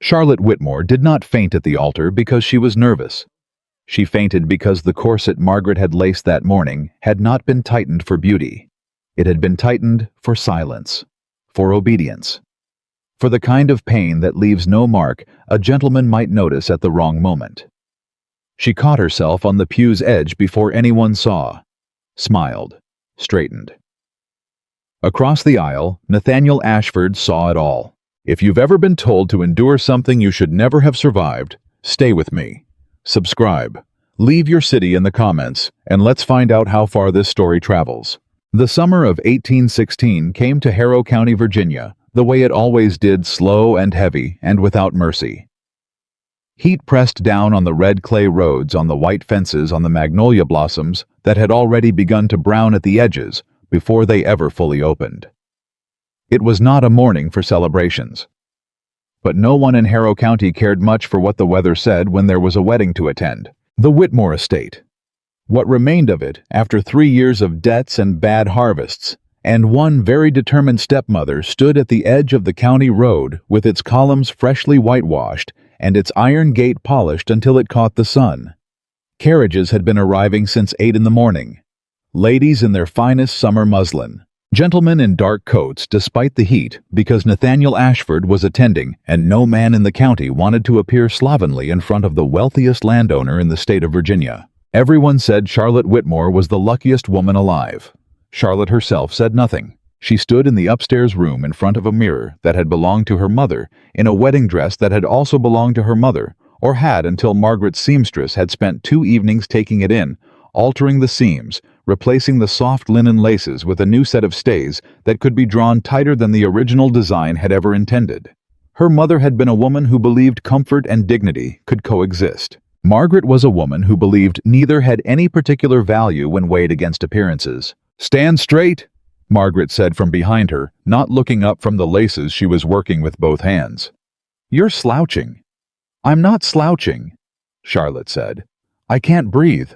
Charlotte Whitmore did not faint at the altar because she was nervous. She fainted because the corset Margaret had laced that morning had not been tightened for beauty. It had been tightened for silence, for obedience, for the kind of pain that leaves no mark a gentleman might notice at the wrong moment. She caught herself on the pew's edge before anyone saw, smiled, straightened. Across the aisle, Nathaniel Ashford saw it all. If you've ever been told to endure something you should never have survived, stay with me. Subscribe. Leave your city in the comments, and let's find out how far this story travels. The summer of 1816 came to Harrow County, Virginia, the way it always did, slow and heavy and without mercy. Heat pressed down on the red clay roads, on the white fences, on the magnolia blossoms that had already begun to brown at the edges before they ever fully opened. It was not a morning for celebrations. But no one in Harrow County cared much for what the weather said when there was a wedding to attend. The Whitmore estate. What remained of it after 3 years of debts and bad harvests, and one very determined stepmother stood at the edge of the county road with its columns freshly whitewashed and its iron gate polished until it caught the sun. Carriages had been arriving since 8 in the morning. Ladies in their finest summer muslin. Gentlemen in dark coats despite the heat because Nathaniel Ashford was attending and no man in the county wanted to appear slovenly in front of the wealthiest landowner in the state of Virginia. Everyone said Charlotte Whitmore was the luckiest woman alive. Charlotte herself said nothing. She stood in the upstairs room in front of a mirror that had belonged to her mother, in a wedding dress that had also belonged to her mother, or had until Margaret's seamstress had spent 2 evenings taking it in, altering the seams, replacing the soft linen laces with a new set of stays that could be drawn tighter than the original design had ever intended. Her mother had been a woman who believed comfort and dignity could coexist. Margaret was a woman who believed neither had any particular value when weighed against appearances. "Stand straight," Margaret said from behind her, not looking up from the laces she was working with both hands. "You're slouching." "I'm not slouching," Charlotte said. "I can't breathe."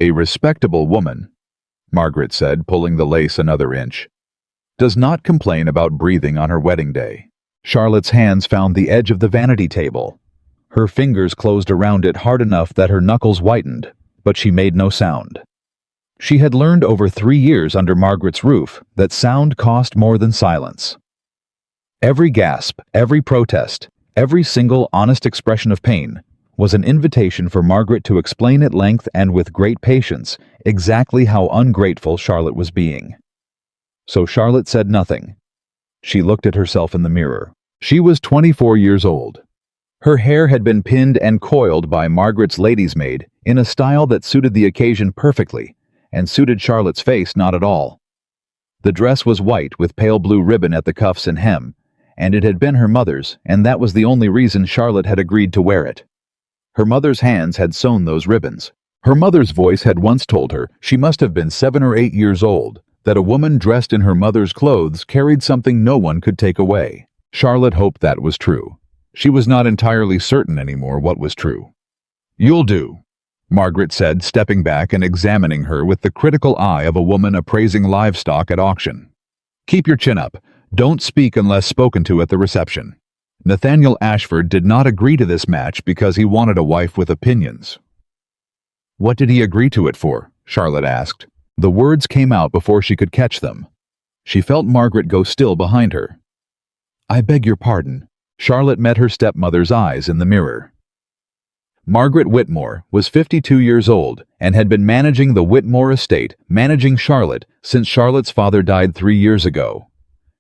"A respectable woman," Margaret said, pulling the lace another inch, "does not complain about breathing on her wedding day." Charlotte's hands found the edge of the vanity table. Her fingers closed around it hard enough that her knuckles whitened, but she made no sound. She had learned over 3 years under Margaret's roof that sound cost more than silence. Every gasp, every protest, every single honest expression of pain was an invitation for Margaret to explain at length and with great patience exactly how ungrateful Charlotte was being. So Charlotte said nothing. She looked at herself in the mirror. She was 24 years old. Her hair had been pinned and coiled by Margaret's lady's maid in a style that suited the occasion perfectly, and suited Charlotte's face not at all. The dress was white with pale blue ribbon at the cuffs and hem, and it had been her mother's, and that was the only reason Charlotte had agreed to wear it. Her mother's hands had sewn those ribbons. Her mother's voice had once told her she must have been 7 or 8 years old, that a woman dressed in her mother's clothes carried something no one could take away. Charlotte hoped that was true. She was not entirely certain anymore what was true. "You'll do," Margaret said, stepping back and examining her with the critical eye of a woman appraising livestock at auction. "Keep your chin up. Don't speak unless spoken to at the reception." Nathaniel Ashford did not agree to this match because he wanted a wife with opinions. "What did he agree to it for?" Charlotte asked. The words came out before she could catch them. She felt Margaret go still behind her. "I beg your pardon." Charlotte met her stepmother's eyes in the mirror. Margaret Whitmore was 52 years old and had been managing the Whitmore estate, managing Charlotte, since Charlotte's father died 3 years ago.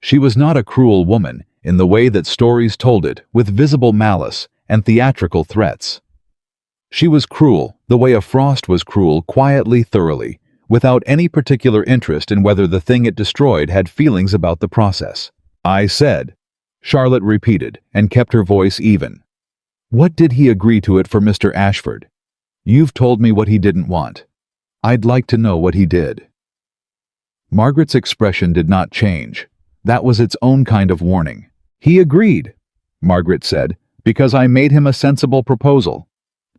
She was not a cruel woman in the way that stories told it, with visible malice and theatrical threats. She was cruel the way a frost was cruel, quietly, thoroughly, without any particular interest in whether the thing it destroyed had feelings about the process. "I said," Charlotte repeated, and kept her voice even. "What did he agree to it for, Mr. Ashford? You've told me what he didn't want. I'd like to know what he did." Margaret's expression did not change. That was its own kind of warning. "He agreed," Margaret said, "because I made him a sensible proposal.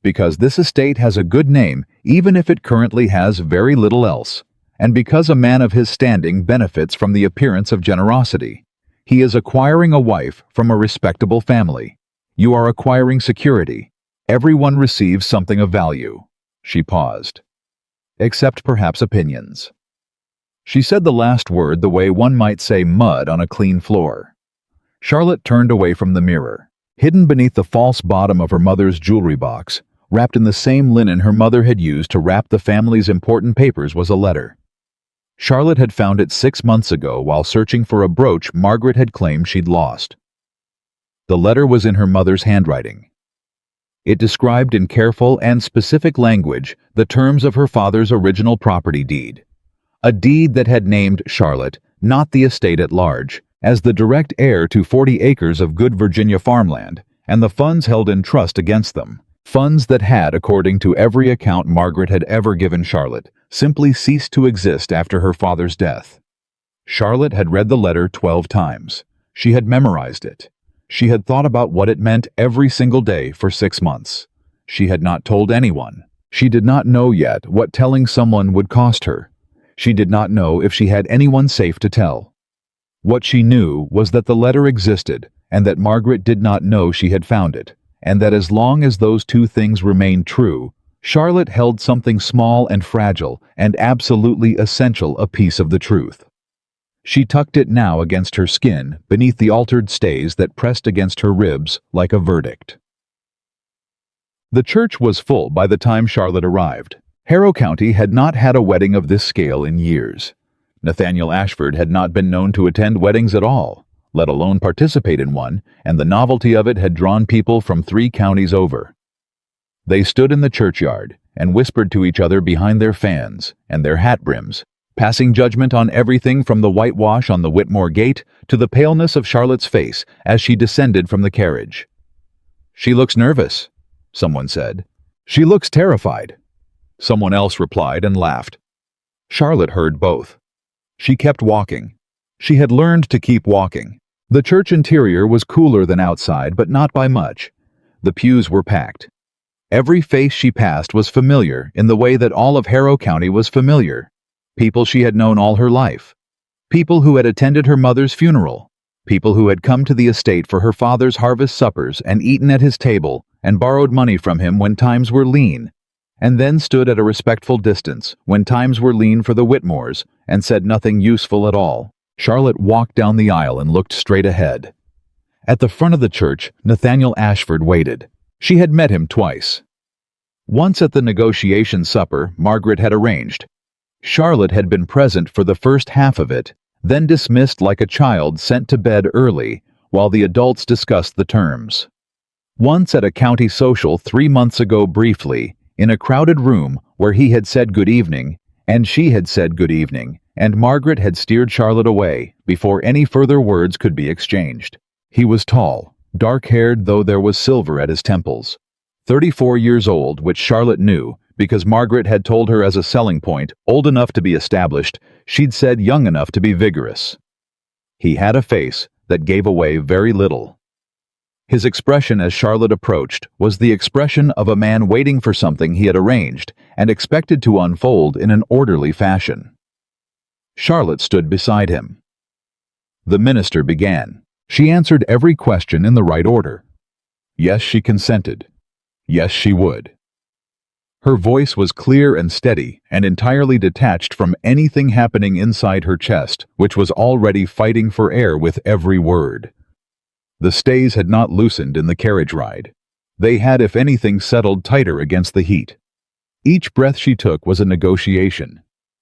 Because this estate has a good name, even if it currently has very little else. And because a man of his standing benefits from the appearance of generosity. He is acquiring a wife from a respectable family. You are acquiring security. Everyone receives something of value." She paused. "Except perhaps opinions." She said the last word the way one might say mud on a clean floor. Charlotte turned away from the mirror. Hidden beneath the false bottom of her mother's jewelry box, wrapped in the same linen her mother had used to wrap the family's important papers, was a letter. Charlotte had found it 6 months ago while searching for a brooch Margaret had claimed she'd lost. The letter was in her mother's handwriting. It described in careful and specific language the terms of her father's original property deed, a deed that had named Charlotte, not the estate at large, as the direct heir to 40 acres of good Virginia farmland and the funds held in trust against them, funds that had, according to every account Margaret had ever given Charlotte, simply ceased to exist after her father's death. Charlotte had read the letter 12 times. She had memorized it. She had thought about what it meant every single day for 6 months. She had not told anyone. She did not know yet what telling someone would cost her. She did not know if she had anyone safe to tell. What she knew was that the letter existed, and that Margaret did not know she had found it, and that as long as those two things remained true, Charlotte held something small and fragile and absolutely essential, a piece of the truth. She tucked it now against her skin, beneath the altered stays that pressed against her ribs like a verdict. The church was full by the time Charlotte arrived. Harrow County had not had a wedding of this scale in years. Nathaniel Ashford had not been known to attend weddings at all, let alone participate in one, and the novelty of it had drawn people from 3 counties over. They stood in the churchyard and whispered to each other behind their fans and their hat brims, passing judgment on everything from the whitewash on the Whitmore gate to the paleness of Charlotte's face as she descended from the carriage. "She looks nervous," someone said. "She looks terrified," someone else replied and laughed. Charlotte heard both. She kept walking. She had learned to keep walking. The church interior was cooler than outside, but not by much. The pews were packed. Every face she passed was familiar in the way that all of Harrow County was familiar. People she had known all her life. People who had attended her mother's funeral. People who had come to the estate for her father's harvest suppers and eaten at his table and borrowed money from him when times were lean, and then stood at a respectful distance when times were lean for the Whitmores and said nothing useful at all. Charlotte walked down the aisle and looked straight ahead. At the front of the church, Nathaniel Ashford waited. She had met him twice. Once at the negotiation supper Margaret had arranged. Charlotte had been present for the first half of it, then dismissed like a child sent to bed early while the adults discussed the terms. Once at a county social 3 months ago briefly, in a crowded room where he had said good evening, and she had said good evening, and Margaret had steered Charlotte away before any further words could be exchanged. He was tall, dark-haired, though there was silver at his temples. 34 years old, which Charlotte knew, because Margaret had told her as a selling point, old enough to be established, she'd said young enough to be vigorous. He had a face that gave away very little. His expression as Charlotte approached was the expression of a man waiting for something he had arranged and expected to unfold in an orderly fashion. Charlotte stood beside him. The minister began. She answered every question in the right order. Yes, she consented. Yes, she would. Her voice was clear and steady and entirely detached from anything happening inside her chest, which was already fighting for air with every word. The stays had not loosened in the carriage ride. They had, if anything, settled tighter against the heat. Each breath she took was a negotiation.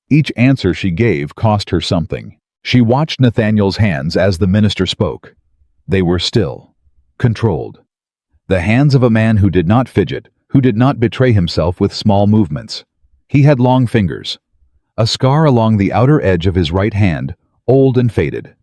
Each answer she gave cost her something. She watched Nathaniel's hands as the minister spoke. They were still, controlled. The hands of a man who did not fidget, who did not betray himself with small movements. He had long fingers. A scar along the outer edge of his right hand, old and faded.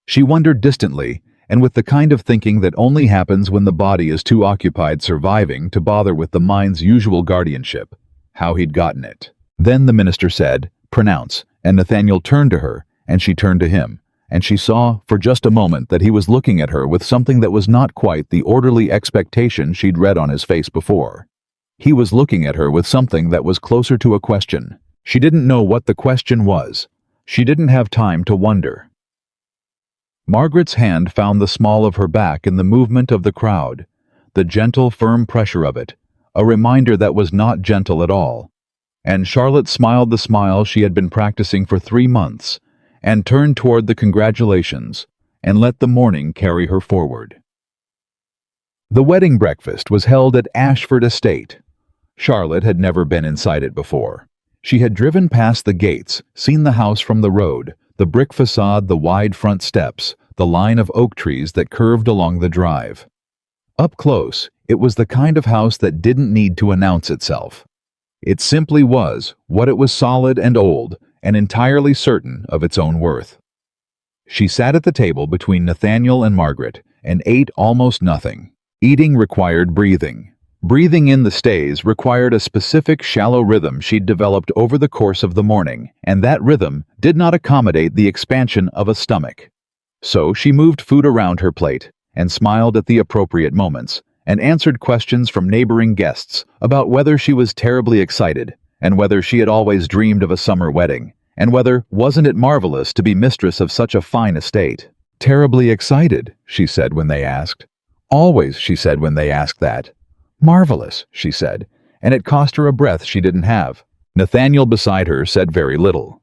She wondered distantly, and with the kind of thinking that only happens when the body is too occupied surviving to bother with the mind's usual guardianship, how he'd gotten it. Then the minister said, "Pronounce," and Nathaniel turned to her, and she turned to him, and she saw for just a moment that he was looking at her with something that was not quite the orderly expectation she'd read on his face before. He was looking at her with something that was closer to a question. She didn't know what the question was. She didn't have time to wonder. Margaret's hand found the small of her back in the movement of the crowd, the gentle, firm pressure of it, a reminder that was not gentle at all. And Charlotte smiled the smile she had been practicing for 3 months, and turned toward the congratulations, and let the morning carry her forward. The wedding breakfast was held at Ashford Estate. Charlotte had never been inside it before. She had driven past the gates, seen the house from the road, the brick facade, the wide front steps, the line of oak trees that curved along the drive. Up close, it was the kind of house that didn't need to announce itself. It simply was what it was, solid and old, and entirely certain of its own worth. She sat at the table between Nathaniel and Margaret and ate almost nothing. Eating required breathing. Breathing in the stays required a specific shallow rhythm she'd developed over the course of the morning, and that rhythm did not accommodate the expansion of a stomach. So she moved food around her plate and smiled at the appropriate moments, and answered questions from neighboring guests about whether she was terribly excited, and whether she had always dreamed of a summer wedding, and whether wasn't it marvelous to be mistress of such a fine estate. Terribly excited, she said when they asked. Always, she said when they asked that. Marvelous, she said, and it cost her a breath she didn't have. Nathaniel beside her said very little.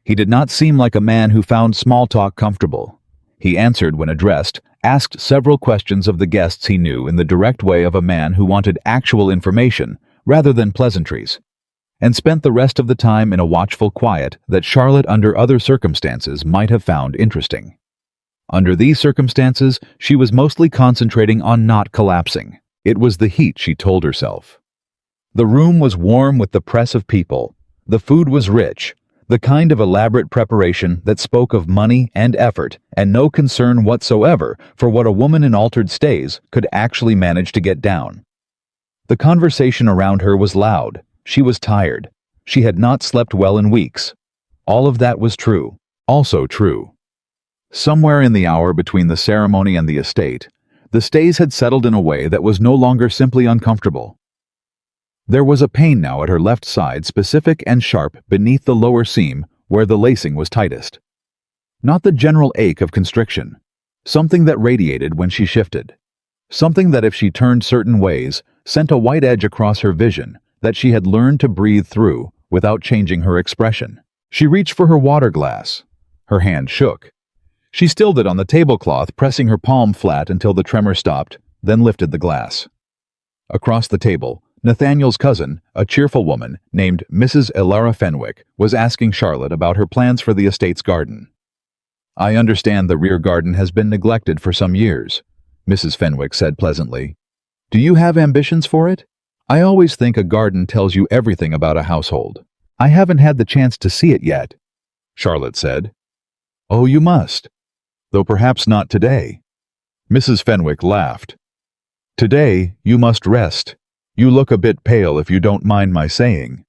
He did not seem like a man who found small talk comfortable. He answered when addressed, asked several questions of the guests he knew in the direct way of a man who wanted actual information rather than pleasantries, and spent the rest of the time in a watchful quiet that Charlotte under other circumstances might have found interesting. Under these circumstances, she was mostly concentrating on not collapsing. It was the heat, she told herself. The room was warm with the press of people. The food was rich, the kind of elaborate preparation that spoke of money and effort and no concern whatsoever for what a woman in altered stays could actually manage to get down. The conversation around her was loud. She was tired. She had not slept well in weeks. All of that was true, also true. Somewhere in the hour between the ceremony and the estate, the stays had settled in a way that was no longer simply uncomfortable. There was a pain now at her left side, specific and sharp beneath the lower seam where the lacing was tightest. Not the general ache of constriction, something that radiated when she shifted. Something that if she turned certain ways, sent a white edge across her vision that she had learned to breathe through without changing her expression. She reached for her water glass. Her hand shook. She stilled it on the tablecloth, pressing her palm flat until the tremor stopped, then lifted the glass. Across the table, Nathaniel's cousin, a cheerful woman named Mrs. Elara Fenwick, was asking Charlotte about her plans for the estate's garden. "I understand the rear garden has been neglected for some years," Mrs. Fenwick said pleasantly. "Do you have ambitions for it? I always think a garden tells you everything about a household. I haven't had the chance to see it yet," Charlotte said. "Oh, you must. Though perhaps not today." Mrs. Fenwick laughed. "Today, you must rest. You look a bit pale, if you don't mind my saying."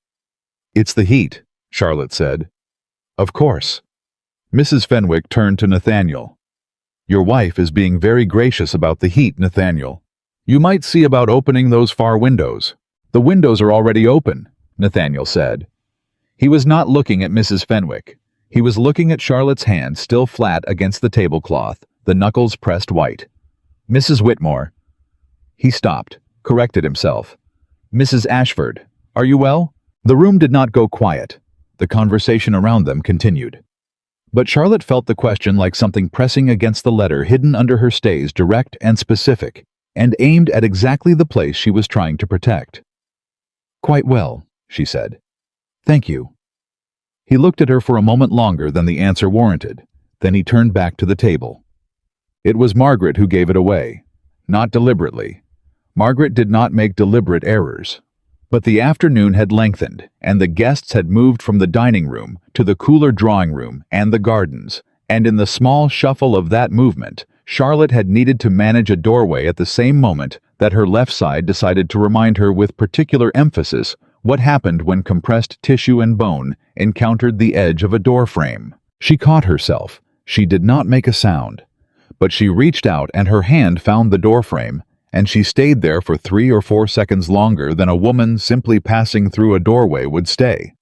"It's the heat," Charlotte said. "Of course." Mrs. Fenwick turned to Nathaniel. "Your wife is being very gracious about the heat, Nathaniel. You might see about opening those far windows." "The windows are already open," Nathaniel said. He was not looking at Mrs. Fenwick. He was looking at Charlotte's hand still flat against the tablecloth, the knuckles pressed white. "Mrs. Whitmore." He stopped, corrected himself. "Mrs. Ashford, are you well?" The room did not go quiet. The conversation around them continued. But Charlotte felt the question like something pressing against the letter hidden under her stays, direct and specific, and aimed at exactly the place she was trying to protect. "Quite well," she said. "Thank you." He looked at her for a moment longer than the answer warranted. Then he turned back to the table. It was Margaret who gave it away. Not deliberately. Margaret did not make deliberate errors. But the afternoon had lengthened, and the guests had moved from the dining room to the cooler drawing room and the gardens, and in the small shuffle of that movement, Charlotte had needed to manage a doorway at the same moment that her left side decided to remind her with particular emphasis what happened when compressed tissue and bone encountered the edge of a door frame. She caught herself. She did not make a sound. But she reached out and her hand found the door frame, and she stayed there for 3 or 4 seconds longer than a woman simply passing through a doorway would stay.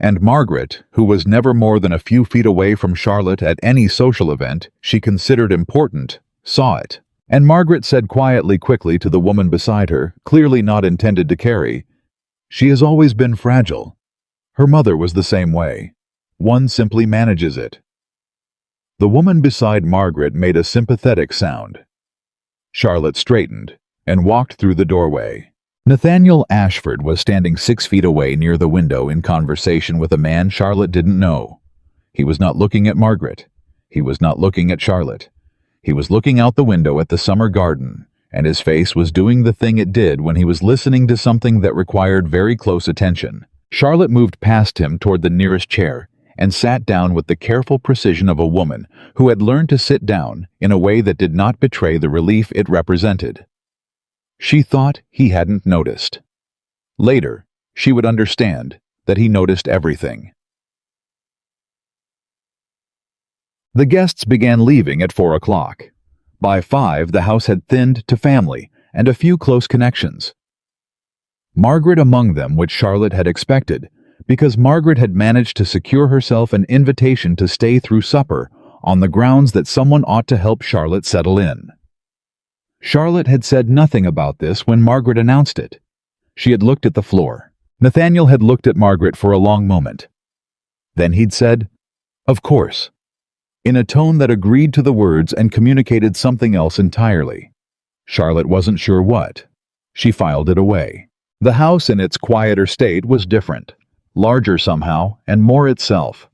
And Margaret, who was never more than a few feet away from Charlotte at any social event she considered important, saw it, And Margaret said quickly to the woman beside her, clearly not intended to carry, "She has always been fragile. Her mother was the same way. One simply manages it." The woman beside Margaret made a sympathetic sound. Charlotte straightened and walked through the doorway. Nathaniel Ashford was standing 6 feet away near the window in conversation with a man Charlotte didn't know. He was not looking at Margaret. He was not looking at Charlotte. He was looking out the window at the summer garden, and his face was doing the thing it did when he was listening to something that required very close attention. Charlotte moved past him toward the nearest chair and sat down with the careful precision of a woman who had learned to sit down in a way that did not betray the relief it represented. She thought he hadn't noticed. Later, she would understand that he noticed everything. The guests began leaving at 4 o'clock. By 5, the house had thinned to family and a few close connections. Margaret among them, which Charlotte had expected, because Margaret had managed to secure herself an invitation to stay through supper on the grounds that someone ought to help Charlotte settle in. Charlotte had said nothing about this when Margaret announced it. She had looked at the floor. Nathaniel had looked at Margaret for a long moment. Then he'd said, "Of course," in a tone that agreed to the words and communicated something else entirely. Charlotte wasn't sure what. She filed it away. The house in its quieter state was different, larger somehow, and more itself.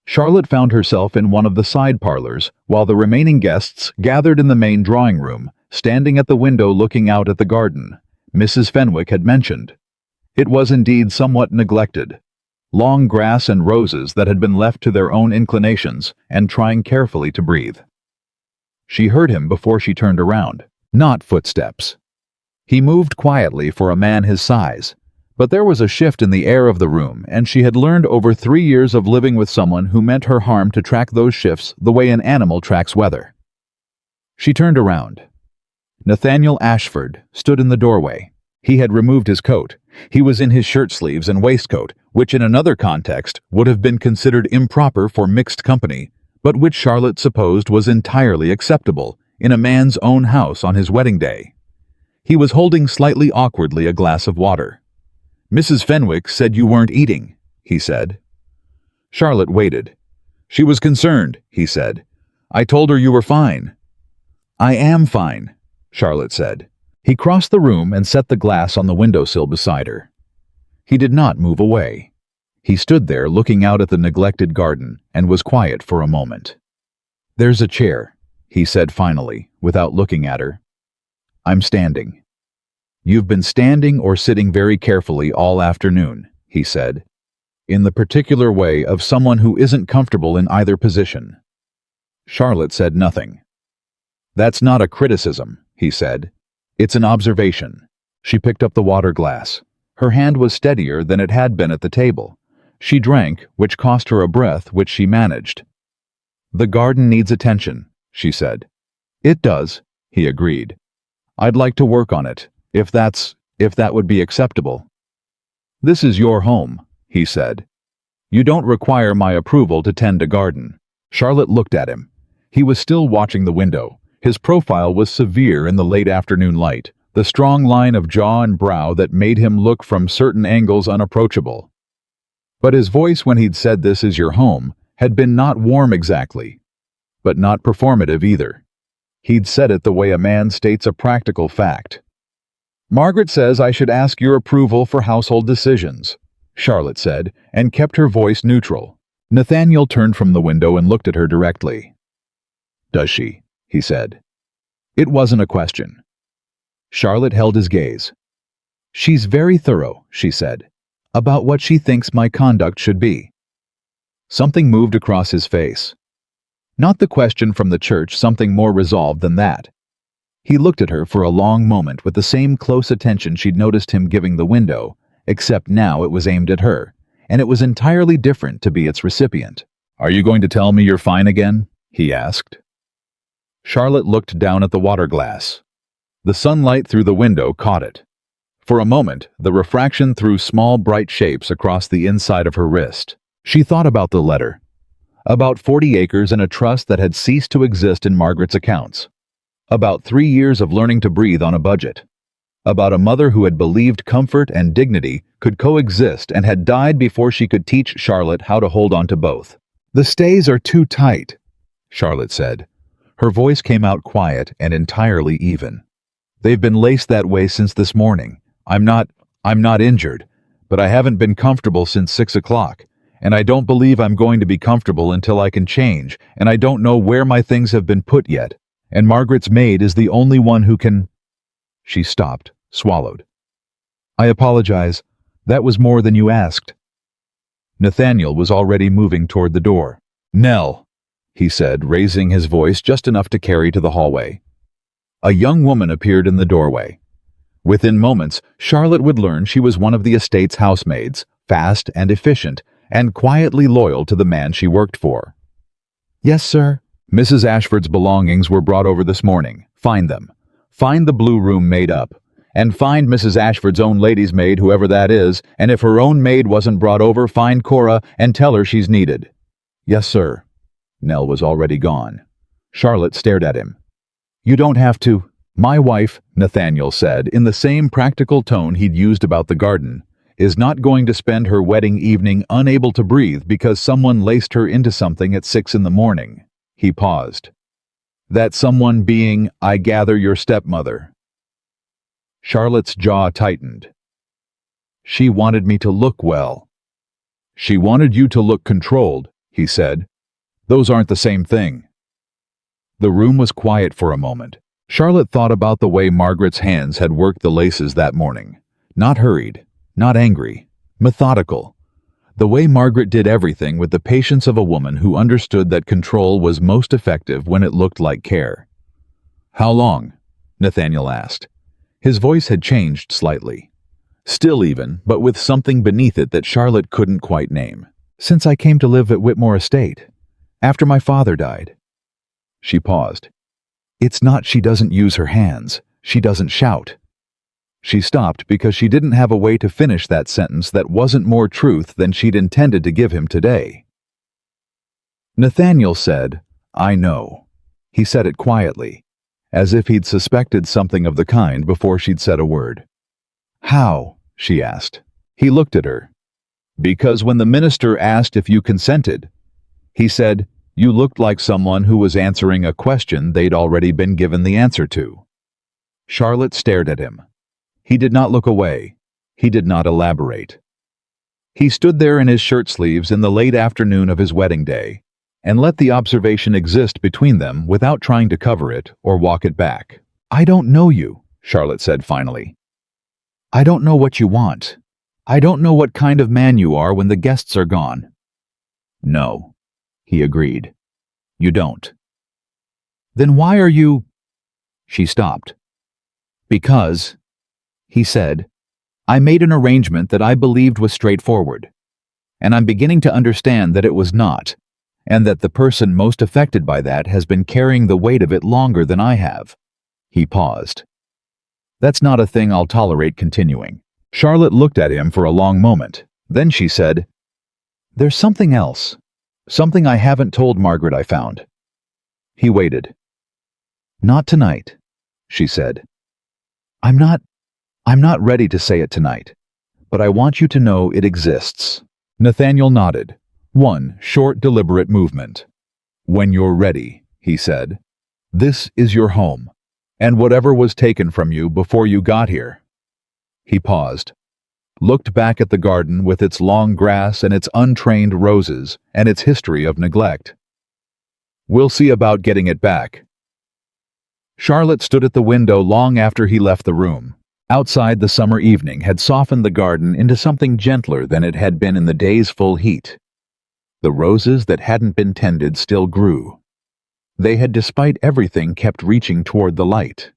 Charlotte found herself in one of the side parlors, while the remaining guests gathered in the main drawing room, standing at the window looking out at the garden Mrs. Fenwick had mentioned. It was indeed somewhat neglected. Long grass and roses that had been left to their own inclinations and trying carefully to breathe. She heard him before she turned around. Not footsteps. He moved quietly for a man his size, but there was a shift in the air of the room, and she had learned over 3 years of living with someone who meant her harm to track those shifts the way an animal tracks weather. She turned around. Nathaniel Ashford stood in the doorway. He had removed his coat. He was in his shirt sleeves and waistcoat, which in another context would have been considered improper for mixed company, but which Charlotte supposed was entirely acceptable in a man's own house on his wedding day. He was holding slightly awkwardly a glass of water. "Mrs. Fenwick said you weren't eating," he said. Charlotte waited. "She was concerned," he said. "I told her you were fine." "I am fine," Charlotte said. He crossed the room and set the glass on the windowsill beside her. He did not move away. He stood there looking out at the neglected garden and was quiet for a moment. "There's a chair," he said finally, without looking at her. "I'm standing." "You've been standing or sitting very carefully all afternoon," he said, in the particular way of someone who isn't comfortable in either position. Charlotte said nothing. "That's not a criticism," he said. "It's an observation." She picked up the water glass. Her hand was steadier than it had been at the table. She drank, which cost her a breath which she managed. "The garden needs attention," she said. "It does," he agreed. "I'd like to work on it, if that would be acceptable." "This is your home," he said. "You don't require my approval to tend a garden." Charlotte looked at him. He was still watching the window. His profile was severe in the late afternoon light, the strong line of jaw and brow that made him look from certain angles unapproachable. But his voice when he'd said "this is your home" had been not warm exactly, but not performative either. He'd said it the way a man states a practical fact. "Margaret says I should ask your approval for household decisions," Charlotte said, and kept her voice neutral. Nathaniel turned from the window and looked at her directly. "Does she?" he said. It wasn't a question. Charlotte held his gaze. "She's very thorough," she said, "about what she thinks my conduct should be." Something moved across his face. Not the question from the church, something more resolved than that. He looked at her for a long moment with the same close attention she'd noticed him giving the window, except now it was aimed at her, and it was entirely different to be its recipient. "Are you going to tell me you're fine again?" he asked. Charlotte looked down at the water glass. The sunlight through the window caught it. For a moment, the refraction threw small bright shapes across the inside of her wrist. She thought about the letter. About 40 acres and a trust that had ceased to exist in Margaret's accounts. About 3 years of learning to breathe on a budget. About a mother who had believed comfort and dignity could coexist and had died before she could teach Charlotte how to hold on to both. "The stays are too tight," Charlotte said. Her voice came out quiet and entirely even. "They've been laced that way since this morning. I'm not injured, but I haven't been comfortable since 6 o'clock, and I don't believe I'm going to be comfortable until I can change, and I don't know where my things have been put yet, and Margaret's maid is the only one who can—" She stopped, swallowed. "I apologize. That was more than you asked." Nathaniel was already moving toward the door. "Nell," he said, raising his voice just enough to carry to the hallway. A young woman appeared in the doorway. Within moments, Charlotte would learn she was one of the estate's housemaids, fast and efficient, and quietly loyal to the man she worked for. "Yes, sir." "Mrs. Ashford's belongings were brought over this morning. Find them. Find the blue room made up. And find Mrs. Ashford's own lady's maid, whoever that is, and if her own maid wasn't brought over, find Cora and tell her she's needed." "Yes, sir." Nell was already gone. Charlotte stared at him. "You don't have to." "My wife," Nathaniel said, in the same practical tone he'd used about the garden, "is not going to spend her wedding evening unable to breathe because someone laced her into something at 6 in the morning. He paused. "That someone being, I gather, your stepmother." Charlotte's jaw tightened. "She wanted me to look well." "She wanted you to look controlled," he said. "Those aren't the same thing." The room was quiet for a moment. Charlotte thought about the way Margaret's hands had worked the laces that morning. Not hurried, not angry, methodical. The way Margaret did everything with the patience of a woman who understood that control was most effective when it looked like care. "How long?" Nathaniel asked. His voice had changed slightly. Still even, but with something beneath it that Charlotte couldn't quite name. "Since I came to live at Whitmore Estate. After my father died." She paused. "It's not she doesn't use her hands. She doesn't shout." She stopped because she didn't have a way to finish that sentence that wasn't more truth than she'd intended to give him today. Nathaniel said, "I know." He said it quietly, as if he'd suspected something of the kind before she'd said a word. "How?" she asked. He looked at her. "Because when the minister asked if you consented, he said, you looked like someone who was answering a question they'd already been given the answer to." Charlotte stared at him. He did not look away. He did not elaborate. He stood there in his shirt sleeves in the late afternoon of his wedding day, and let the observation exist between them without trying to cover it or walk it back. "I don't know you," Charlotte said finally. "I don't know what you want. I don't know what kind of man you are when the guests are gone." "No," he agreed. "You don't." "Then why are you—" She stopped. "Because," he said, "I made an arrangement that I believed was straightforward, and I'm beginning to understand that it was not, and that the person most affected by that has been carrying the weight of it longer than I have." He paused. "That's not a thing I'll tolerate continuing." Charlotte looked at him for a long moment. Then she said, "There's something else. Something I haven't told Margaret I found." He waited. "Not tonight," she said. I'm not ready to say it tonight, but I want you to know it exists." Nathaniel nodded. One short, deliberate movement. "When you're ready," he said. "This is your home, and whatever was taken from you before you got here." He paused, looked back at the garden with its long grass and its untrained roses and its history of neglect. "We'll see about getting it back." Charlotte stood at the window long after he left the room. Outside, the summer evening had softened the garden into something gentler than it had been in the day's full heat. The roses that hadn't been tended still grew. They had, despite everything, kept reaching toward the light.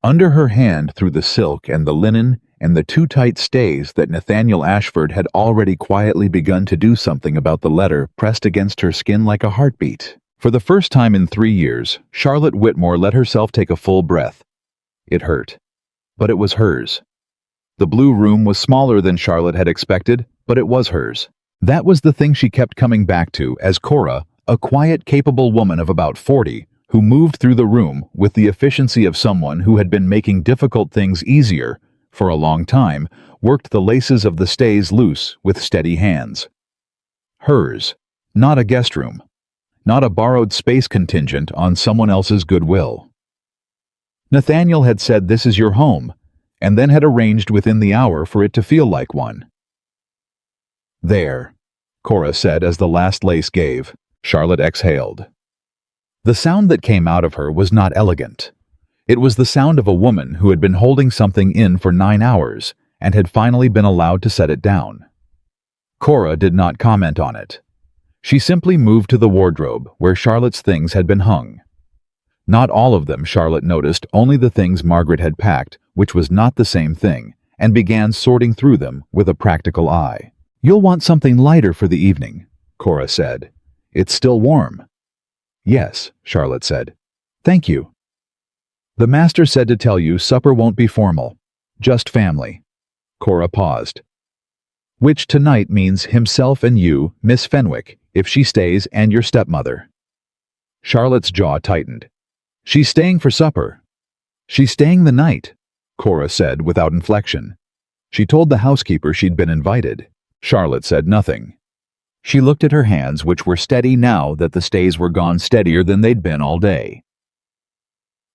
Under her hand, through the silk and the linen and the too tight stays that Nathaniel Ashford had already quietly begun to do something about the letter pressed against her skin like a heartbeat. For the first time in 3 years, Charlotte Whitmore let herself take a full breath. It hurt, but it was hers. The blue room was smaller than Charlotte had expected, but it was hers. That was the thing she kept coming back to as Cora, a quiet, capable woman of about 40, who moved through the room with the efficiency of someone who had been making difficult things easier for a long time, worked the laces of the stays loose with steady hands. Hers, not a guest room, not a borrowed space contingent on someone else's goodwill. Nathaniel had said, "This is your home," and then had arranged within the hour for it to feel like one. "There," Cora said as the last lace gave. Charlotte exhaled. The sound that came out of her was not elegant. It was the sound of a woman who had been holding something in for 9 hours and had finally been allowed to set it down. Cora did not comment on it. She simply moved to the wardrobe where Charlotte's things had been hung. Not all of them, Charlotte noticed, only the things Margaret had packed, which was not the same thing, and began sorting through them with a practical eye. "You'll want something lighter for the evening," Cora said. "It's still warm." "Yes," Charlotte said. "Thank you." "The master said to tell you supper won't be formal, just family." Cora paused. "Which tonight means himself and you, Miss Fenwick, if she stays, and your stepmother." Charlotte's jaw tightened. "She's staying for supper." "She's staying the night," Cora said without inflection. "She told the housekeeper she'd been invited." Charlotte said nothing. She looked at her hands, which were steady now that the stays were gone, steadier than they'd been all day.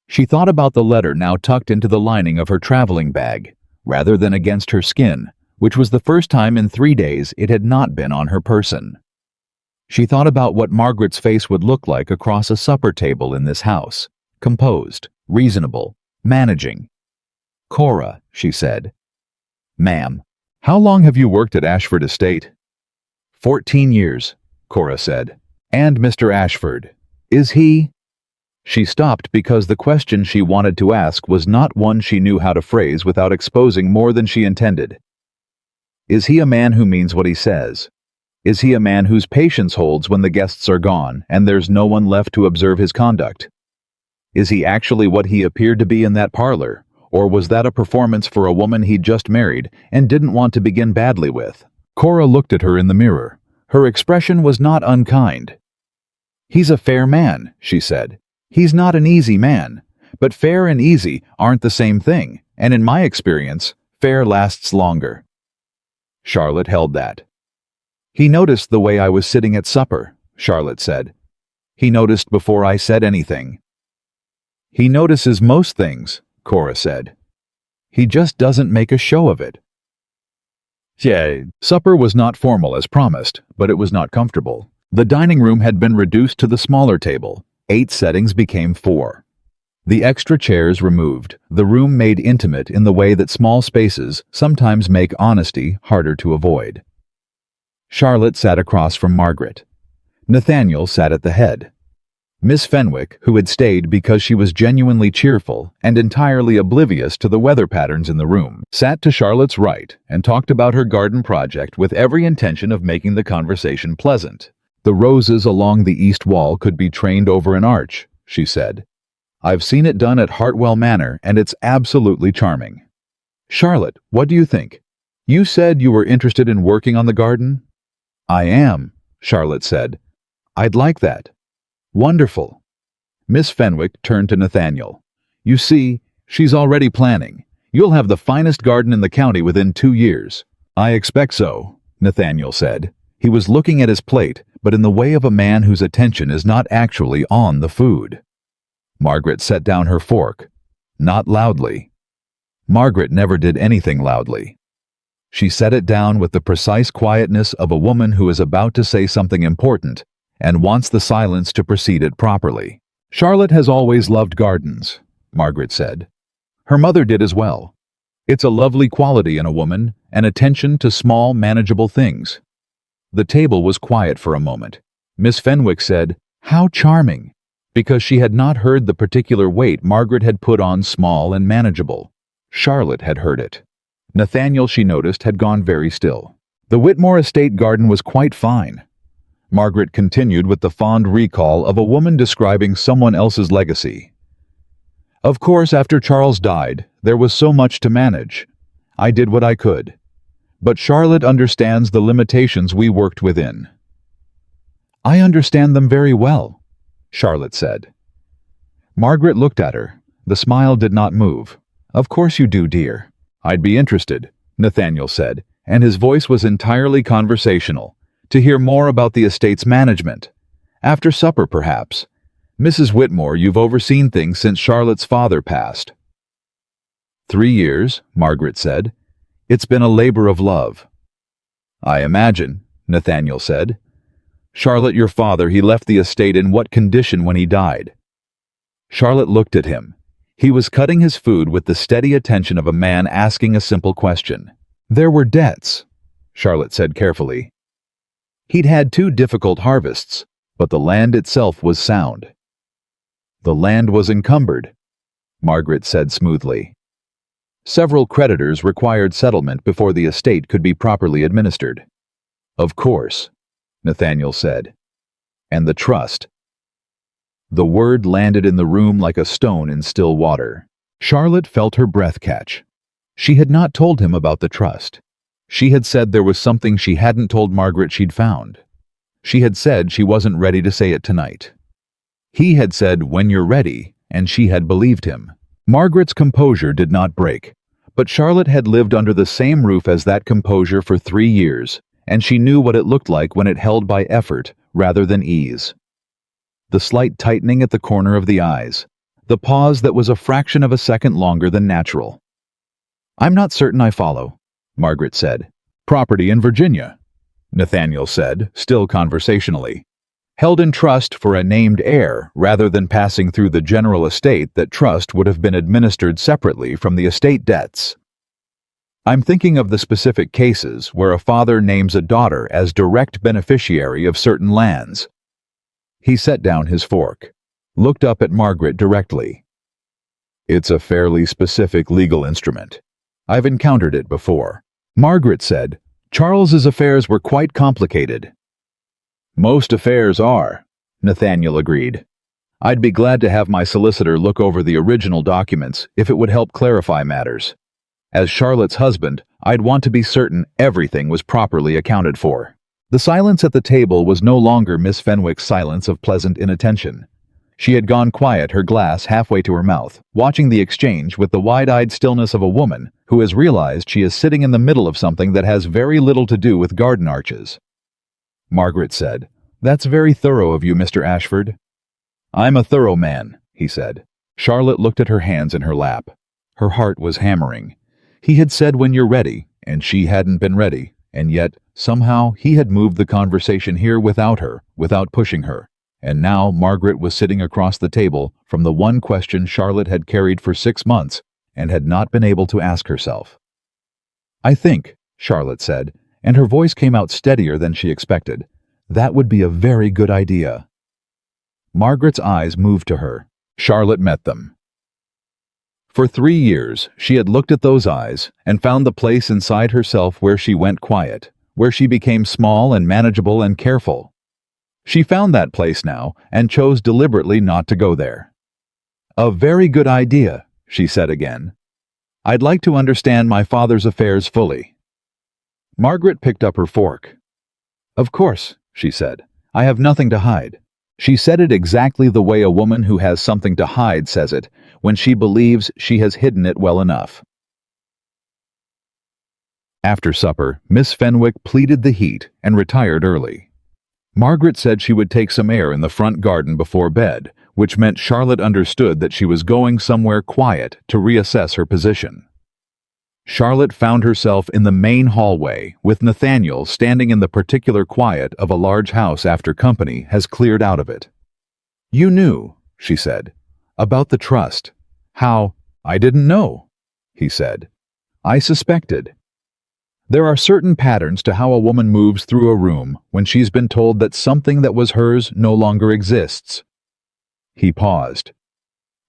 She thought about the letter now tucked into the lining of her traveling bag, rather than against her skin, which was the first time in 3 days it had not been on her person. She thought about what Margaret's face would look like across a supper table in this house, composed, reasonable, managing. "Cora," she said. "Ma'am, how long have you worked at Ashford Estate?" 14 years, Cora said. "And Mr. Ashford, is he—" She stopped because the question she wanted to ask was not one she knew how to phrase without exposing more than she intended. "Is he a man who means what he says? Is he a man whose patience holds when the guests are gone and there's no one left to observe his conduct? Is he actually what he appeared to be in that parlor, or was that a performance for a woman he'd just married and didn't want to begin badly with?" Cora looked at her in the mirror. Her expression was not unkind. "He's a fair man," she said. "He's not an easy man, but fair and easy aren't the same thing, and in my experience, fair lasts longer." Charlotte held that. "He noticed the way I was sitting at supper," Charlotte said. "He noticed before I said anything." "He notices most things," Cora said. "He just doesn't make a show of it." Yeah, supper was not formal as promised, but it was not comfortable. The dining room had been reduced to the smaller table. 8 settings became 4. The extra chairs removed, the room made intimate in the way that small spaces sometimes make honesty harder to avoid. Charlotte sat across from Margaret. Nathaniel sat at the head. Miss Fenwick, who had stayed because she was genuinely cheerful and entirely oblivious to the weather patterns in the room, sat to Charlotte's right and talked about her garden project with every intention of making the conversation pleasant. "The roses along the east wall could be trained over an arch," she said. "I've seen it done at Hartwell Manor, and it's absolutely charming. Charlotte, what do you think? You said you were interested in working on the garden?" "I am," Charlotte said. "I'd like that." "Wonderful." Miss Fenwick turned to Nathaniel. "You see, she's already planning. You'll have the finest garden in the county within 2 years." "I expect so," Nathaniel said. He was looking at his plate, but in the way of a man whose attention is not actually on the food. Margaret set down her fork. Not loudly. Margaret never did anything loudly. She set it down with the precise quietness of a woman who is about to say something important and wants the silence to precede it properly. "Charlotte has always loved gardens," Margaret said. "Her mother did as well. It's a lovely quality in a woman, an attention to small, manageable things." The table was quiet for a moment. Miss Fenwick said, "How charming," because she had not heard the particular weight Margaret had put on small and manageable. Charlotte had heard it. Nathaniel, she noticed, had gone very still. "The Whitmore estate garden was quite fine," Margaret continued with the fond recall of a woman describing someone else's legacy. "Of course, after Charles died, there was so much to manage. I did what I could. But Charlotte understands the limitations we worked within." "I understand them very well," Charlotte said. Margaret looked at her. The smile did not move. "Of course you do, dear." "I'd be interested," Nathaniel said, and his voice was entirely conversational, "to hear more about the estate's management. After supper, perhaps. Mrs. Whitmore, you've overseen things since Charlotte's father passed." 3 years, Margaret said. "It's been a labor of love." "I imagine," Nathaniel said. "Charlotte, your father, he left the estate in what condition when he died?" Charlotte looked at him. He was cutting his food with the steady attention of a man asking a simple question. "There were debts," Charlotte said carefully. "He'd had 2 difficult harvests, but the land itself was sound." "The land was encumbered," Margaret said smoothly. "Several creditors required settlement before the estate could be properly administered." "Of course," Nathaniel said. "And the trust." The word landed in the room like a stone in still water. Charlotte felt her breath catch. She had not told him about the trust. She had said there was something she hadn't told Margaret she'd found. She had said she wasn't ready to say it tonight. He had said, "When you're ready," and she had believed him. Margaret's composure did not break, but Charlotte had lived under the same roof as that composure for 3 years, and she knew what it looked like when it held by effort rather than ease. The slight tightening at the corner of the eyes, the pause that was a fraction of a second longer than natural. "I'm not certain I follow," Margaret said. "Property in Virginia," Nathaniel said, still conversationally. "Held in trust for a named heir rather than passing through the general estate that trust would have been administered separately from the estate debts. I'm thinking of the specific cases where a father names a daughter as direct beneficiary of certain lands." He set down his fork, looked up at Margaret directly. "It's a fairly specific legal instrument. I've encountered it before." Margaret said, "Charles's affairs were quite complicated." "Most affairs are," Nathaniel agreed. "I'd be glad to have my solicitor look over the original documents if it would help clarify matters. As Charlotte's husband, I'd want to be certain everything was properly accounted for." The silence at the table was no longer Miss Fenwick's silence of pleasant inattention. She had gone quiet, her glass halfway to her mouth, watching the exchange with the wide-eyed stillness of a woman who has realized she is sitting in the middle of something that has very little to do with garden arches. Margaret said, "That's very thorough of you, Mr. Ashford." "I'm a thorough man," he said. Charlotte looked at her hands in her lap. Her heart was hammering. He had said, "When you're ready," and she hadn't been ready, and yet, somehow, he had moved the conversation here without her, without pushing her. And now Margaret was sitting across the table from the one question Charlotte had carried for 6 months and had not been able to ask herself. "I think," Charlotte said, and her voice came out steadier than she expected, "that would be a very good idea." Margaret's eyes moved to her. Charlotte met them. For 3 years, she had looked at those eyes and found the place inside herself where she went quiet, where she became small and manageable and careful. She found that place now and chose deliberately not to go there. "A very good idea," she said again. "I'd like to understand my father's affairs fully." Margaret picked up her fork. "Of course," she said. "I have nothing to hide." She said it exactly the way a woman who has something to hide says it, when she believes she has hidden it well enough. After supper, Miss Fenwick pleaded the heat and retired early. Margaret said she would take some air in the front garden before bed, which meant Charlotte understood that she was going somewhere quiet to reassess her position. Charlotte found herself in the main hallway, with Nathaniel standing in the particular quiet of a large house after company has cleared out of it. "You knew," she said, "about the trust. How?" "I didn't know," he said. "I suspected. There are certain patterns to how a woman moves through a room when she's been told that something that was hers no longer exists." He paused.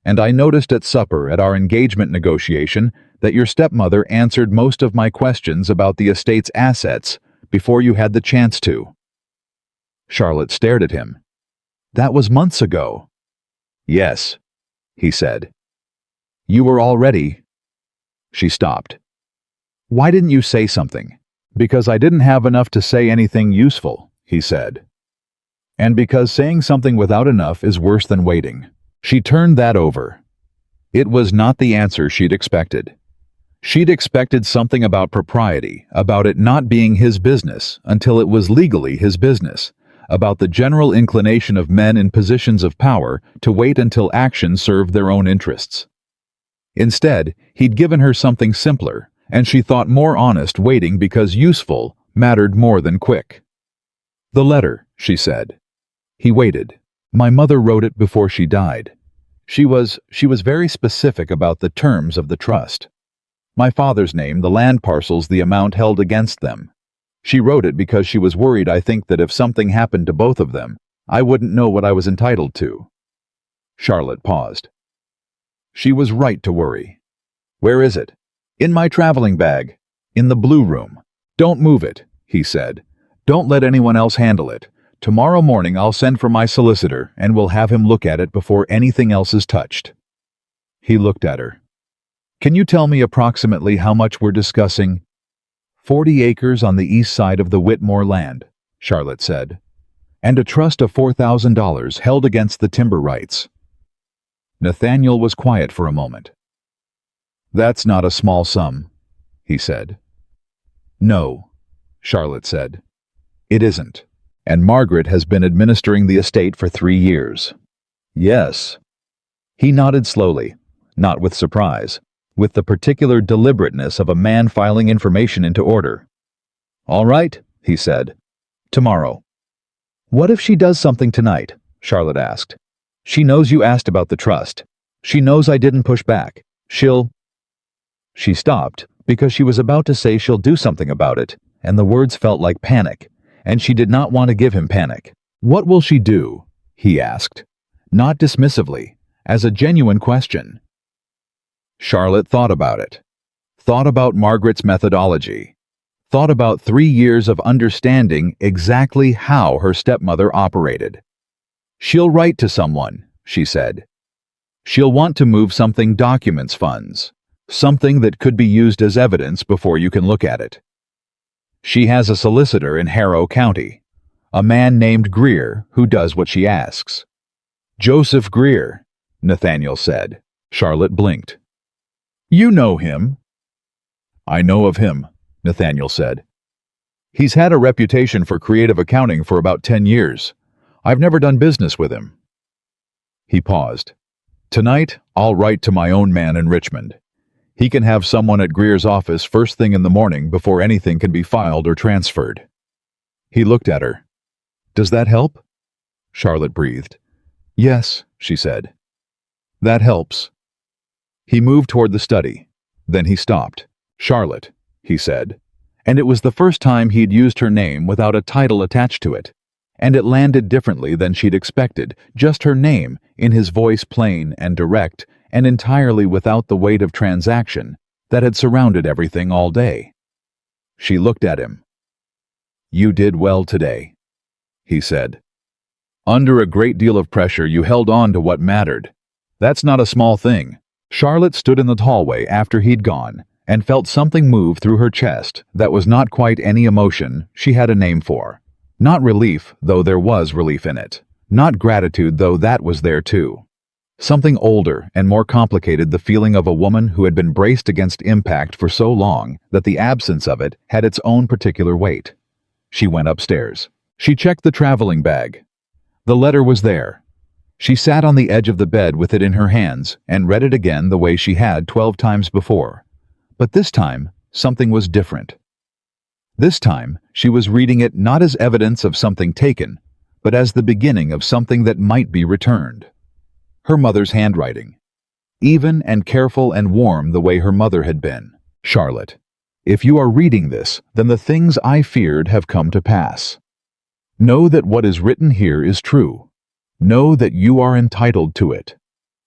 "And I noticed at supper at our engagement negotiation that your stepmother answered most of my questions about the estate's assets before you had the chance to." Charlotte stared at him. "That was months ago." "Yes," he said. "You were all ready." She stopped. "Why didn't you say something?" "Because I didn't have enough to say anything useful," he said. "And because saying something without enough is worse than waiting. She turned that over. It was not the answer she'd expected. She'd expected something about propriety, about it not being his business until it was legally his business, about the general inclination of men in positions of power to wait until action served their own interests. Instead, he'd given her something simpler, and she thought more honest waiting because useful mattered more than quick. "The letter," she said. He waited. "My mother wrote it before she died. She was very specific about the terms of the trust. My father's name, the land parcels, the amount held against them. She wrote it because she was worried, I think, that if something happened to both of them, I wouldn't know what I was entitled to." Charlotte paused. She was right to worry. "Where is it?" "In my traveling bag. In the blue room." "Don't move it," he said. "Don't let anyone else handle it. Tomorrow morning I'll send for my solicitor and we'll have him look at it before anything else is touched." He looked at her. "Can you tell me approximately how much we're discussing?" 40 acres on the east side of the Whitmore land," Charlotte said, "and a trust of $4,000 held against the timber rights." Nathaniel was quiet for a moment. "That's not a small sum," he said. "No," Charlotte said. "It isn't. And Margaret has been administering the estate for 3 years." "Yes." He nodded slowly, not with surprise, with the particular deliberateness of a man filing information into order. "All right," he said. "Tomorrow." "What if she does something tonight?" Charlotte asked. "She knows you asked about the trust. She knows I didn't push back. She stopped because she was about to say she'll do something about it, and the words felt like panic, and she did not want to give him panic. "What will she do?" he asked, not dismissively, as a genuine question. Charlotte thought about it, thought about Margaret's methodology, thought about 3 years of understanding exactly how her stepmother operated. "She'll write to someone," she said. "She'll want to move something documents funds, something that could be used as evidence before you can look at it. She has a solicitor in Harrow County, a man named Greer who does what she asks." "Joseph Greer," Nathaniel said. Charlotte blinked. "You know him." "I know of him," Nathaniel said. "He's had a reputation for creative accounting for about 10 years. I've never done business with him." He paused. "Tonight, I'll write to my own man in Richmond. He can have someone at Greer's office first thing in the morning before anything can be filed or transferred." He looked at her. "Does that help?" Charlotte breathed. "Yes," she said. "That helps." He moved toward the study. Then he stopped. "Charlotte," he said, and it was the first time he'd used her name without a title attached to it, and it landed differently than she'd expected, just her name, in his voice plain and direct, and entirely without the weight of transaction that had surrounded everything all day. She looked at him. "You did well today," he said. "Under a great deal of pressure, you held on to what mattered. That's not a small thing." Charlotte stood in the hallway after he'd gone and felt something move through her chest that was not quite any emotion she had a name for. Not relief, though there was relief in it. Not gratitude, though that was there too. Something older and more complicated, the feeling of a woman who had been braced against impact for so long that the absence of it had its own particular weight. She went upstairs. She checked the traveling bag. The letter was there. She sat on the edge of the bed with it in her hands and read it again the way she had 12 times before. But this time, something was different. This time, she was reading it not as evidence of something taken, but as the beginning of something that might be returned. Her mother's handwriting. Even and careful and warm the way her mother had been. "Charlotte, if you are reading this, then the things I feared have come to pass. Know that what is written here is true. Know that you are entitled to it.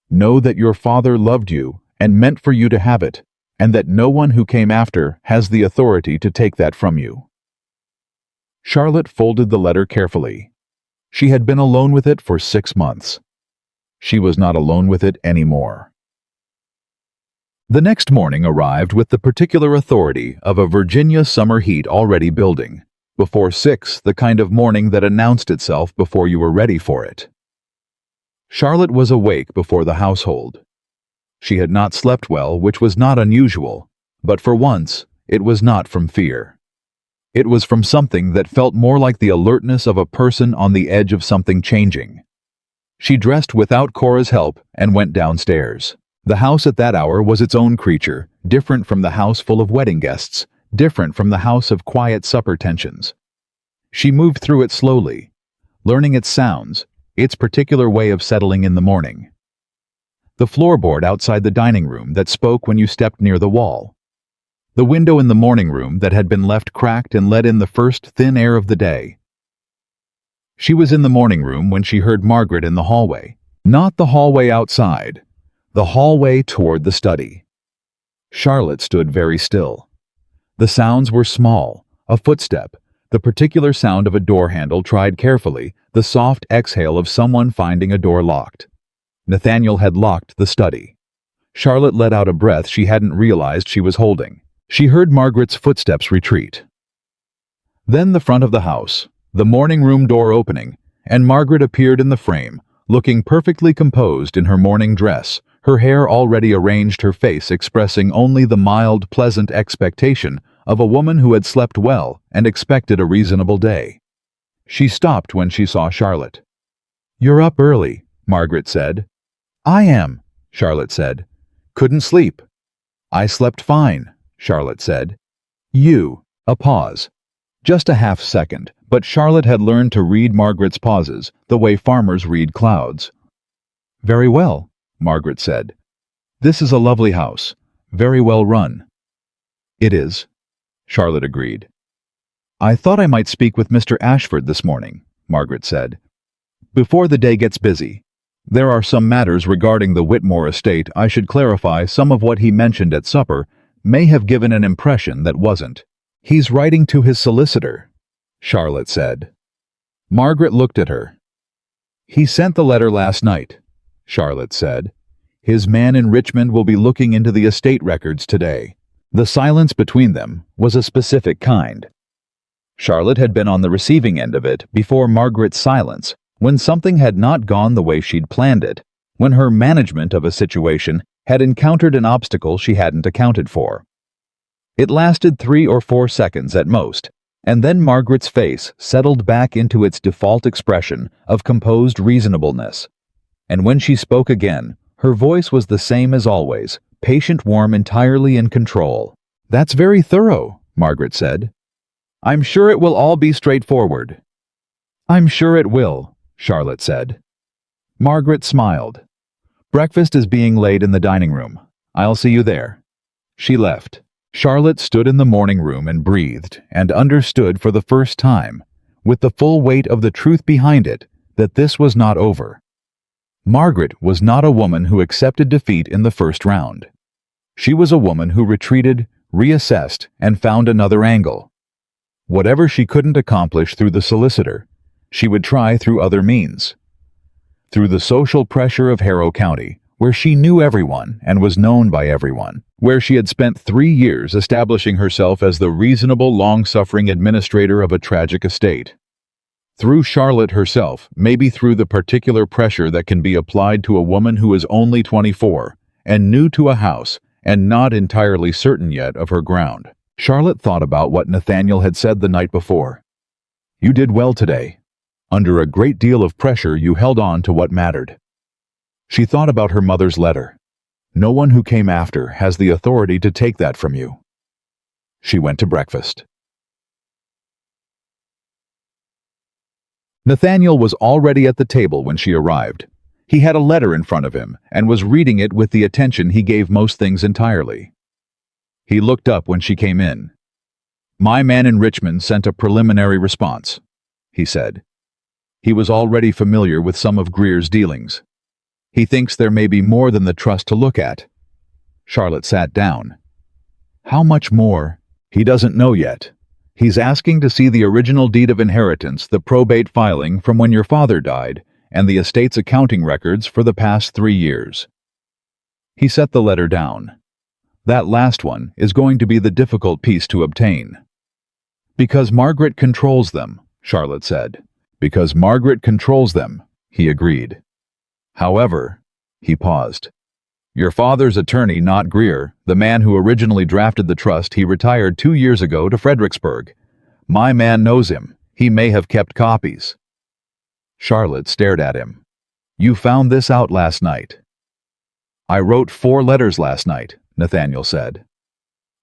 Know that your father loved you and meant for you to have it, and that no one who came after has the authority to take that from you." Charlotte folded the letter carefully. She had been alone with it for 6 months. She was not alone with it anymore. The next morning arrived with the particular authority of a Virginia summer heat already building. Before 6, the kind of morning that announced itself before you were ready for it. Charlotte was awake before the household. She had not slept well, which was not unusual, but for once, it was not from fear. It was from something that felt more like the alertness of a person on the edge of something changing. She dressed without Cora's help and went downstairs. The house at that hour was its own creature, different from the house full of wedding guests, different from the house of quiet supper tensions. She moved through it slowly, learning its sounds, its particular way of settling in the morning. The floorboard outside the dining room that spoke when you stepped near the wall. The window in the morning room that had been left cracked and let in the first thin air of the day. She was in the morning room when she heard Margaret in the hallway. Not the hallway outside, the hallway toward the study. Charlotte stood very still. The sounds were small, a footstep, the particular sound of a door handle tried carefully, the soft exhale of someone finding a door locked. Nathaniel had locked the study. Charlotte let out a breath she hadn't realized she was holding. She heard Margaret's footsteps retreat. Then the front of the house, the morning room door opening, and Margaret appeared in the frame, looking perfectly composed in her morning dress, her hair already arranged, her face expressing only the mild, pleasant expectation of a woman who had slept well and expected a reasonable day. She stopped when she saw Charlotte. "You're up early," Margaret said. "I am," Charlotte said. "Couldn't sleep." "I slept fine," Charlotte said. "You." A pause. Just a half second, but Charlotte had learned to read Margaret's pauses the way farmers read clouds. "Very well," Margaret said. "This is a lovely house, very well run." "It is," Charlotte agreed. "I thought I might speak with Mr. Ashford this morning," Margaret said. "Before the day gets busy. There are some matters regarding the Whitmore estate I should clarify. Some of what he mentioned at supper may have given an impression that wasn't." "He's writing to his solicitor," Charlotte said. Margaret looked at her. "He sent the letter last night," Charlotte said. "His man in Richmond will be looking into the estate records today." The silence between them was a specific kind. Charlotte had been on the receiving end of it before Margaret's silence, when something had not gone the way she'd planned it, when her management of a situation had encountered an obstacle she hadn't accounted for. It lasted 3 or 4 seconds at most, and then Margaret's face settled back into its default expression of composed reasonableness. And when she spoke again, her voice was the same as always, patient, warm, entirely in control. "That's very thorough," Margaret said. "I'm sure it will all be straightforward." "I'm sure it will," Charlotte said. Margaret smiled. "Breakfast is being laid in the dining room. I'll see you there." She left. Charlotte stood in the morning room and breathed and understood for the first time, with the full weight of the truth behind it, that this was not over. Margaret was not a woman who accepted defeat in the first round. She was a woman who retreated, reassessed, and found another angle. Whatever she couldn't accomplish through the solicitor, she would try through other means. Through the social pressure of Harrow County, where she knew everyone and was known by everyone, where she had spent 3 years establishing herself as the reasonable, long-suffering administrator of a tragic estate. Through Charlotte herself, maybe through the particular pressure that can be applied to a woman who is only 24 and new to a house and not entirely certain yet of her ground. Charlotte thought about what Nathaniel had said the night before. "You did well today. Under a great deal of pressure, you held on to what mattered." She thought about her mother's letter. "No one who came after has the authority to take that from you." She went to breakfast. Nathaniel was already at the table when she arrived. He had a letter in front of him and was reading it with the attention he gave most things entirely. He looked up when she came in. "My man in Richmond sent a preliminary response," he said. He was already familiar with some of Greer's dealings. "He thinks there may be more than the trust to look at." Charlotte sat down. "How much more?" "He doesn't know yet. He's asking to see the original deed of inheritance, the probate filing from when your father died, and the estate's accounting records for the past 3 years. He set the letter down. "That last one is going to be the difficult piece to obtain." "Because Margaret controls them," Charlotte said. "Because Margaret controls them," he agreed. However, he paused. Your father's attorney, not Greer, the man who originally drafted the trust, he retired 2 years ago to Fredericksburg. My man knows him. He may have kept copies. Charlotte stared at him. You found this out last night. I wrote 4 letters last night, Nathaniel said.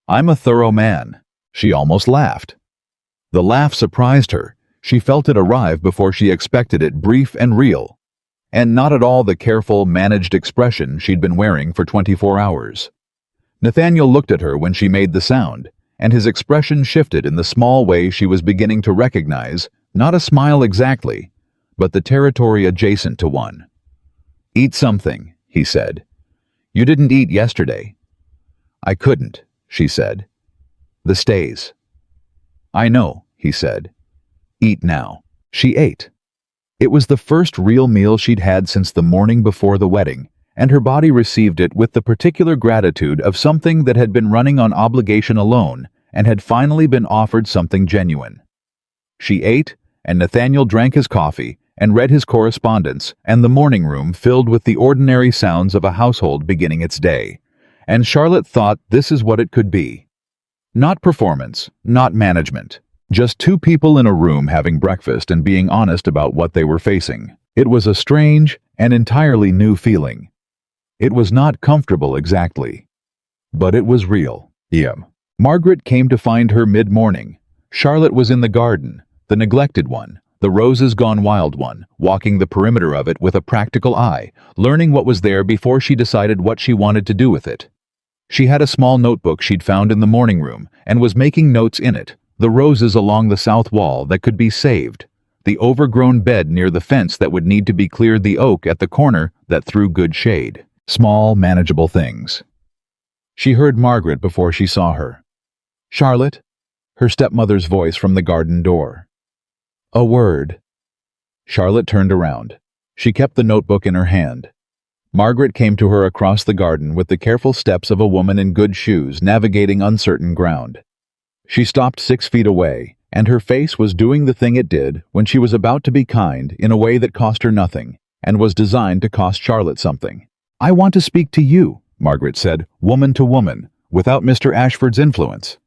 I'm a thorough man. She almost laughed. The laugh surprised her. She felt it arrive before she expected it, brief and real, and not at all the careful, managed expression she'd been wearing for 24 hours. Nathaniel looked at her when she made the sound, and his expression shifted in the small way she was beginning to recognize, not a smile exactly, but the territory adjacent to one. Eat something, he said. You didn't eat yesterday. I couldn't, she said. The stays. I know, he said. Eat now. She ate. It was the first real meal she'd had since the morning before the wedding, and her body received it with the particular gratitude of something that had been running on obligation alone and had finally been offered something genuine. She ate, and Nathaniel drank his coffee and read his correspondence, and the morning room filled with the ordinary sounds of a household beginning its day. And Charlotte thought this is what it could be. Not performance, not management. Just 2 people in a room having breakfast and being honest about what they were facing. It was a strange and entirely new feeling. It was not comfortable exactly, but it was real. Margaret came to find her mid-morning. Charlotte was in the garden, the neglected one, the roses gone wild one, walking the perimeter of it with a practical eye, learning what was there before she decided what she wanted to do with it. She had a small notebook she'd found in the morning room and was making notes in it. The roses along the south wall that could be saved, the overgrown bed near the fence that would need to be cleared, the oak at the corner that threw good shade. Small, manageable things. She heard Margaret before she saw her. Charlotte? Her stepmother's voice from the garden door. A word. Charlotte turned around. She kept the notebook in her hand. Margaret came to her across the garden with the careful steps of a woman in good shoes navigating uncertain ground. She stopped 6 feet away, and her face was doing the thing it did when she was about to be kind in a way that cost her nothing, and was designed to cost Charlotte something. I want to speak to you, Margaret said, woman to woman, without Mr. Ashford's influence.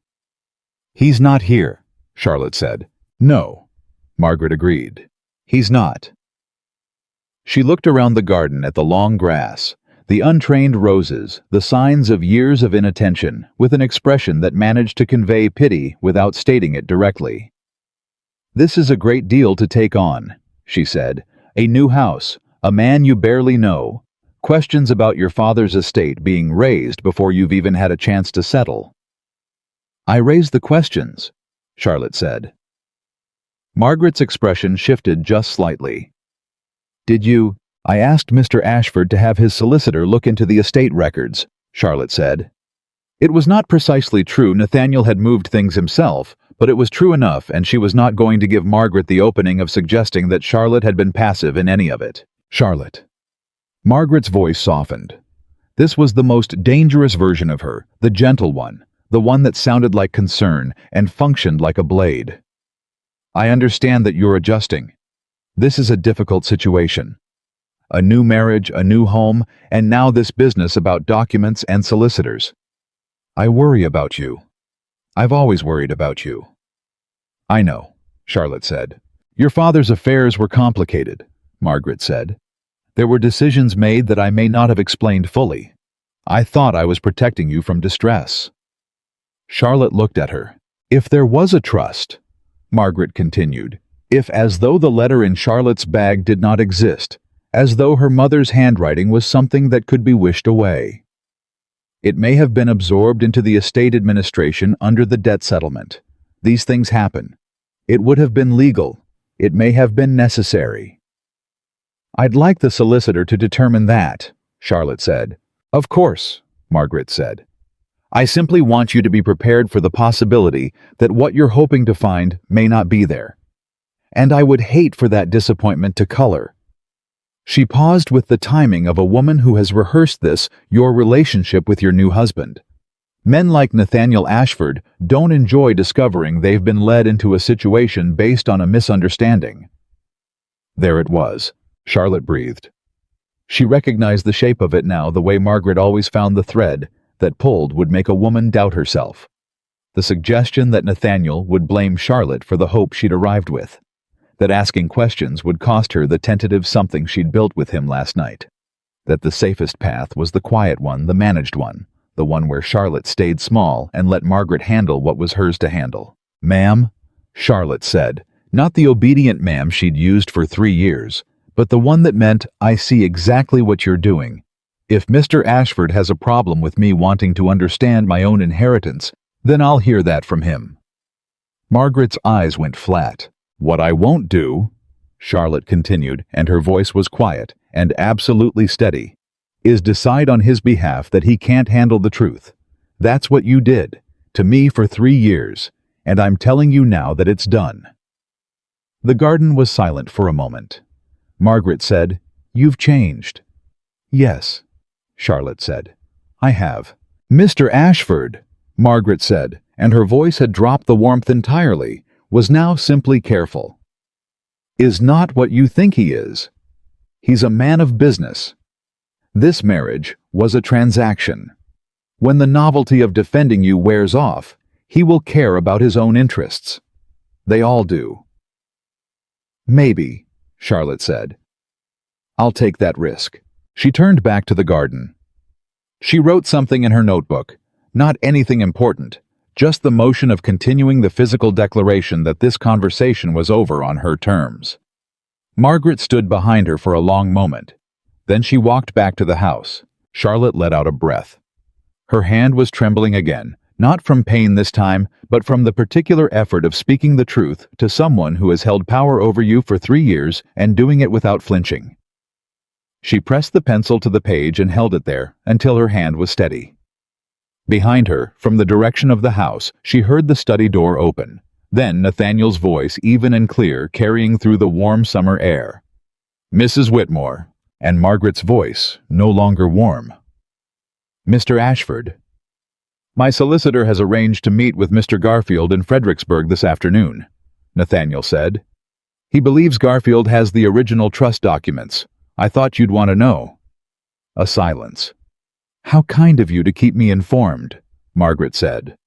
He's not here, Charlotte said. No, Margaret agreed. He's not. She looked around the garden at the long grass, the untrained roses, the signs of years of inattention, with an expression that managed to convey pity without stating it directly. This is a great deal to take on, she said. A new house, a man you barely know, questions about your father's estate being raised before you've even had a chance to settle. I raised the questions, Charlotte said. Margaret's expression shifted just slightly. Did you? I asked Mr. Ashford to have his solicitor look into the estate records, Charlotte said. It was not precisely true Nathaniel had moved things himself, but it was true enough, and she was not going to give Margaret the opening of suggesting that Charlotte had been passive in any of it. Charlotte. Margaret's voice softened. This was the most dangerous version of her, the gentle one, the one that sounded like concern and functioned like a blade. I understand that you're adjusting. This is a difficult situation. A new marriage, a new home, and now this business about documents and solicitors. I worry about you. I've always worried about you. I know, Charlotte said. Your father's affairs were complicated, Margaret said. There were decisions made that I may not have explained fully. I thought I was protecting you from distress. Charlotte looked at her. If there was a trust, Margaret continued, if as though the letter in Charlotte's bag did not exist, as though her mother's handwriting was something that could be wished away. It may have been absorbed into the estate administration under the debt settlement. These things happen. It would have been legal. It may have been necessary. I'd like the solicitor to determine that, Charlotte said. Of course, Margaret said. I simply want you to be prepared for the possibility that what you're hoping to find may not be there. And I would hate for that disappointment to color. She paused with the timing of a woman who has rehearsed this, your relationship with your new husband. Men like Nathaniel Ashford don't enjoy discovering they've been led into a situation based on a misunderstanding. There it was. Charlotte breathed. She recognized the shape of it now, the way Margaret always found the thread that pulled would make a woman doubt herself. The suggestion that Nathaniel would blame Charlotte for the hope she'd arrived with, that asking questions would cost her the tentative something she'd built with him last night, that the safest path was the quiet one, the managed one, the one where Charlotte stayed small and let Margaret handle what was hers to handle. "Ma'am," Charlotte said, not the obedient ma'am she'd used for 3 years, but the one that meant, "I see exactly what you're doing. If Mr. Ashford has a problem with me wanting to understand my own inheritance, then I'll hear that from him." Margaret's eyes went flat. "What I won't do," Charlotte continued, and her voice was quiet and absolutely steady, "is decide on his behalf that he can't handle the truth. That's what you did, to me for 3 years, and I'm telling you now that it's done." The garden was silent for a moment. Margaret said, "You've changed." "Yes," Charlotte said, "I have." "Mr. Ashford," Margaret said, and her voice had dropped the warmth entirely, was now simply careful, "is not what you think he is. He's a man of business. This marriage was a transaction. When the novelty of defending you wears off, he will care about his own interests. They all do." "Maybe," Charlotte said. "I'll take that risk." She turned back to the garden. She wrote something in her notebook, not anything important, just the motion of continuing the physical declaration that this conversation was over on her terms. Margaret stood behind her for a long moment. Then she walked back to the house. Charlotte let out a breath. Her hand was trembling again, not from pain this time, but from the particular effort of speaking the truth to someone who has held power over you for 3 years and doing it without flinching. She pressed the pencil to the page and held it there until her hand was steady. Behind her, from the direction of the house, she heard the study door open. Then Nathaniel's voice, even and clear, carrying through the warm summer air. "Mrs. Whitmore," and Margaret's voice, no longer warm. "Mr. Ashford." "My solicitor has arranged to meet with Mr. Garfield in Fredericksburg this afternoon," Nathaniel said. "He believes Garfield has the original trust documents. I thought you'd want to know." A silence. "How kind of you to keep me informed," Margaret said.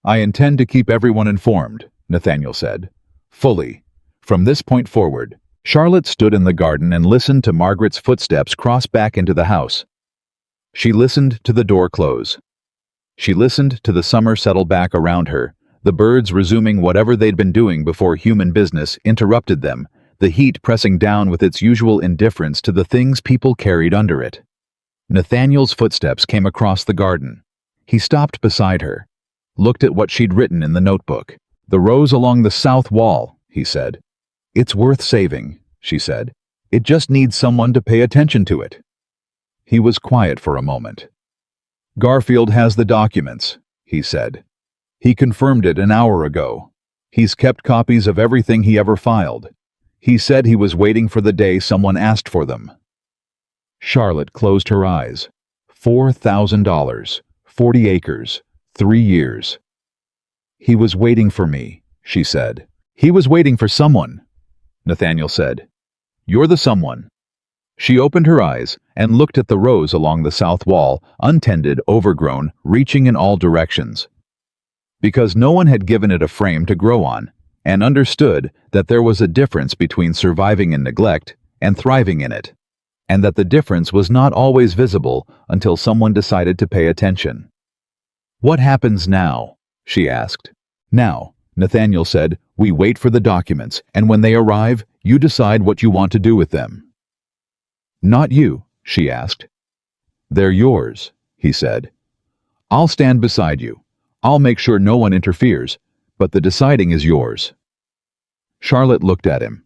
"I intend to keep everyone informed," Nathaniel said. "Fully. From this point forward." Charlotte stood in the garden and listened to Margaret's footsteps cross back into the house. She listened to the door close. She listened to the summer settle back around her, the birds resuming whatever they'd been doing before human business interrupted them, the heat pressing down with its usual indifference to the things people carried under it. Nathaniel's footsteps came across the garden. He stopped beside her, looked at what she'd written in the notebook. "The rose along the south wall," he said. "It's worth saving," she said. "It just needs someone to pay attention to it." He was quiet for a moment. "Garfield has the documents," he said. "He confirmed it an hour ago. He's kept copies of everything he ever filed. He said he was waiting for the day someone asked for them." Charlotte closed her eyes. $4,000, 40 acres, 3 years. "He was waiting for me," she said. "He was waiting for someone," Nathaniel said. "You're the someone." She opened her eyes and looked at the rose along the south wall, untended, overgrown, reaching in all directions. Because no one had given it a frame to grow on, and understood that there was a difference between surviving in neglect and thriving in it, and that the difference was not always visible until someone decided to pay attention. "What happens now?" she asked. "Now," Nathaniel said, "we wait for the documents, and when they arrive, you decide what you want to do with them." "Not you," she asked. "They're yours," he said. "I'll stand beside you. I'll make sure no one interferes, but the deciding is yours." Charlotte looked at him.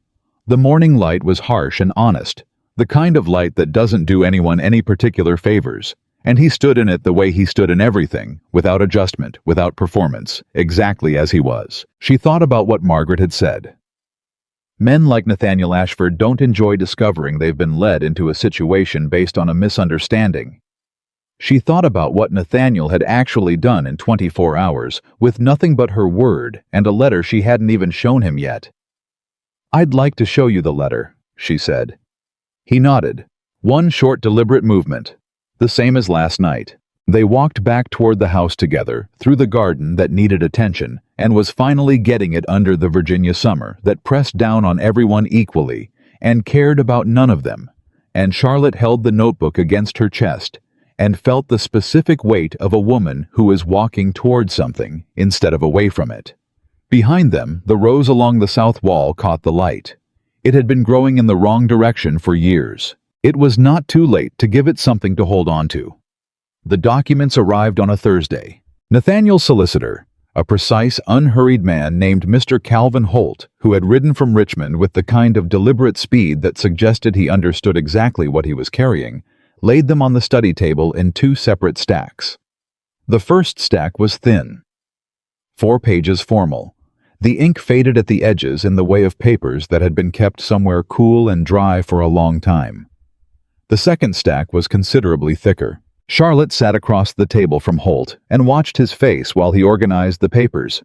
The morning light was harsh and honest, the kind of light that doesn't do anyone any particular favors, and he stood in it the way he stood in everything, without adjustment, without performance, exactly as he was. She thought about what Margaret had said. Men like Nathaniel Ashford don't enjoy discovering they've been led into a situation based on a misunderstanding. She thought about what Nathaniel had actually done in 24 hours, with nothing but her word and a letter she hadn't even shown him yet. "I'd like to show you the letter," she said. He nodded. One short deliberate movement, the same as last night. They walked back toward the house together, through the garden that needed attention, and was finally getting it under the Virginia summer that pressed down on everyone equally, and cared about none of them. And Charlotte held the notebook against her chest, and felt the specific weight of a woman who is walking toward something, instead of away from it. Behind them, the rose along the south wall caught the light. It had been growing in the wrong direction for years. It was not too late to give it something to hold on to. The documents arrived on a Thursday. Nathaniel's solicitor, a precise, unhurried man named Mr. Calvin Holt, who had ridden from Richmond with the kind of deliberate speed that suggested he understood exactly what he was carrying, laid them on the study table in 2 separate stacks. The first stack was thin, 4 pages formal. The ink faded at the edges in the way of papers that had been kept somewhere cool and dry for a long time. The second stack was considerably thicker. Charlotte sat across the table from Holt and watched his face while he organized the papers.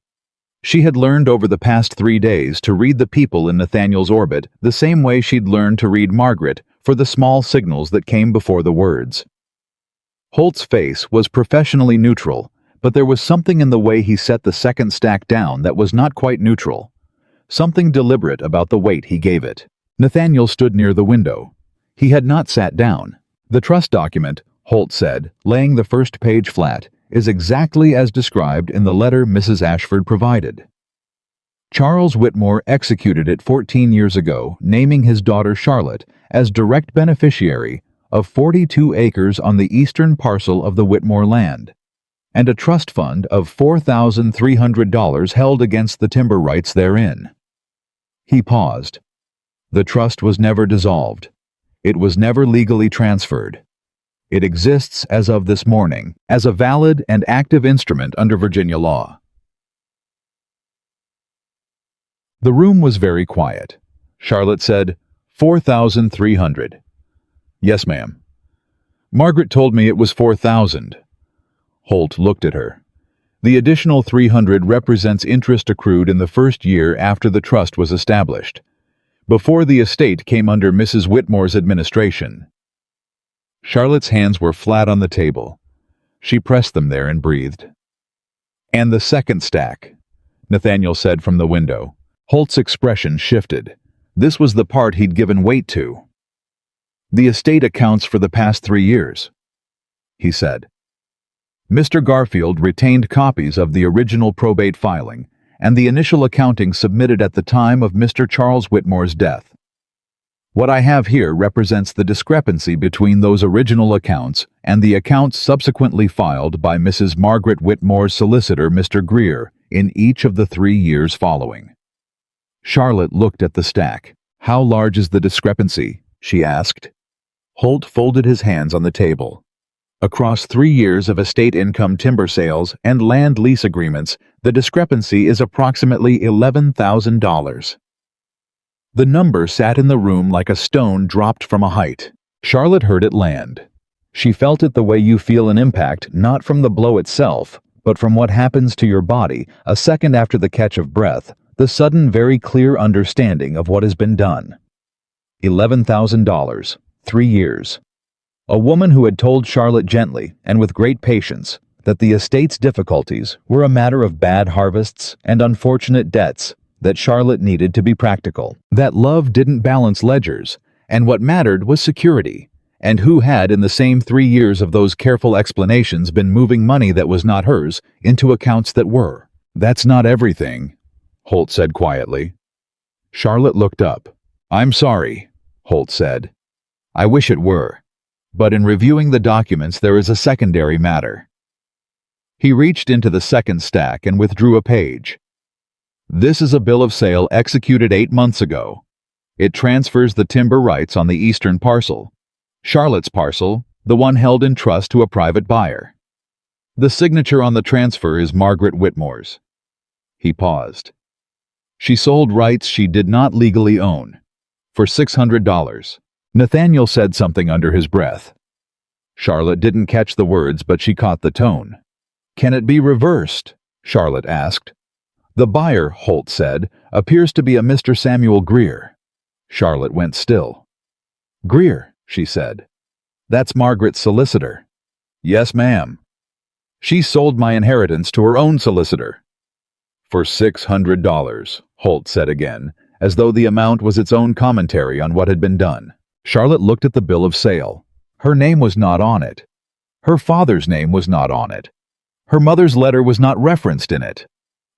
She had learned over the past 3 days to read the people in Nathaniel's orbit the same way she'd learned to read Margaret for the small signals that came before the words. Holt's face was professionally neutral, but there was something in the way he set the second stack down that was not quite neutral. Something deliberate about the weight he gave it. Nathaniel stood near the window. He had not sat down. The trust document, Holt said, laying the first page flat, is exactly as described in the letter Mrs. Ashford provided. Charles Whitmore executed it 14 years ago, naming his daughter Charlotte as direct beneficiary of 42 acres on the eastern parcel of the Whitmore land, and a trust fund of $4,300 held against the timber rights therein. He paused. The trust was never dissolved. It was never legally transferred. It exists as of this morning, as a valid and active instrument under Virginia law. The room was very quiet. Charlotte said, 4,300. Yes, ma'am. Margaret told me it was 4,000. Holt looked at her. The additional 300 represents interest accrued in the first year after the trust was established, before the estate came under Mrs. Whitmore's administration. Charlotte's hands were flat on the table. She pressed them there and breathed. And the second stack, Nathaniel said from the window. Holt's expression shifted. This was the part he'd given weight to. The estate accounts for the past 3 years, he said. Mr. Garfield retained copies of the original probate filing and the initial accounting submitted at the time of Mr. Charles Whitmore's death. What I have here represents the discrepancy between those original accounts and the accounts subsequently filed by Mrs. Margaret Whitmore's solicitor, Mr. Greer, in each of the 3 years following. Charlotte looked at the stack. How large is the discrepancy? She asked. Holt folded his hands on the table. Across 3 years of estate income timber sales and land lease agreements, the discrepancy is approximately $11,000. The number sat in the room like a stone dropped from a height. Charlotte heard it land. She felt it the way you feel an impact not from the blow itself, but from what happens to your body a second after the catch of breath, the sudden, very clear understanding of what has been done. $11,000, 3 years. A woman who had told Charlotte gently and with great patience that the estate's difficulties were a matter of bad harvests and unfortunate debts, that Charlotte needed to be practical, that love didn't balance ledgers, and what mattered was security, and who had in the same 3 years of those careful explanations been moving money that was not hers into accounts that were. That's not everything, Holt said quietly. Charlotte looked up. I'm sorry, Holt said. I wish it were. But in reviewing the documents there is a secondary matter. He reached into the second stack and withdrew a page. This is a bill of sale executed 8 months ago. It transfers the timber rights on the eastern parcel, Charlotte's parcel, the one held in trust, to a private buyer. The signature on the transfer is Margaret Whitmore's. He paused. She sold rights she did not legally own, for $600. Nathaniel said something under his breath. Charlotte didn't catch the words, but she caught the tone. Can it be reversed? Charlotte asked. The buyer, Holt said, appears to be a Mr. Samuel Greer. Charlotte went still. Greer, she said. "That's Margaret's solicitor." "Yes, ma'am." "She sold my inheritance to her own solicitor." "For $600, Holt said again, as though the amount was its own commentary on what had been done. Charlotte looked at the bill of sale. Her name was not on it. Her father's name was not on it. Her mother's letter was not referenced in it.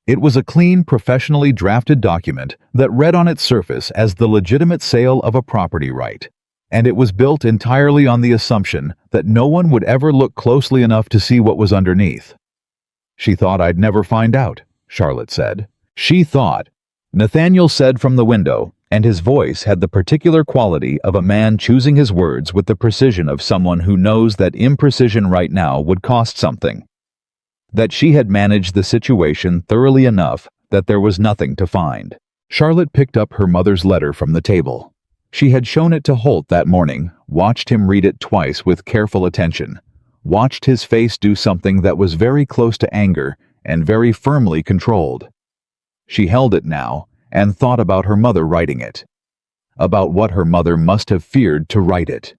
It was a clean, professionally drafted document that read on its surface as the legitimate sale of a property right, and it was built entirely on the assumption that no one would ever look closely enough to see what was underneath. "She thought I'd never find out," Charlotte said. "She thought," Nathaniel said from the window, and his voice had the particular quality of a man choosing his words with the precision of someone who knows that imprecision right now would cost something, "that she had managed the situation thoroughly enough that there was nothing to find." Charlotte picked up her mother's letter from the table. She had shown it to Holt that morning, watched him read it twice with careful attention, watched his face do something that was very close to anger and very firmly controlled. She held it now and thought about her mother writing it, about what her mother must have feared to write it,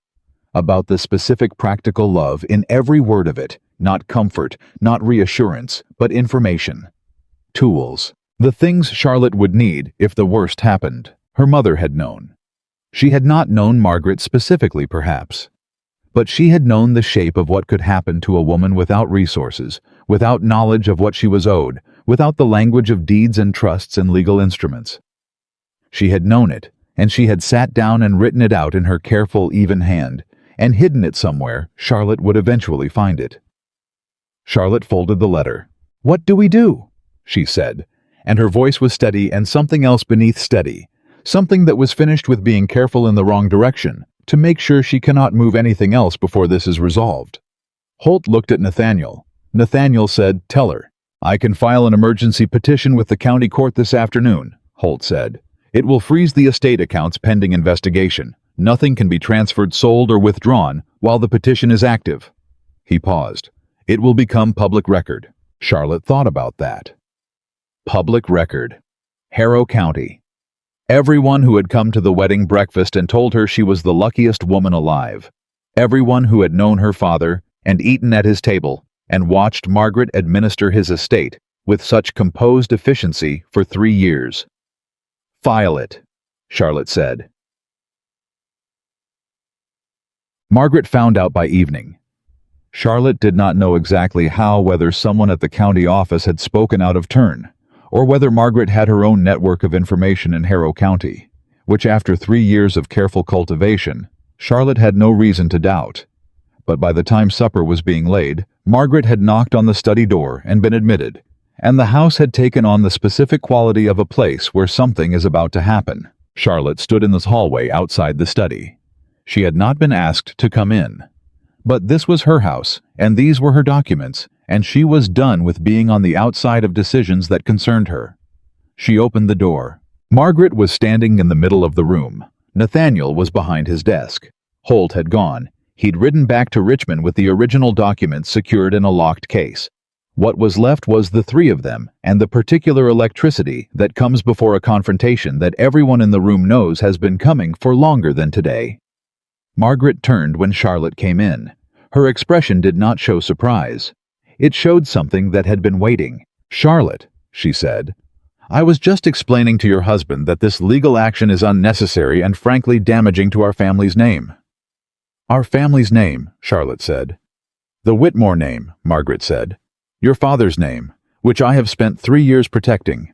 about the specific practical love in every word of it, not comfort, not reassurance, but information. Tools. The things Charlotte would need if the worst happened. Her mother had known. She had not known Margaret specifically, perhaps, but she had known the shape of what could happen to a woman without resources, without knowledge of what she was owed, without the language of deeds and trusts and legal instruments. She had known it, and she had sat down and written it out in her careful, even hand, and hidden it somewhere. Charlotte would eventually find it. Charlotte folded the letter. "What do we do?" she said, and her voice was steady and something else beneath steady, something that was finished with being careful in the wrong direction, to make sure she cannot move anything else before this is resolved. Holt looked at Nathaniel. Nathaniel said, "Tell her." "I can file an emergency petition with the county court this afternoon," Holt said. "It will freeze the estate accounts pending investigation. Nothing can be transferred, sold, or withdrawn while the petition is active." He paused. "It will become public record." Charlotte thought about that. Public record. Harrow County. Everyone who had come to the wedding breakfast and told her she was the luckiest woman alive. Everyone who had known her father and eaten at his table and watched Margaret administer his estate with such composed efficiency for 3 years. "File it," Charlotte said. Margaret found out by evening. Charlotte did not know exactly how, whether someone at the county office had spoken out of turn, or whether Margaret had her own network of information in Harrow County, which after 3 years of careful cultivation, Charlotte had no reason to doubt. But by the time supper was being laid, Margaret had knocked on the study door and been admitted, and the house had taken on the specific quality of a place where something is about to happen. Charlotte stood in the hallway outside the study. She had not been asked to come in. But this was her house, and these were her documents, and she was done with being on the outside of decisions that concerned her. She opened the door. Margaret was standing in the middle of the room. Nathaniel was behind his desk. Holt had gone. He'd ridden back to Richmond with the original documents secured in a locked case. What was left was the three of them, and the particular electricity that comes before a confrontation that everyone in the room knows has been coming for longer than today. Margaret turned when Charlotte came in. Her expression did not show surprise. It showed something that had been waiting. "Charlotte," she said, "I was just explaining to your husband that this legal action is unnecessary and frankly damaging to our family's name." "Our family's name," Charlotte said. "The Whitmore name," Margaret said. "Your father's name, which I have spent 3 years protecting."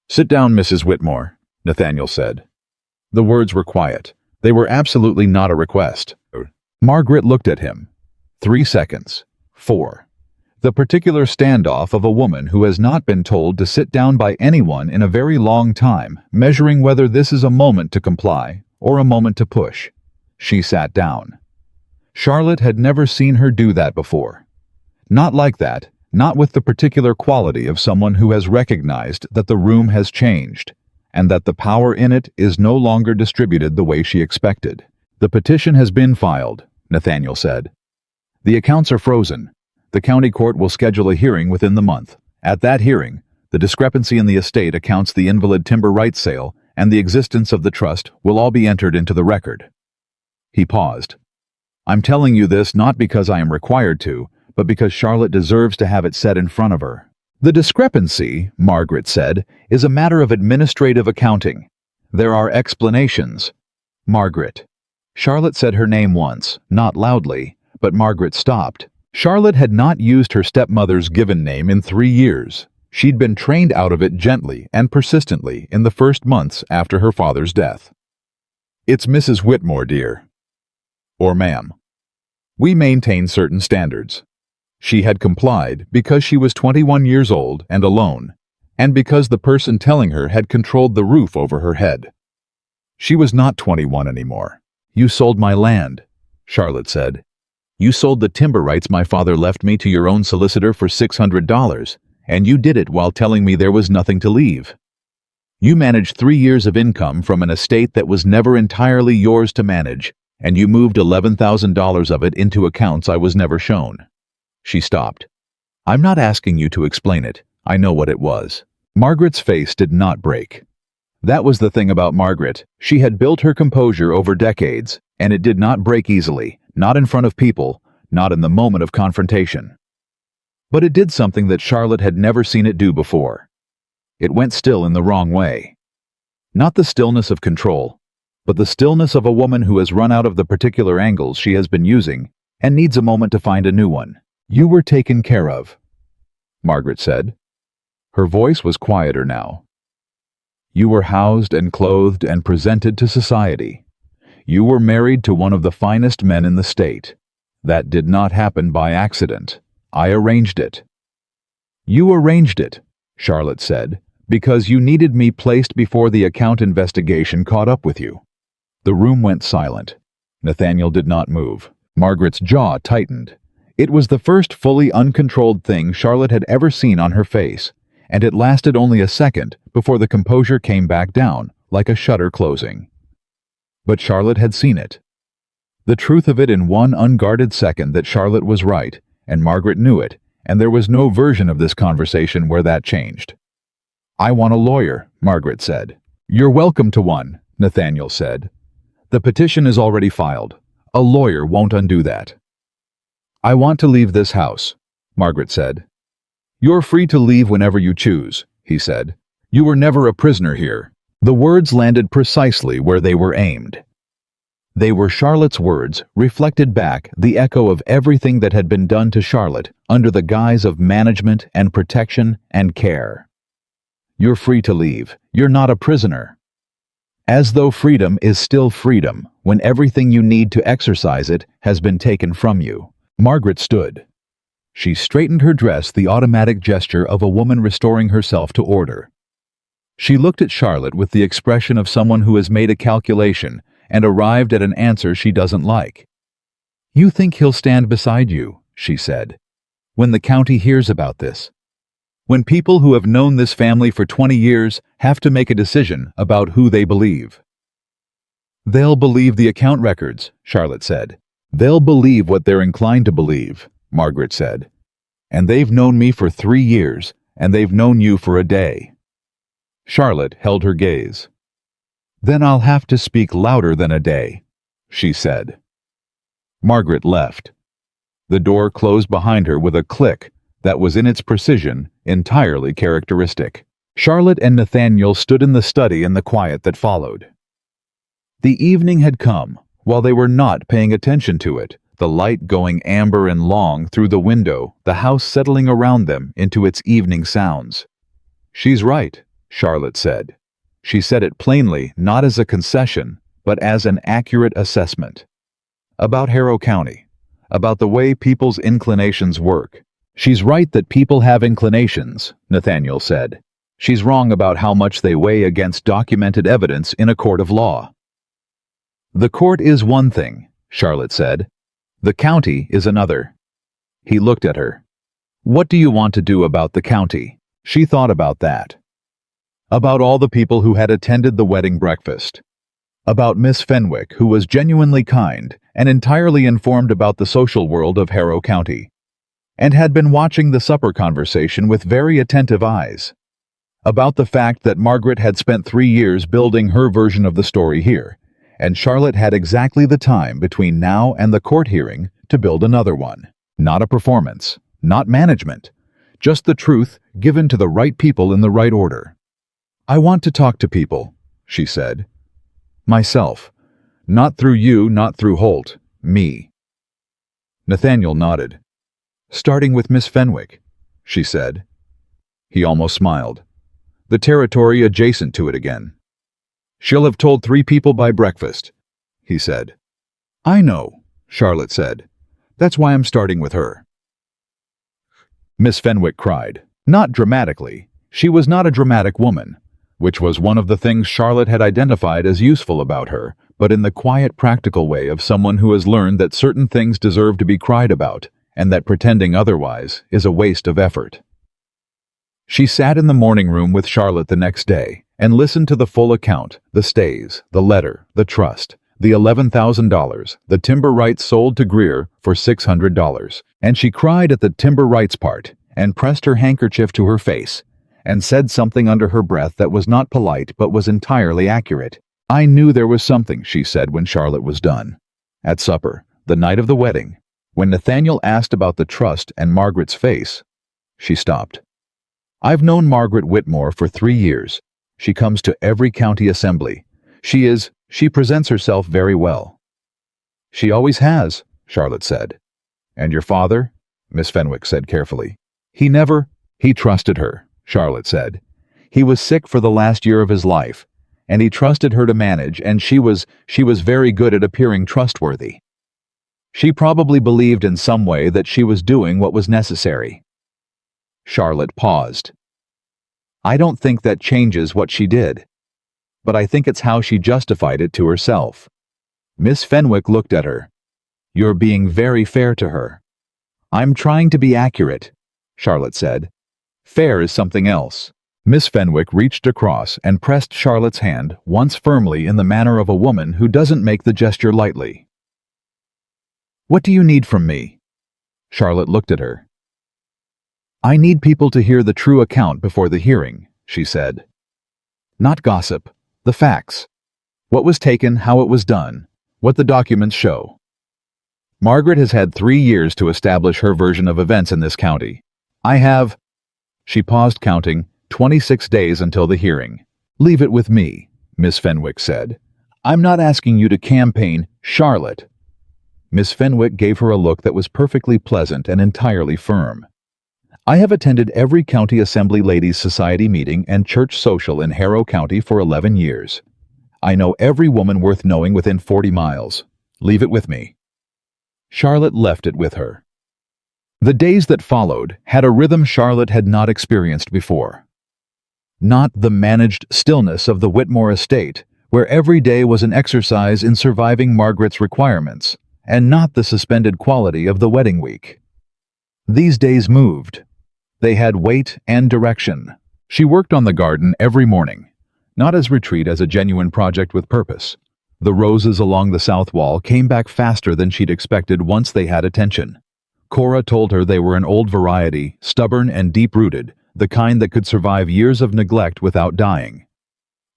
"Sit down, Mrs. Whitmore," Nathaniel said. The words were quiet. They were absolutely not a request. Margaret looked at him. 3 seconds. 4. The particular standoff of a woman who has not been told to sit down by anyone in a very long time, measuring whether this is a moment to comply or a moment to push. She sat down. Charlotte had never seen her do that before. Not like that, not with the particular quality of someone who has recognized that the room has changed, and that the power in it is no longer distributed the way she expected. "The petition has been filed," Nathaniel said. "The accounts are frozen. The county court will schedule a hearing within the month. At that hearing, the discrepancy in the estate accounts, the invalid timber rights sale, and the existence of the trust will all be entered into the record." He paused. "I'm telling you this not because I am required to, but because Charlotte deserves to have it said in front of her." "The discrepancy," Margaret said, "is a matter of administrative accounting. There are explanations." "Margaret." Charlotte said her name once, not loudly, but Margaret stopped. Charlotte had not used her stepmother's given name in 3 years. She'd been trained out of it gently and persistently in the first months after her father's death. "It's Mrs. Whitmore, dear." Or "ma'am." "We maintain certain standards." She had complied because she was 21 years old and alone, and because the person telling her had controlled the roof over her head. She was not 21 anymore. "You sold my land," Charlotte said. "You sold the timber rights my father left me to your own solicitor for $600, and you did it while telling me there was nothing to leave. You managed 3 years of income from an estate that was never entirely yours to manage, and you moved $11,000 of it into accounts I was never shown." She stopped. "I'm not asking you to explain it. I know what it was." Margaret's face did not break. That was the thing about Margaret. She had built her composure over decades, and it did not break easily, not in front of people, not in the moment of confrontation. But it did something that Charlotte had never seen it do before. It went still in the wrong way. Not the stillness of control, but the stillness of a woman who has run out of the particular angles she has been using and needs a moment to find a new one. "You were taken care of," Margaret said. Her voice was quieter now. "You were housed and clothed and presented to society. You were married to one of the finest men in the state. That did not happen by accident. I arranged it." "You arranged it," Charlotte said, "because you needed me placed before the account investigation caught up with you." The room went silent. Nathaniel did not move. Margaret's jaw tightened. It was the first fully uncontrolled thing Charlotte had ever seen on her face, and it lasted only a second before the composure came back down, like a shutter closing. But Charlotte had seen it. The truth of it in one unguarded second that Charlotte was right, and Margaret knew it, and there was no version of this conversation where that changed. "I want a lawyer," Margaret said. "You're welcome to one," Nathaniel said. "The petition is already filed. A lawyer won't undo that." "I want to leave this house," Margaret said. "You're free to leave whenever you choose," he said. "You were never a prisoner here." The words landed precisely where they were aimed. They were Charlotte's words, reflected back the echo of everything that had been done to Charlotte under the guise of management and protection and care. "You're free to leave. You're not a prisoner." As though freedom is still freedom when everything you need to exercise it has been taken from you. Margaret stood. She straightened her dress, the automatic gesture of a woman restoring herself to order. She looked at Charlotte with the expression of someone who has made a calculation and arrived at an answer she doesn't like. "You think he'll stand beside you," she said, "when the county hears about this? When people who have known this family for 20 years have to make a decision about who they believe?" "They'll believe the account records," Charlotte said. "They'll believe what they're inclined to believe," Margaret said. "And they've known me for 3 years, and they've known you for a day." Charlotte held her gaze. "Then I'll have to speak louder than a day," she said. Margaret left. The door closed behind her with a click that was in its precision entirely characteristic. Charlotte and Nathaniel stood in the study in the quiet that followed. The evening had come, while they were not paying attention to it, the light going amber and long through the window, the house settling around them into its evening sounds. "She's right," Charlotte said. She said it plainly, not as a concession, but as an accurate assessment. About Harrow County, about the way people's inclinations work. "She's right that people have inclinations," Nathaniel said. "She's wrong about how much they weigh against documented evidence in a court of law." "The court is one thing," Charlotte said. "The county is another." He looked at her. "What do you want to do about the county?" She thought about that. About all the people who had attended the wedding breakfast. About Miss Fenwick, who was genuinely kind and entirely informed about the social world of Harrow County, and had been watching the supper conversation with very attentive eyes. About the fact that Margaret had spent 3 years building her version of the story here, and Charlotte had exactly the time between now and the court hearing to build another one. Not a performance, not management, just the truth given to the right people in the right order. "I want to talk to people," she said. "Myself. Not through you, not through Holt. Me." Nathaniel nodded. "Starting with Miss Fenwick," she said. He almost smiled. "The territory adjacent to it again." "She'll have told 3 people by breakfast," he said. "I know," Charlotte said. "That's why I'm starting with her." Miss Fenwick cried. Not dramatically. She was not a dramatic woman, which was one of the things Charlotte had identified as useful about her, but in the quiet, practical way of someone who has learned that certain things deserve to be cried about, and that pretending otherwise is a waste of effort. She sat in the morning room with Charlotte the next day and listened to the full account, the stays, the letter, the trust, the $11,000, the timber rights sold to Greer for $600, and she cried at the timber rights part and pressed her handkerchief to her face and said something under her breath that was not polite but was entirely accurate. "I knew there was something," she said when Charlotte was done. At supper, the night of the wedding, when Nathaniel asked about the trust and Margaret's face, she stopped. "I've known Margaret Whitmore for 3 years. She comes to every county assembly. She presents herself very well." "She always has," Charlotte said. "And your father?" Miss Fenwick said carefully. He trusted her," Charlotte said. "He was sick for the last year of his life, and he trusted her to manage, and she was very good at appearing trustworthy. She probably believed in some way that she was doing what was necessary." Charlotte paused. "I don't think that changes what she did, but I think it's how she justified it to herself." Miss Fenwick looked at her. "You're being very fair to her." "I'm trying to be accurate," Charlotte said. "Fair is something else." Miss Fenwick reached across and pressed Charlotte's hand once firmly in the manner of a woman who doesn't make the gesture lightly. "What do you need from me?" Charlotte looked at her. "I need people to hear the true account before the hearing," she said. "Not gossip, the facts. What was taken, how it was done, what the documents show. Margaret has had 3 years to establish her version of events in this county. I have—" She paused, counting, 26 days until the hearing. "Leave it with me," Miss Fenwick said. "I'm not asking you to campaign, Charlotte." Miss Fenwick gave her a look that was perfectly pleasant and entirely firm. "I have attended every county assembly ladies' society meeting and church social in Harrow County for 11 years. I know every woman worth knowing within 40 miles. Leave it with me." Charlotte left it with her. The days that followed had a rhythm Charlotte had not experienced before. Not the managed stillness of the Whitmore estate, where every day was an exercise in surviving Margaret's requirements, and not the suspended quality of the wedding week. These days moved. They had weight and direction. She worked on the garden every morning, not as retreat as a genuine project with purpose. The roses along the south wall came back faster than she'd expected once they had attention. Cora told her they were an old variety, stubborn and deep-rooted, the kind that could survive years of neglect without dying.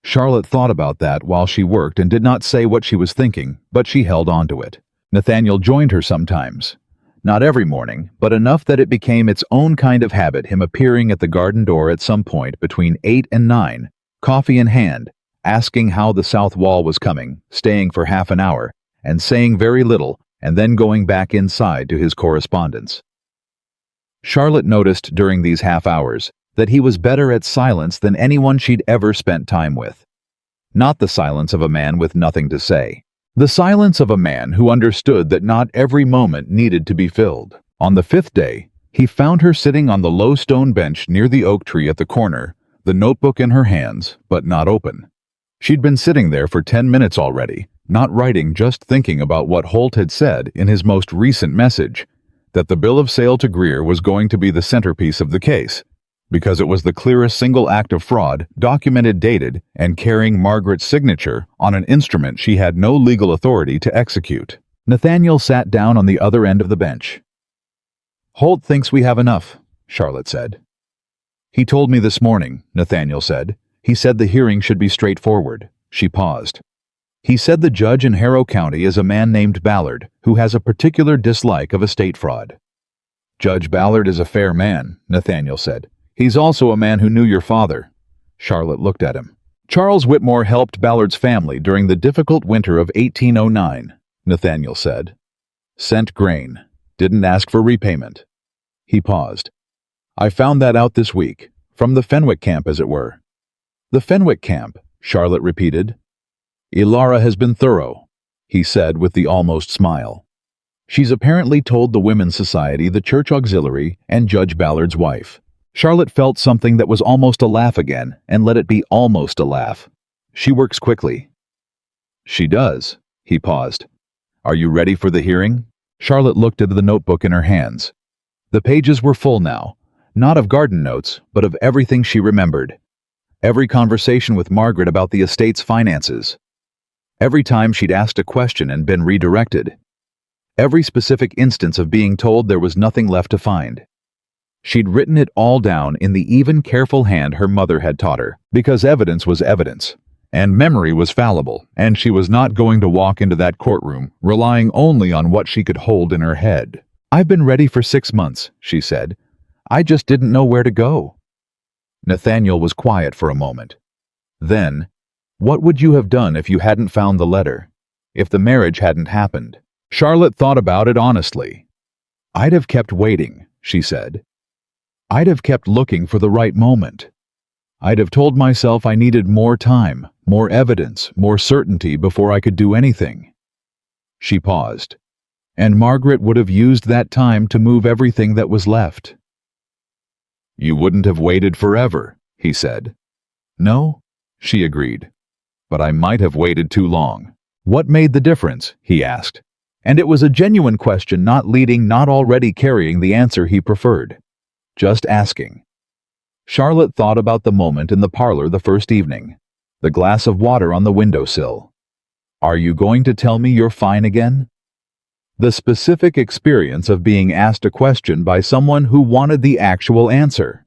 Charlotte thought about that while she worked and did not say what she was thinking, but she held on to it. Nathaniel joined her sometimes. Not every morning, but enough that it became its own kind of habit, him appearing at the garden door at some point between 8 and 9, coffee in hand, asking how the south wall was coming, staying for half an hour, and saying very little, and then going back inside to his correspondence. Charlotte noticed during these half hours that he was better at silence than anyone she'd ever spent time with. Not the silence of a man with nothing to say. The silence of a man who understood that not every moment needed to be filled. On the 5th day, he found her sitting on the low stone bench near the oak tree at the corner, the notebook in her hands, but not open. She'd been sitting there for 10 minutes already, not writing, just thinking about what Holt had said in his most recent message, that the bill of sale to Greer was going to be the centerpiece of the case, because it was the clearest single act of fraud, documented, dated, and carrying Margaret's signature on an instrument she had no legal authority to execute. Nathaniel sat down on the other end of the bench. "Holt thinks we have enough," Charlotte said. "He told me this morning," Nathaniel said. "He said the hearing should be straightforward." She paused. He said the judge in Harrow County is a man named Ballard who has a particular dislike of estate fraud. Judge Ballard is a fair man, Nathaniel said. He's also a man who knew your father. Charlotte looked at him. Charles Whitmore helped Ballard's family during the difficult winter of 1809, Nathaniel said. Sent grain. Didn't ask for repayment. He paused. I found that out this week, from the Fenwick camp, as it were. The Fenwick camp, Charlotte repeated. Ilara has been thorough, he said with the almost smile. She's apparently told the Women's Society, the church auxiliary, and Judge Ballard's wife. Charlotte felt something that was almost a laugh again, and let it be almost a laugh. She works quickly. She does. He paused. Are you ready for the hearing? Charlotte looked at the notebook in her hands. The pages were full now, not of garden notes, but of everything she remembered. Every conversation with Margaret about the estate's finances. Every time she'd asked a question and been redirected. Every specific instance of being told there was nothing left to find. She'd written it all down in the even, careful hand her mother had taught her, because evidence was evidence, and memory was fallible, and she was not going to walk into that courtroom relying only on what she could hold in her head. I've been ready for 6 months, she said. I just didn't know where to go. Nathaniel was quiet for a moment. Then, what would you have done if you hadn't found the letter? If the marriage hadn't happened? Charlotte thought about it honestly. I'd have kept waiting, she said. I'd have kept looking for the right moment. I'd have told myself I needed more time, more evidence, more certainty before I could do anything. She paused, and Margaret would have used that time to move everything that was left. You wouldn't have waited forever, he said. No, she agreed. But I might have waited too long. What made the difference? He asked. And it was a genuine question, not leading, not already carrying the answer he preferred. Just asking. Charlotte thought about the moment in the parlor the first evening. The glass of water on the windowsill. Are you going to tell me you're fine again? The specific experience of being asked a question by someone who wanted the actual answer.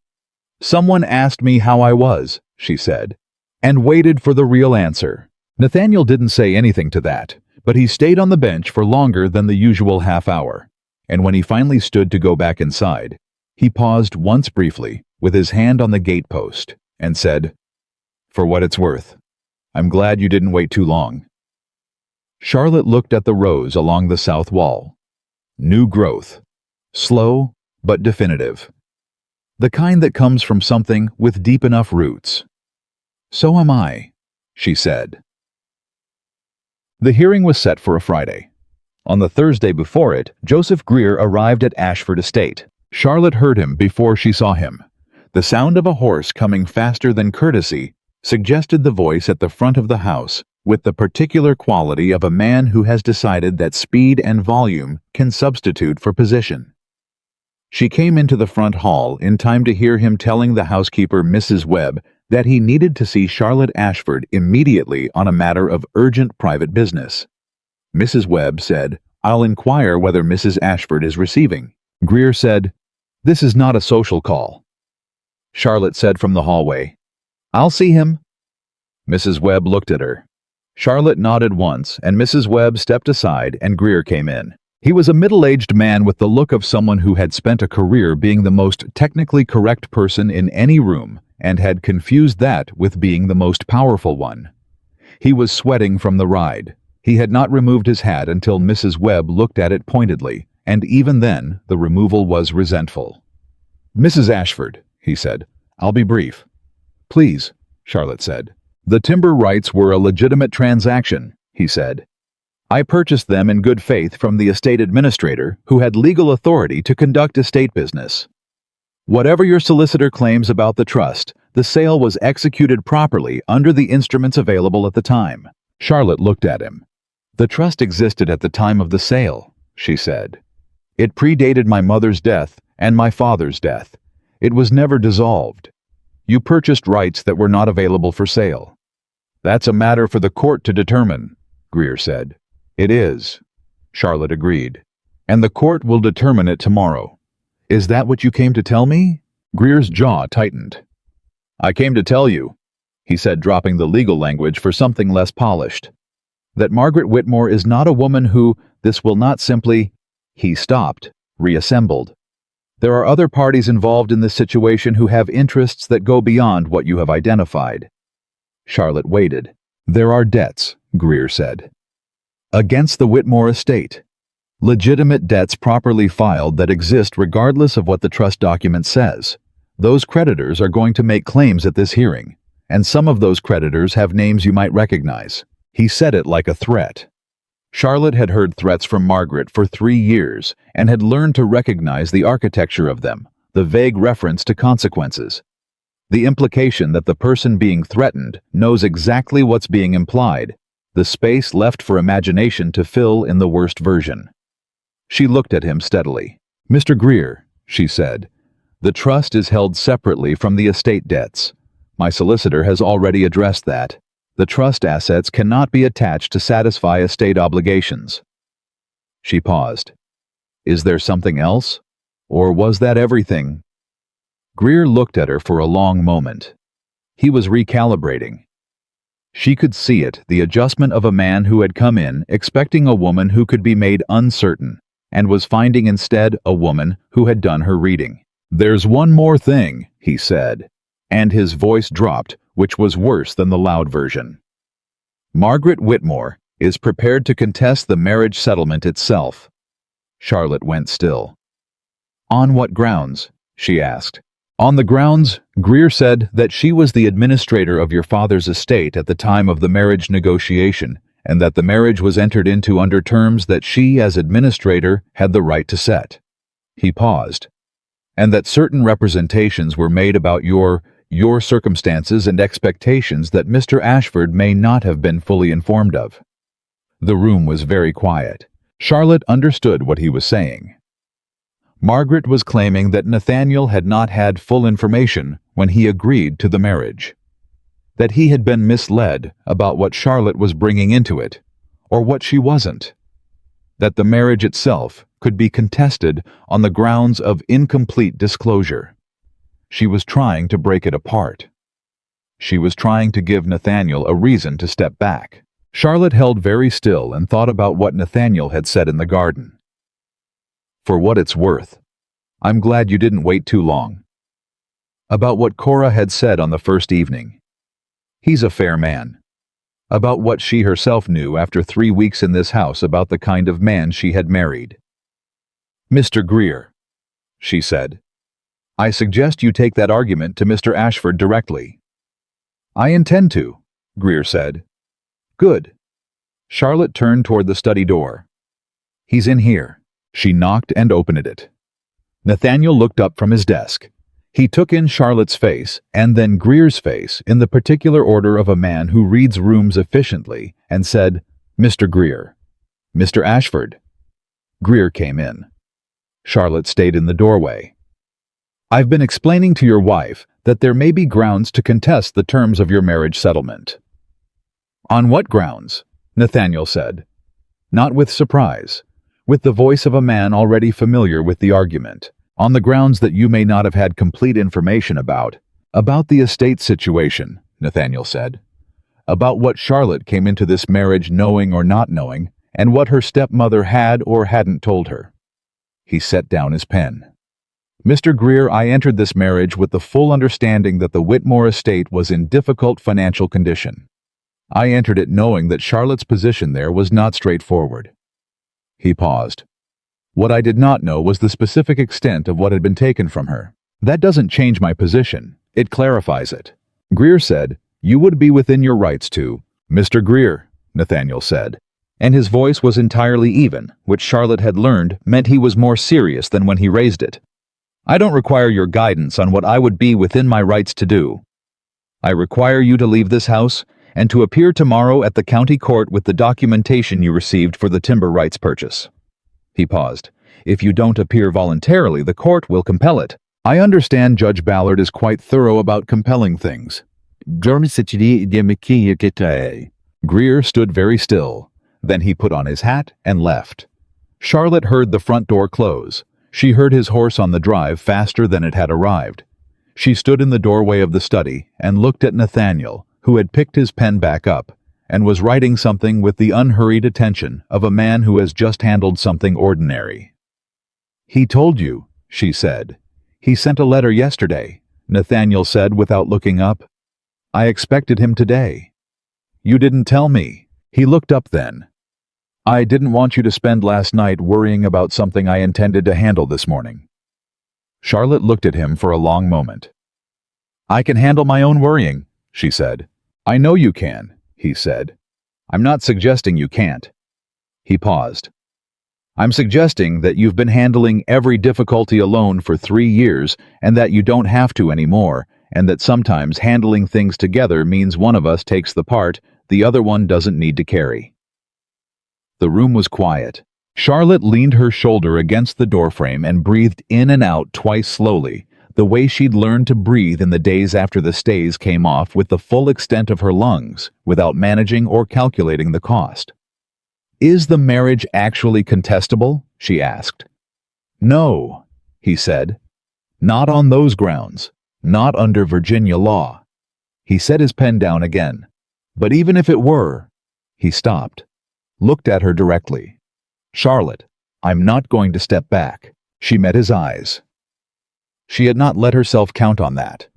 Someone asked me how I was, she said, and waited for the real answer. Nathaniel didn't say anything to that, but he stayed on the bench for longer than the usual half hour, and when he finally stood to go back inside, he paused once briefly, with his hand on the gatepost, and said, For what it's worth, I'm glad you didn't wait too long. Charlotte looked at the rows along the south wall. New growth. Slow, but definitive. The kind that comes from something with deep enough roots. So am I, she said. The hearing was set for a Friday. On the Thursday before it, Joseph Greer arrived at Ashford Estate. Charlotte heard him before she saw him. The sound of a horse coming faster than courtesy suggested the voice at the front of the house, with the particular quality of a man who has decided that speed and volume can substitute for position. She came into the front hall in time to hear him telling the housekeeper, Mrs. Webb, that he needed to see Charlotte Ashford immediately on a matter of urgent private business. Mrs. Webb said, I'll inquire whether Mrs. Ashford is receiving. Greer said, This is not a social call. Charlotte said from the hallway, I'll see him. Mrs. Webb looked at her. Charlotte nodded once, and Mrs. Webb stepped aside, and Greer came in. He was a middle-aged man with the look of someone who had spent a career being the most technically correct person in any room, and had confused that with being the most powerful one. He was sweating from the ride. He had not removed his hat until Mrs. Webb looked at it pointedly, and even then the removal was resentful. Mrs. Ashford, he said, I'll be brief. Please, Charlotte said. The timber rights were a legitimate transaction, he said. I purchased them in good faith from the estate administrator who had legal authority to conduct estate business. Whatever your solicitor claims about the trust, the sale was executed properly under the instruments available at the time. Charlotte looked at him. The trust existed at the time of the sale, she said. It predated my mother's death and my father's death. It was never dissolved. You purchased rights that were not available for sale. That's a matter for the court to determine, Greer said. It is, Charlotte agreed. And the court will determine it tomorrow. Is that what you came to tell me? Greer's jaw tightened. I came to tell you, he said, dropping the legal language for something less polished. That Margaret Whitmore is not a woman who, this will not simply, he stopped, reassembled. There are other parties involved in this situation who have interests that go beyond what you have identified. Charlotte waited. There are debts, Greer said. Against the Whitmore estate. Legitimate debts properly filed that exist regardless of what the trust document says. Those creditors are going to make claims at this hearing, and some of those creditors have names you might recognize. He said it like a threat. Charlotte had heard threats from Margaret for 3 years and had learned to recognize the architecture of them, the vague reference to consequences. The implication that the person being threatened knows exactly what's being implied, the space left for imagination to fill in the worst version. She looked at him steadily. "Mr. Greer," she said, "the trust is held separately from the estate debts. My solicitor has already addressed that. The trust assets cannot be attached to satisfy estate obligations." She paused. "Is there something else? Or was that everything?" Greer looked at her for a long moment. He was recalibrating. She could see it, the adjustment of a man who had come in expecting a woman who could be made uncertain, and was finding instead a woman who had done her reading. "There's one more thing," he said, and his voice dropped, which was worse than the loud version. "Margaret Whitmore is prepared to contest the marriage settlement itself." Charlotte went still. "On what grounds?" she asked. "On the grounds," Greer said, "that she was the administrator of your father's estate at the time of the marriage negotiation, and that the marriage was entered into under terms that she, as administrator, had the right to set." He paused. "And that certain representations were made about your circumstances and expectations that Mr. Ashford may not have been fully informed of." The room was very quiet. Charlotte understood what he was saying. Margaret was claiming that Nathaniel had not had full information when he agreed to the marriage. That he had been misled about what Charlotte was bringing into it, or what she wasn't. That the marriage itself could be contested on the grounds of incomplete disclosure. She was trying to break it apart. She was trying to give Nathaniel a reason to step back. Charlotte held very still and thought about what Nathaniel had said in the garden. "For what it's worth, I'm glad you didn't wait too long." About what Cora had said on the first evening. He's a fair man. About what she herself knew after 3 weeks in this house about the kind of man she had married. "Mr. Greer," she said, "I suggest you take that argument to Mr. Ashford directly." "I intend to," Greer said. "Good." Charlotte turned toward the study door. "He's in here." She knocked and opened it. Nathaniel looked up from his desk. He took in Charlotte's face and then Greer's face in the particular order of a man who reads rooms efficiently and said, "Mr. Greer." "Mr. Ashford." Greer came in. Charlotte stayed in the doorway. "I've been explaining to your wife that there may be grounds to contest the terms of your marriage settlement." "On what grounds?" Nathaniel said. Not with surprise, with the voice of a man already familiar with the argument. "On the grounds that you may not have had complete information about the estate situation," Nathaniel said. "About what Charlotte came into this marriage knowing or not knowing, and what her stepmother had or hadn't told her." He set down his pen. "Mr. Greer, I entered this marriage with the full understanding that the Whitmore estate was in difficult financial condition. I entered it knowing that Charlotte's position there was not straightforward." He paused. "What I did not know was the specific extent of what had been taken from her. That doesn't change my position. It clarifies it." Greer said, "You would be within your rights to—" "Mr. Greer," Nathaniel said, and his voice was entirely even, which Charlotte had learned meant he was more serious than when he raised it. "I don't require your guidance on what I would be within my rights to do. I require you to leave this house and to appear tomorrow at the county court with the documentation you received for the timber rights purchase." He paused. "If you don't appear voluntarily, the court will compel it. I understand Judge Ballard is quite thorough about compelling things." Greer stood very still. Then he put on his hat and left. Charlotte heard the front door close. She heard his horse on the drive faster than it had arrived. She stood in the doorway of the study and looked at Nathaniel, who had picked his pen back up, and was writing something with the unhurried attention of a man who has just handled something ordinary. "He told you," she said. "He sent a letter yesterday," Nathaniel said without looking up. "I expected him today." "You didn't tell me." He looked up then. "I didn't want you to spend last night worrying about something I intended to handle this morning." Charlotte looked at him for a long moment. "I can handle my own worrying," she said. "I know you can," he said. "I'm not suggesting you can't." He paused. "I'm suggesting that you've been handling every difficulty alone for 3 years and that you don't have to anymore, and that sometimes handling things together means one of us takes the part the other one doesn't need to carry." The room was quiet. Charlotte leaned her shoulder against the doorframe and breathed in and out twice slowly, the way she'd learned to breathe in the days after the stays came off with the full extent of her lungs, without managing or calculating the cost. "Is the marriage actually contestable?" she asked. "No," he said. "Not on those grounds. Not under Virginia law." He set his pen down again. "But even if it were—" He stopped, looked at her directly. "Charlotte, I'm not going to step back." She met his eyes. She had not let herself count on that.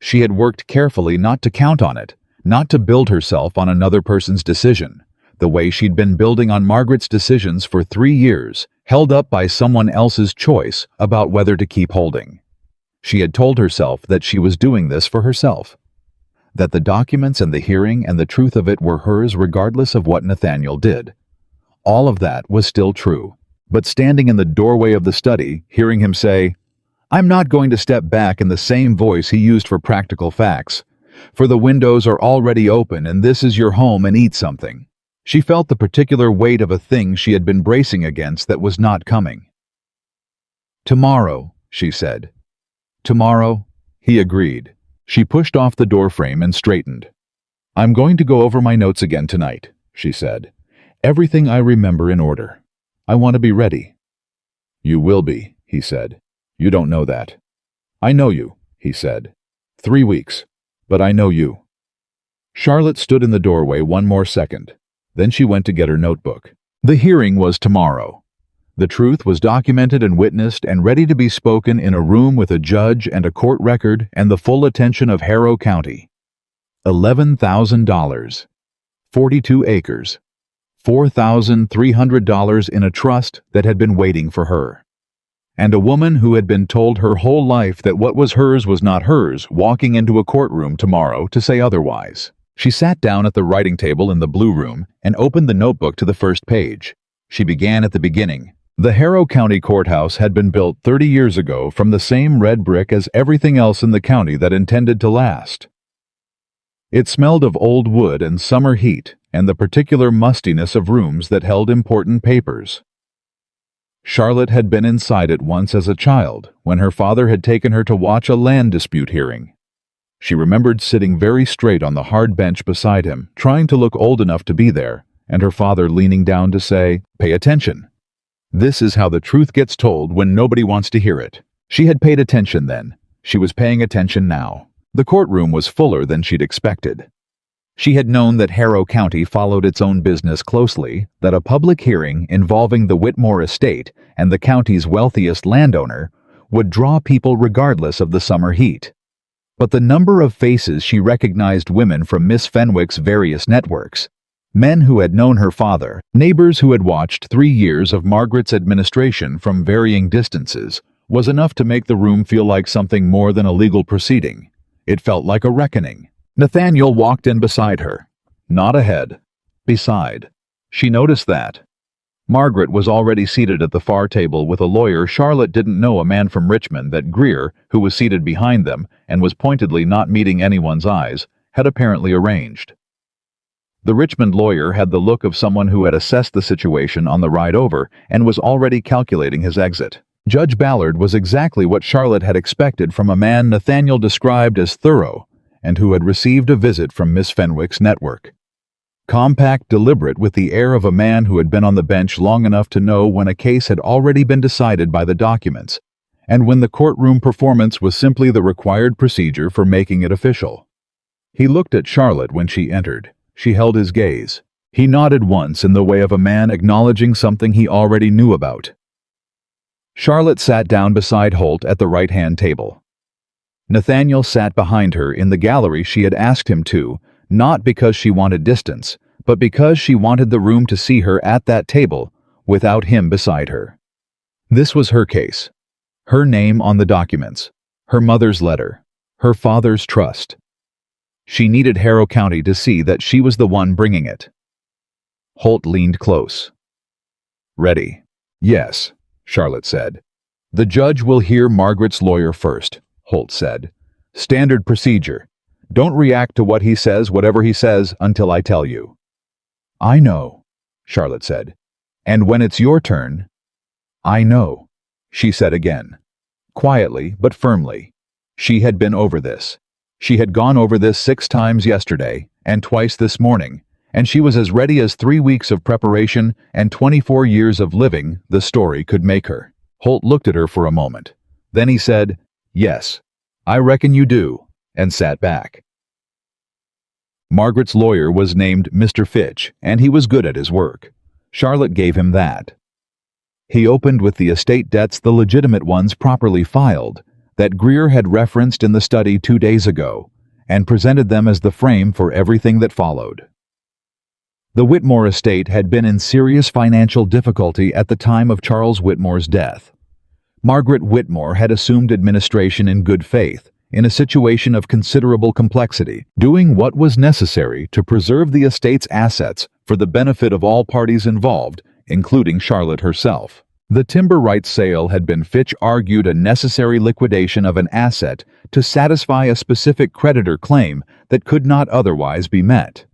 She had worked carefully not to count on it, not to build herself on another person's decision, the way she'd been building on Margaret's decisions for 3 years, held up by someone else's choice about whether to keep holding. She had told herself that she was doing this for herself, that the documents and the hearing and the truth of it were hers regardless of what Nathaniel did. All of that was still true. But standing in the doorway of the study, hearing him say, "I'm not going to step back," in the same voice he used for practical facts, "for the windows are already open and this is your home, and eat something." She felt the particular weight of a thing she had been bracing against that was not coming. "Tomorrow," she said. "Tomorrow," he agreed. She pushed off the doorframe and straightened. "I'm going to go over my notes again tonight," she said. "Everything I remember in order. I want to be ready." "You will be," he said. "You don't know that." "I know you," he said. 3 weeks, but I know you." Charlotte stood in the doorway one more second. Then she went to get her notebook. The hearing was tomorrow. The truth was documented and witnessed and ready to be spoken in a room with a judge and a court record and the full attention of Harrow County. $11,000. 42 acres. $4,300 in a trust that had been waiting for her. And a woman who had been told her whole life that what was hers was not hers, walking into a courtroom tomorrow to say otherwise. She sat down at the writing table in the blue room and opened the notebook to the first page. She began at the beginning. The Harrow County Courthouse had been built 30 years ago from the same red brick as everything else in the county that intended to last. It smelled of old wood and summer heat and the particular mustiness of rooms that held important papers. Charlotte had been inside it once as a child, when her father had taken her to watch a land dispute hearing. She remembered sitting very straight on the hard bench beside him, trying to look old enough to be there, and her father leaning down to say, "Pay attention. This is how the truth gets told when nobody wants to hear it." She had paid attention then. She was paying attention now. The courtroom was fuller than she'd expected. She had known that Harrow County followed its own business closely, that a public hearing involving the Whitmore estate and the county's wealthiest landowner would draw people regardless of the summer heat. But the number of faces she recognized women from Miss Fenwick's various networks, men who had known her father, neighbors who had watched 3 years of Margaret's administration from varying distances, was enough to make the room feel like something more than a legal proceeding. It felt like a reckoning. Nathaniel walked in beside her. Not ahead. Beside. She noticed that. Margaret was already seated at the far table with a lawyer Charlotte didn't know, a man from Richmond that Greer, who was seated behind them and was pointedly not meeting anyone's eyes, had apparently arranged. The Richmond lawyer had the look of someone who had assessed the situation on the ride over and was already calculating his exit. Judge Ballard was exactly what Charlotte had expected from a man Nathaniel described as thorough, and who had received a visit from Miss Fenwick's network. Compact, deliberate, with the air of a man who had been on the bench long enough to know when a case had already been decided by the documents, and when the courtroom performance was simply the required procedure for making it official. He looked at Charlotte when she entered, She held his gaze. He nodded once in the way of a man acknowledging something he already knew about. Charlotte sat down beside Holt at the right-hand table. Nathaniel sat behind her in the gallery she had asked him to, not because she wanted distance, but because she wanted the room to see her at that table, without him beside her. This was her case. Her name on the documents, her mother's letter, her father's trust. She needed Harrow County to see that she was the one bringing it. Holt leaned close. "Ready?" "Yes," Charlotte said. "The judge will hear Margaret's lawyer first," Holt said. "Standard procedure. Don't react to what he says, whatever he says, until I tell you." "I know," Charlotte said. "And when it's your turn—" "I know," she said again. Quietly, but firmly. She had been over this. She had gone over this 6 times yesterday, and twice this morning, and she was as ready as 3 weeks of preparation and 24 years of living the story could make her. Holt looked at her for a moment. Then he said, "Yes, I reckon you do," and sat back. Margaret's lawyer was named Mr. Fitch, and he was good at his work. Charlotte gave him that. He opened with the estate debts, the legitimate ones properly filed, that Greer had referenced in the study 2 days ago, and presented them as the frame for everything that followed. The Whitmore estate had been in serious financial difficulty at the time of Charles Whitmore's death. Margaret Whitmore had assumed administration in good faith, in a situation of considerable complexity, doing what was necessary to preserve the estate's assets for the benefit of all parties involved, including Charlotte herself. The timber rights sale had been, Fitch argued, a necessary liquidation of an asset to satisfy a specific creditor claim that could not otherwise be met.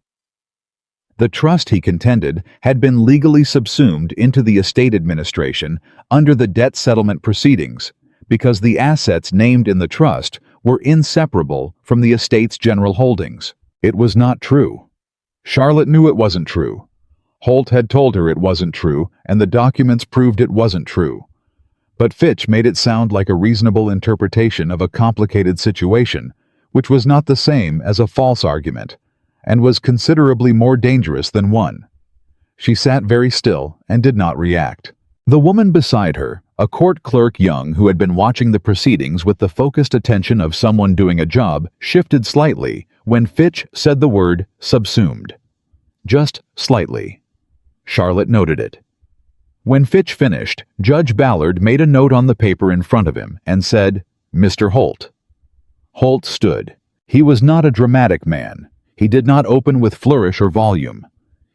The trust, he contended, had been legally subsumed into the estate administration under the debt settlement proceedings because the assets named in the trust were inseparable from the estate's general holdings. It was not true. Charlotte knew it wasn't true. Holt had told her it wasn't true, and the documents proved it wasn't true. But Fitch made it sound like a reasonable interpretation of a complicated situation, which was not the same as a false argument, and was considerably more dangerous than one. She sat very still and did not react. The woman beside her, a court clerk young who had been watching the proceedings with the focused attention of someone doing a job, shifted slightly when Fitch said the word subsumed. Just slightly. Charlotte noted it. When Fitch finished, Judge Ballard made a note on the paper in front of him and said, "Mr. Holt." Holt stood. He was not a dramatic man. He did not open with flourish or volume.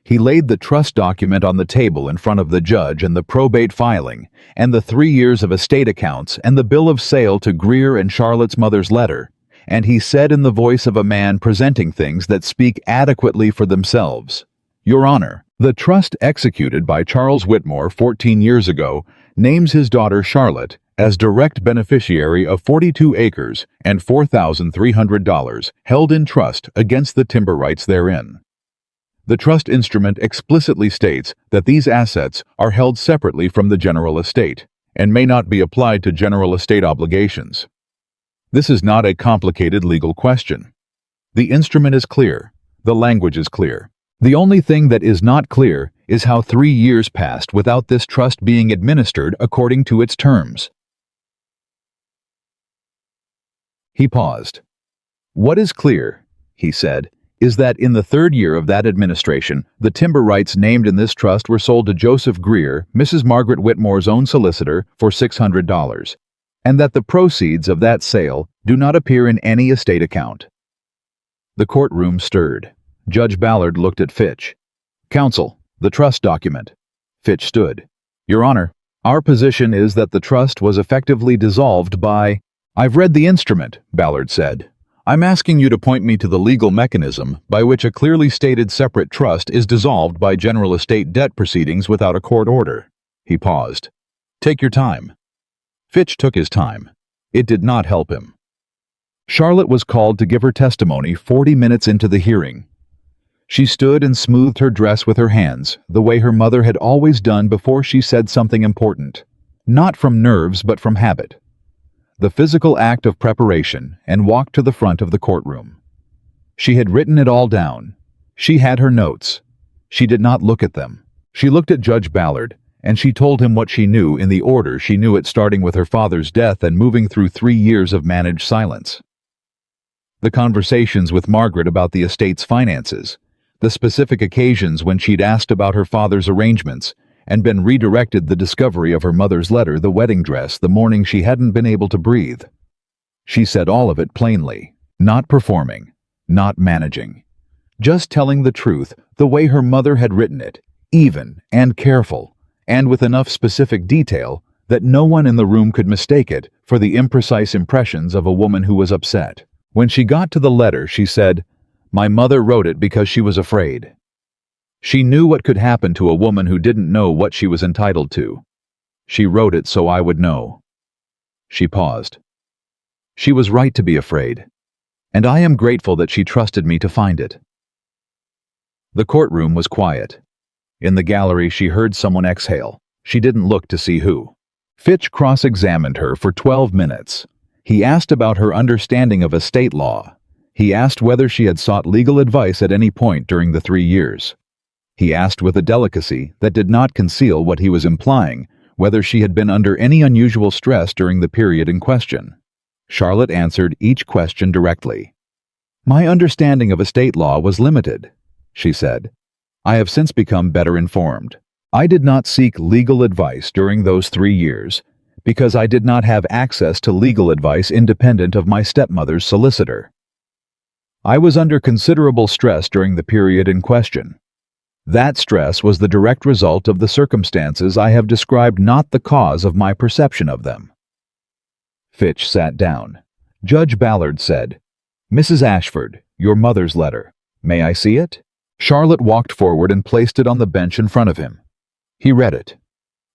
He laid the trust document on the table in front of the judge and the probate filing, and the 3 years of estate accounts and the bill of sale to Greer and Charlotte's mother's letter, and he said in the voice of a man presenting things that speak adequately for themselves, "Your Honor, the trust executed by Charles Whitmore 14 years ago names his daughter Charlotte as direct beneficiary of 42 acres and $4,300 held in trust against the timber rights therein. The trust instrument explicitly states that these assets are held separately from the general estate and may not be applied to general estate obligations. This is not a complicated legal question. The instrument is clear. The language is clear. The only thing that is not clear is how 3 years passed without this trust being administered according to its terms." He paused. "What is clear," he said, "is that in the 3rd year of that administration, the timber rights named in this trust were sold to Joseph Greer, Mrs. Margaret Whitmore's own solicitor, for $600, and that the proceeds of that sale do not appear in any estate account." The courtroom stirred. Judge Ballard looked at Fitch. "Counsel, the trust document." Fitch stood. "Your Honor, our position is that the trust was effectively dissolved by—" "I've read the instrument," Ballard said. "I'm asking you to point me to the legal mechanism by which a clearly stated separate trust is dissolved by general estate debt proceedings without a court order." He paused. "Take your time." Fitch took his time. It did not help him. Charlotte was called to give her testimony 40 minutes into the hearing. She stood and smoothed her dress with her hands, the way her mother had always done before she said something important, not from nerves but from habit. The physical act of preparation, and walked to the front of the courtroom. She had written it all down. She had her notes. She did not look at them. She looked at Judge Ballard, and she told him what she knew in the order she knew it, starting with her father's death and moving through 3 years of managed silence. The conversations with Margaret about the estate's finances, the specific occasions when she'd asked about her father's arrangements and been redirected, the discovery of her mother's letter, the wedding dress, the morning she hadn't been able to breathe. She said all of it plainly, not performing, not managing, just telling the truth the way her mother had written it, even and careful, and with enough specific detail that no one in the room could mistake it for the imprecise impressions of a woman who was upset. When she got to the letter, she said, "My mother wrote it because she was afraid." She knew what could happen to a woman who didn't know what she was entitled to. She wrote it so I would know. She paused. She was right to be afraid, and I am grateful that she trusted me to find it. The courtroom was quiet. In the gallery, she heard someone exhale. She didn't look to see who. Fitch cross-examined her for 12 minutes. He asked about her understanding of estate law. He asked whether she had sought legal advice at any point during the 3 years. He asked with a delicacy that did not conceal what he was implying, whether she had been under any unusual stress during the period in question. Charlotte answered each question directly. "My understanding of estate law was limited," she said. "I have since become better informed. I did not seek legal advice during those 3 years because I did not have access to legal advice independent of my stepmother's solicitor. I was under considerable stress during the period in question. That stress was the direct result of the circumstances I have described, not the cause of my perception of them." Fitch sat down. Judge Ballard said, "Mrs. Ashford, your mother's letter. May I see it?" Charlotte walked forward and placed it on the bench in front of him. He read it.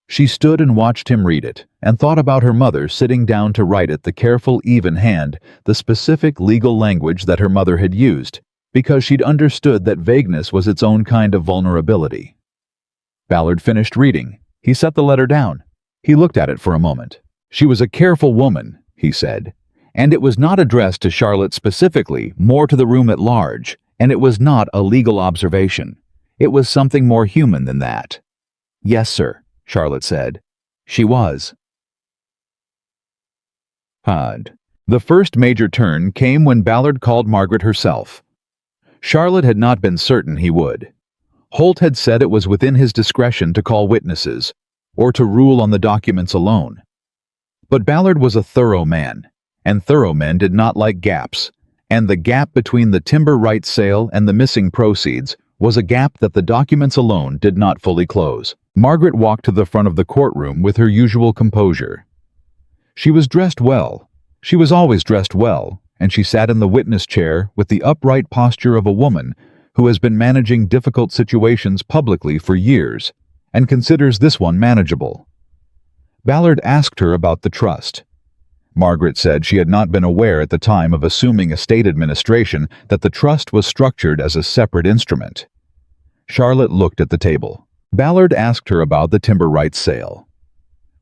She stood and watched him read it, and thought about her mother sitting down to write it, the careful, even hand, the specific legal language that her mother had used, because she'd understood that vagueness was its own kind of vulnerability. Ballard finished reading. He set the letter down. He looked at it for a moment. "She was a careful woman," he said, "and it was not addressed to Charlotte specifically, more to the room at large, and it was not a legal observation. It was something more human than that." "Yes, sir," Charlotte said. "She was." The first major turn came when Ballard called Margaret herself. Charlotte had not been certain he would. Holt had said it was within his discretion to call witnesses, or to rule on the documents alone. But Ballard was a thorough man, and thorough men did not like gaps, and the gap between the timber rights sale and the missing proceeds was a gap that the documents alone did not fully close. Margaret walked to the front of the courtroom with her usual composure. She was dressed well. She was always dressed well, and she sat in the witness chair with the upright posture of a woman who has been managing difficult situations publicly for years and considers this one manageable. Ballard asked her about the trust. Margaret said she had not been aware at the time of assuming estate administration that the trust was structured as a separate instrument. Charlotte looked at the table. Ballard asked her about the timber rights sale.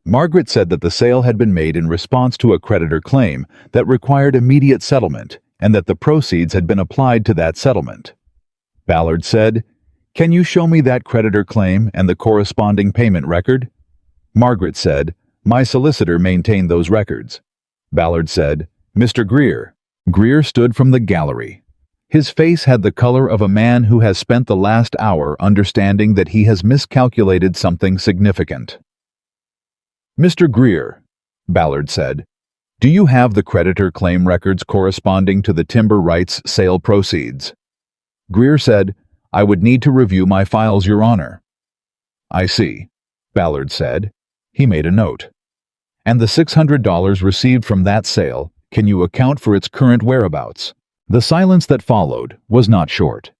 Margaret said that the sale had been made in response to a creditor claim that required immediate settlement and that the proceeds had been applied to that settlement. Ballard said, "Can you show me that creditor claim and the corresponding payment record?" Margaret said, "My solicitor maintained those records." Ballard said, "Mr. Greer." Greer stood from the gallery. His face had the color of a man who has spent the last hour understanding that he has miscalculated something significant. "Mr. Greer," Ballard said, "do you have the creditor claim records corresponding to the timber rights sale proceeds?" Greer said, "I would need to review my files, Your Honor." "I see," Ballard said. He made a note. "And the $600 received from that sale, can you account for its current whereabouts?" The silence that followed was not short.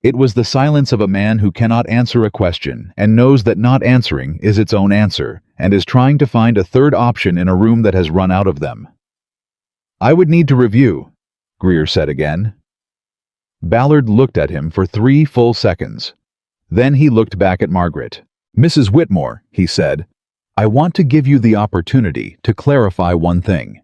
It was the silence of a man who cannot answer a question and knows that not answering is its own answer and is trying to find a third option in a room that has run out of them. "I would need to review," Greer said again. Ballard looked at him for 3 full seconds. Then he looked back at Margaret. "Mrs. Whitmore," he said, "I want to give you the opportunity to clarify one thing.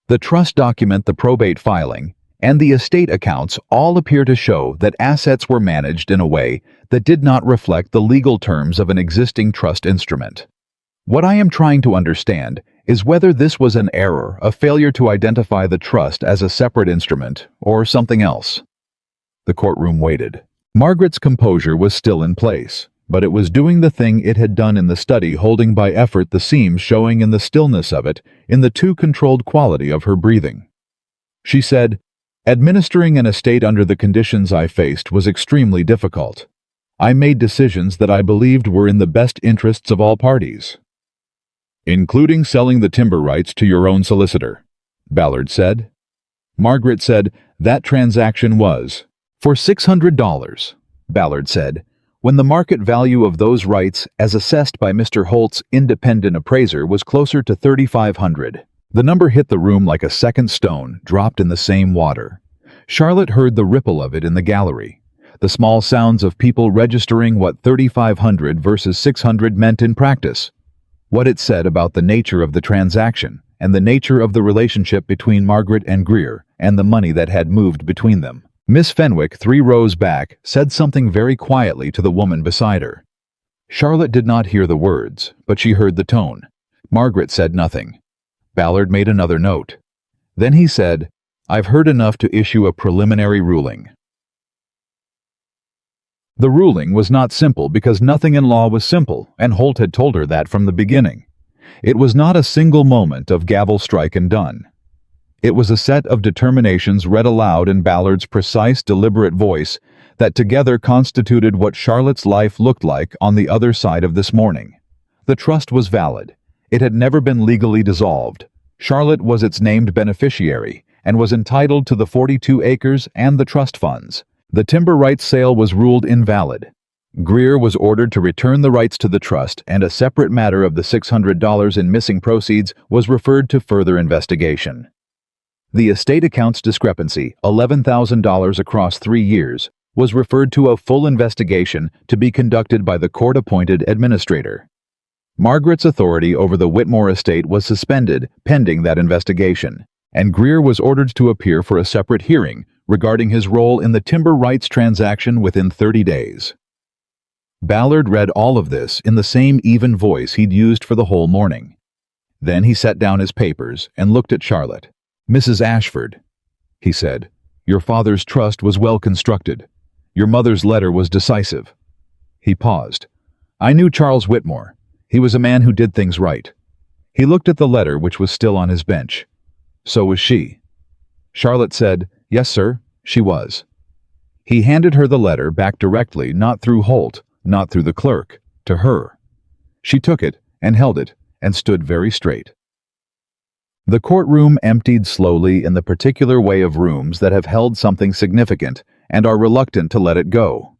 The trust document, the probate filing, and the estate accounts all appear to show that assets were managed in a way that did not reflect the legal terms of an existing trust instrument. What I am trying to understand is whether this was an error, a failure to identify the trust as a separate instrument, or something else. The courtroom waited. Margaret's composure was still in place, but it was doing the thing it had done in the study, holding by effort the seams showing in the stillness of it, in the too controlled quality of her breathing. She said, "Administering an estate under the conditions I faced was extremely difficult. I made decisions that I believed were in the best interests of all parties." "Including selling the timber rights to your own solicitor," Ballard said. Margaret said, "That transaction was for $600, Ballard said, when the market value of those rights, as assessed by Mr. Holt's independent appraiser, was closer to $3,500. The number hit the room like a second stone dropped in the same water. Charlotte heard the ripple of it in the gallery, the small sounds of people registering what $3,500 versus $600 meant in practice, what it said about the nature of the transaction and the nature of the relationship between Margaret and Greer and the money that had moved between them. Miss Fenwick, 3 rows back, said something very quietly to the woman beside her. Charlotte did not hear the words, but she heard the tone. Margaret said nothing. Ballard made another note. Then he said, "I've heard enough to issue a preliminary ruling." The ruling was not simple because nothing in law was simple, and Holt had told her that from the beginning. It was not a single moment of gavel strike and done. It was a set of determinations read aloud in Ballard's precise, deliberate voice that together constituted what Charlotte's life looked like on the other side of this morning. The trust was valid. It had never been legally dissolved. Charlotte was its named beneficiary and was entitled to the 42 acres and the trust funds. The timber rights sale was ruled invalid. Greer was ordered to return the rights to the trust, and a separate matter of the $600 in missing proceeds was referred to further investigation. The estate accounts discrepancy, $11,000 across 3 years, was referred to a full investigation to be conducted by the court-appointed administrator. Margaret's authority over the Whitmore estate was suspended pending that investigation, and Greer was ordered to appear for a separate hearing regarding his role in the timber rights transaction within 30 days. Ballard read all of this in the same even voice he'd used for the whole morning. Then he set down his papers and looked at Charlotte. "Mrs. Ashford," he said, "your father's trust was well constructed. Your mother's letter was decisive." He paused. "I knew Charles Whitmore. He was a man who did things right." He looked at the letter which was still on his bench. "So was she." Charlotte said, "Yes, sir, she was." He handed her the letter back directly, not through Holt, not through the clerk, to her. She took it and held it and stood very straight. The courtroom emptied slowly in the particular way of rooms that have held something significant and are reluctant to let it go.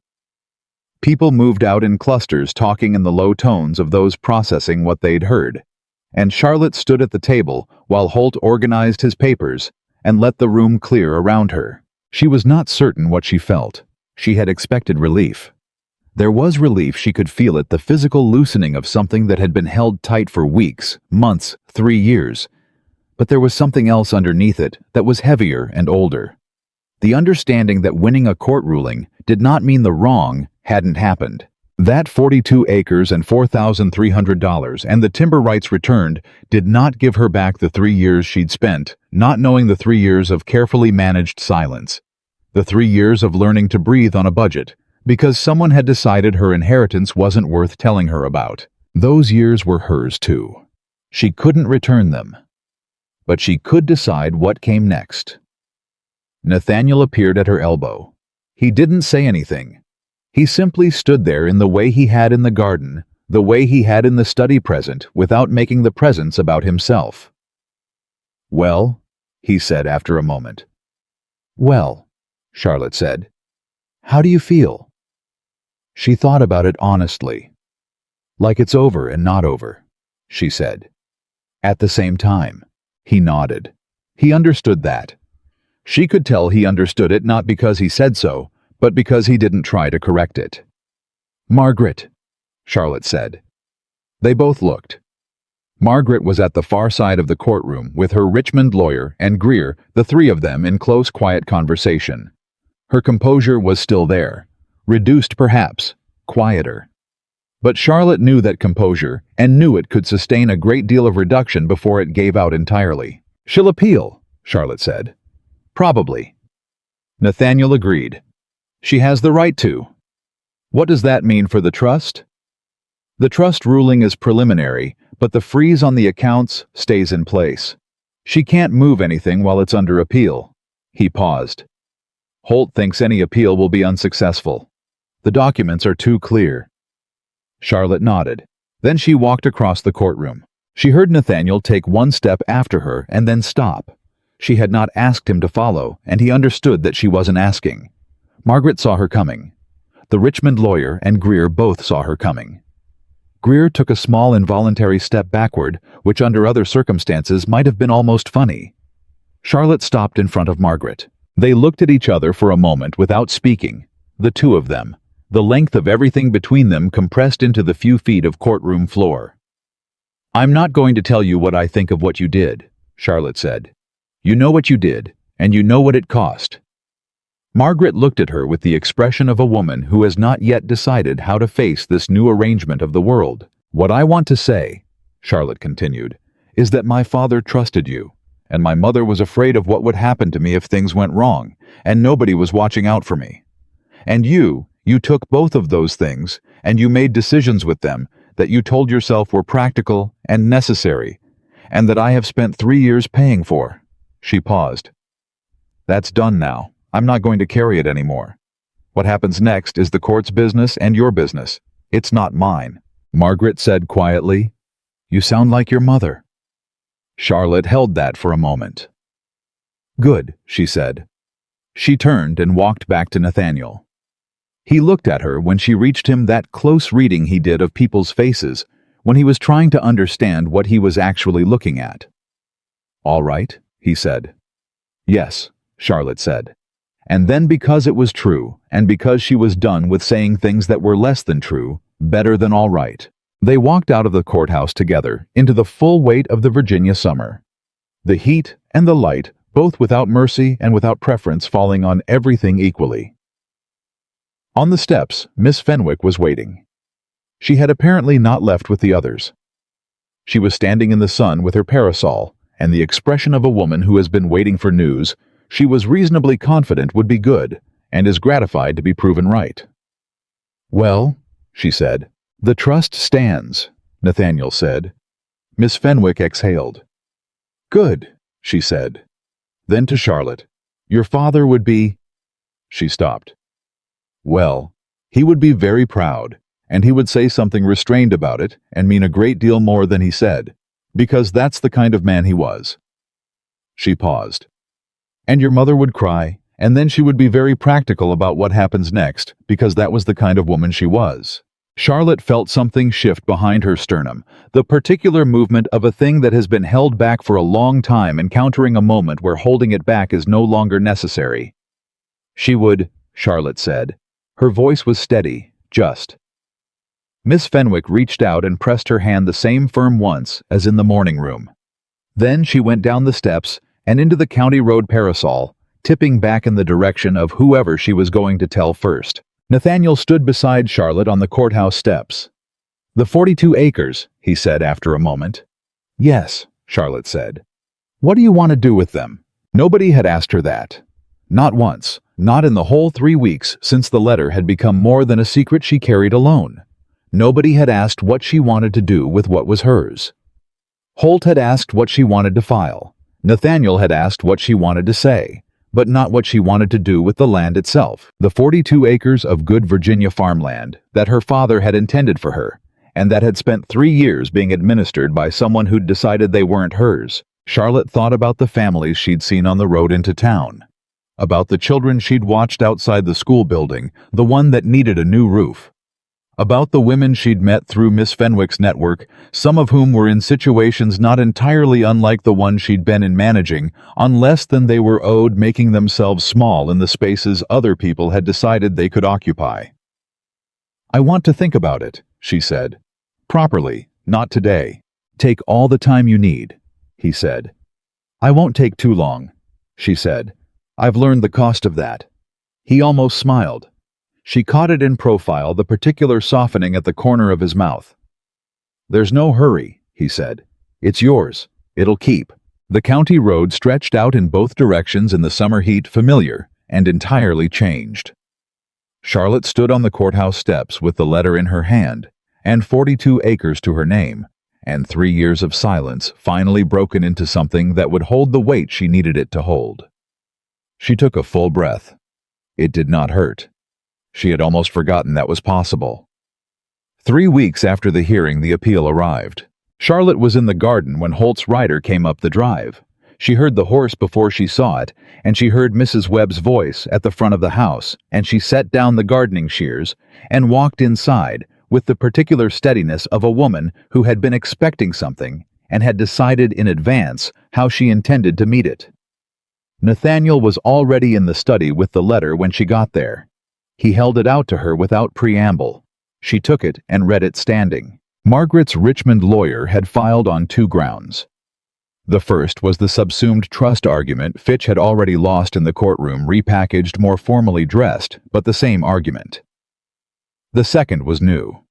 People moved out in clusters, talking in the low tones of those processing what they'd heard, and Charlotte stood at the table while Holt organized his papers and let the room clear around her. She was not certain what she felt. She had expected relief. There was relief, she could feel it, the physical loosening of something that had been held tight for weeks, months, 3 years. But there was something else underneath it that was heavier and older. The understanding that winning a court ruling did not mean the wrong hadn't happened. That 42 acres and $4,300 and the timber rights returned did not give her back the 3 years she'd spent, not knowing, the 3 years of carefully managed silence, the 3 years of learning to breathe on a budget, because someone had decided her inheritance wasn't worth telling her about. Those years were hers too. She couldn't return them. But she could decide what came next. Nathaniel appeared at her elbow. He didn't say anything. He simply stood there in the way he had in the garden, the way he had in the study present, without making the presence about himself. "Well," he said after a moment. "Well," Charlotte said. "How do you feel?" She thought about it honestly. "Like it's over and not over," she said. At the same time, he nodded. He understood that. She could tell he understood it, not because he said so, but because he didn't try to correct it. "Margaret," Charlotte said. They both looked. Margaret was at the far side of the courtroom with her Richmond lawyer and Greer, the three of them in close, quiet conversation. Her composure was still there, reduced perhaps, quieter. But Charlotte knew that composure, and knew it could sustain a great deal of reduction before it gave out entirely. "She'll appeal," Charlotte said. "Probably." Nathaniel agreed. "She has the right to." "What does that mean for the trust?" "The trust ruling is preliminary, but the freeze on the accounts stays in place. She can't move anything while it's under appeal." He paused. "Holt thinks any appeal will be unsuccessful. The documents are too clear." Charlotte nodded. Then she walked across the courtroom. She heard Nathaniel take one step after her and then stop. She had not asked him to follow, and he understood that she wasn't asking. Margaret saw her coming. The Richmond lawyer and Greer both saw her coming. Greer took a small involuntary step backward, which under other circumstances might have been almost funny. Charlotte stopped in front of Margaret. They looked at each other for a moment without speaking, the two of them, the length of everything between them compressed into the few feet of courtroom floor. "I'm not going to tell you what I think of what you did," Charlotte said. "You know what you did, and you know what it cost." Margaret looked at her with the expression of a woman who has not yet decided how to face this new arrangement of the world. "What I want to say," Charlotte continued, "is that my father trusted you, and my mother was afraid of what would happen to me if things went wrong, and nobody was watching out for me. And you took both of those things, and you made decisions with them that you told yourself were practical and necessary, and that I have spent 3 years paying for." She paused. "That's done now. I'm not going to carry it anymore. What happens next is the court's business and your business. It's not mine." Margaret said quietly, "You sound like your mother." Charlotte held that for a moment. "Good," she said. She turned and walked back to Nathaniel. He looked at her when she reached him that close reading he did of people's faces when he was trying to understand what he was actually looking at. "All right," he said. "Yes," Charlotte said. And then, because it was true, and because she was done with saying things that were less than true, better than all right, they walked out of the courthouse together into the full weight of the Virginia summer. The heat and the light, both without mercy and without preference, falling on everything equally. On the steps, Miss Fenwick was waiting. She had apparently not left with the others. She was standing in the sun with her parasol, and the expression of a woman who has been waiting for news she was reasonably confident would be good, and is gratified to be proven right. "Well," she said. "The trust stands," Nathaniel said. Miss Fenwick exhaled. "Good," she said. Then to Charlotte, "Your father would be—" She stopped. "Well, he would be very proud, and he would say something restrained about it and mean a great deal more than he said, because that's the kind of man he was." She paused. "And your mother would cry, and then she would be very practical about what happens next, because that was the kind of woman she was." Charlotte felt something shift behind her sternum, the particular movement of a thing that has been held back for a long time encountering a moment where holding it back is no longer necessary. "She would," Charlotte said. Her voice was steady, just. Miss Fenwick reached out and pressed her hand the same firm once as in the morning room. Then she went down the steps and into the county road parasol, tipping back in the direction of whoever she was going to tell first. Nathaniel stood beside Charlotte on the courthouse steps. "The 42 acres, he said after a moment. "Yes," Charlotte said. "What do you want to do with them?" Nobody had asked her that. Not once, not in the whole 3 weeks since the letter had become more than a secret she carried alone. Nobody had asked what she wanted to do with what was hers. Holt had asked what she wanted to file. Nathaniel had asked what she wanted to say, but not what she wanted to do with the land itself, the 42 acres of good Virginia farmland that her father had intended for her, and that had spent 3 years being administered by someone who'd decided they weren't hers. Charlotte thought about the families she'd seen on the road into town, about the children she'd watched outside the school building, the one that needed a new roof, about the women she'd met through Miss Fenwick's network, some of whom were in situations not entirely unlike the one she'd been in managing, on less than they were owed, making themselves small in the spaces other people had decided they could occupy. "I want to think about it," she said. "Properly, not today." "Take all the time you need," he said. "I won't take too long," she said. "I've learned the cost of that." He almost smiled. She caught it in profile, the particular softening at the corner of his mouth. "There's no hurry," he said. "It's yours. It'll keep." The county road stretched out in both directions in the summer heat, familiar and entirely changed. Charlotte stood on the courthouse steps with the letter in her hand, and 42 acres to her name, and 3 years of silence finally broken into something that would hold the weight she needed it to hold. She took a full breath. It did not hurt. She had almost forgotten that was possible. 3 weeks after the hearing, the appeal arrived. Charlotte was in the garden when Holt's rider came up the drive. She heard the horse before she saw it, and she heard Mrs. Webb's voice at the front of the house, and she set down the gardening shears and walked inside with the particular steadiness of a woman who had been expecting something and had decided in advance how she intended to meet it. Nathaniel was already in the study with the letter when she got there. He held it out to her without preamble. She took it and read it standing. Margaret's Richmond lawyer had filed on 2 grounds. The first was the subsumed trust argument Fitch had already lost in the courtroom, repackaged, more formally dressed, but the same argument. The second was new.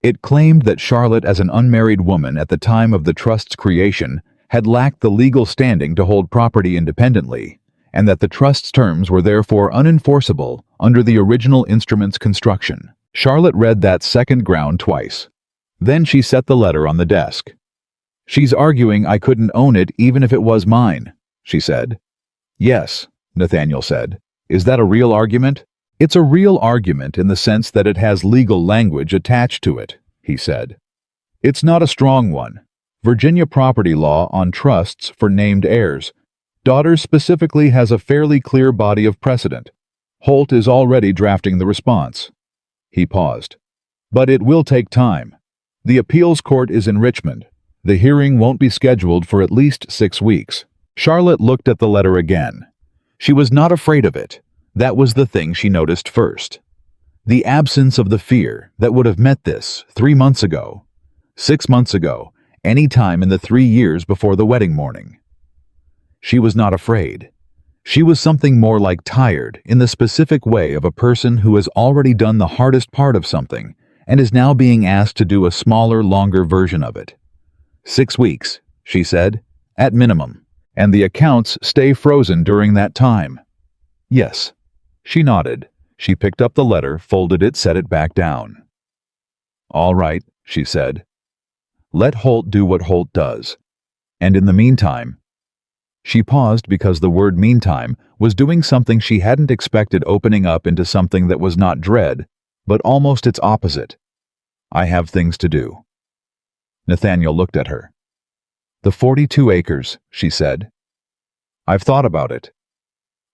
It claimed that Charlotte, as an unmarried woman at the time of the trust's creation, had lacked the legal standing to hold property independently, and that the trust's terms were therefore unenforceable under the original instrument's construction. Charlotte read that second ground twice. Then she set the letter on the desk. "She's arguing I couldn't own it even if it was mine," she said. "Yes," Nathaniel said. "Is that a real argument?" "It's a real argument in the sense that it has legal language attached to it," he said. "It's not a strong one. Virginia property law on trusts for named heirs. Daughters specifically has a fairly clear body of precedent. Holt is already drafting the response." He paused. "But it will take time. The appeals court is in Richmond. The hearing won't be scheduled for at least 6 weeks. Charlotte looked at the letter again. She was not afraid of it. That was the thing she noticed first. The absence of the fear that would have met this 3 months ago, 6 months ago, any time in the 3 years before the wedding morning. She was not afraid. She was something more like tired, in the specific way of a person who has already done the hardest part of something and is now being asked to do a smaller, longer version of it. 6 weeks, she said, at minimum, and the accounts stay frozen during that time. Yes. She nodded. She picked up the letter, folded it, set it back down. All right, she said. Let Holt do what Holt does. And in the meantime, she paused because the word meantime was doing something she hadn't expected, opening up into something that was not dread, but almost its opposite. I have things to do. Nathaniel looked at her. The 42 acres, she said. I've thought about it.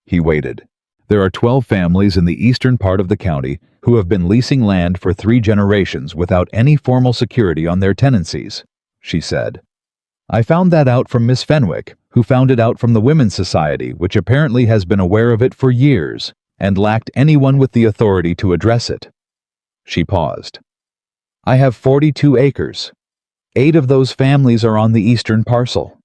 He waited. There are 12 families in the eastern part of the county who have been leasing land for 3 generations without any formal security on their tenancies, she said. I found that out from Miss Fenwick, who found it out from the Women's Society, which apparently has been aware of it for years and lacked anyone with the authority to address it. She paused. I have 42 acres. 8 of those families are on the eastern parcel.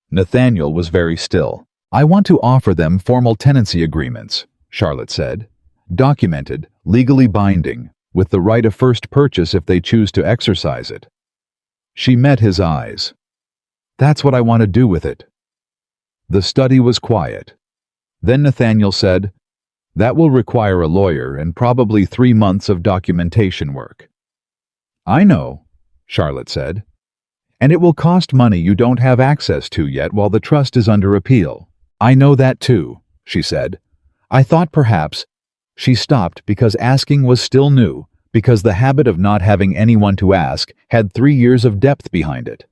Nathaniel was very still. I want to offer them formal tenancy agreements, Charlotte said. Documented, legally binding, with the right of first purchase if they choose to exercise it. She met his eyes. That's what I want to do with it. The study was quiet. Then Nathaniel said, that will require a lawyer and probably 3 months of documentation work. I know, Charlotte said. And it will cost money you don't have access to yet while the trust is under appeal. I know that too, she said. I thought perhaps... She stopped because asking was still new, because the habit of not having anyone to ask had 3 years of depth behind it.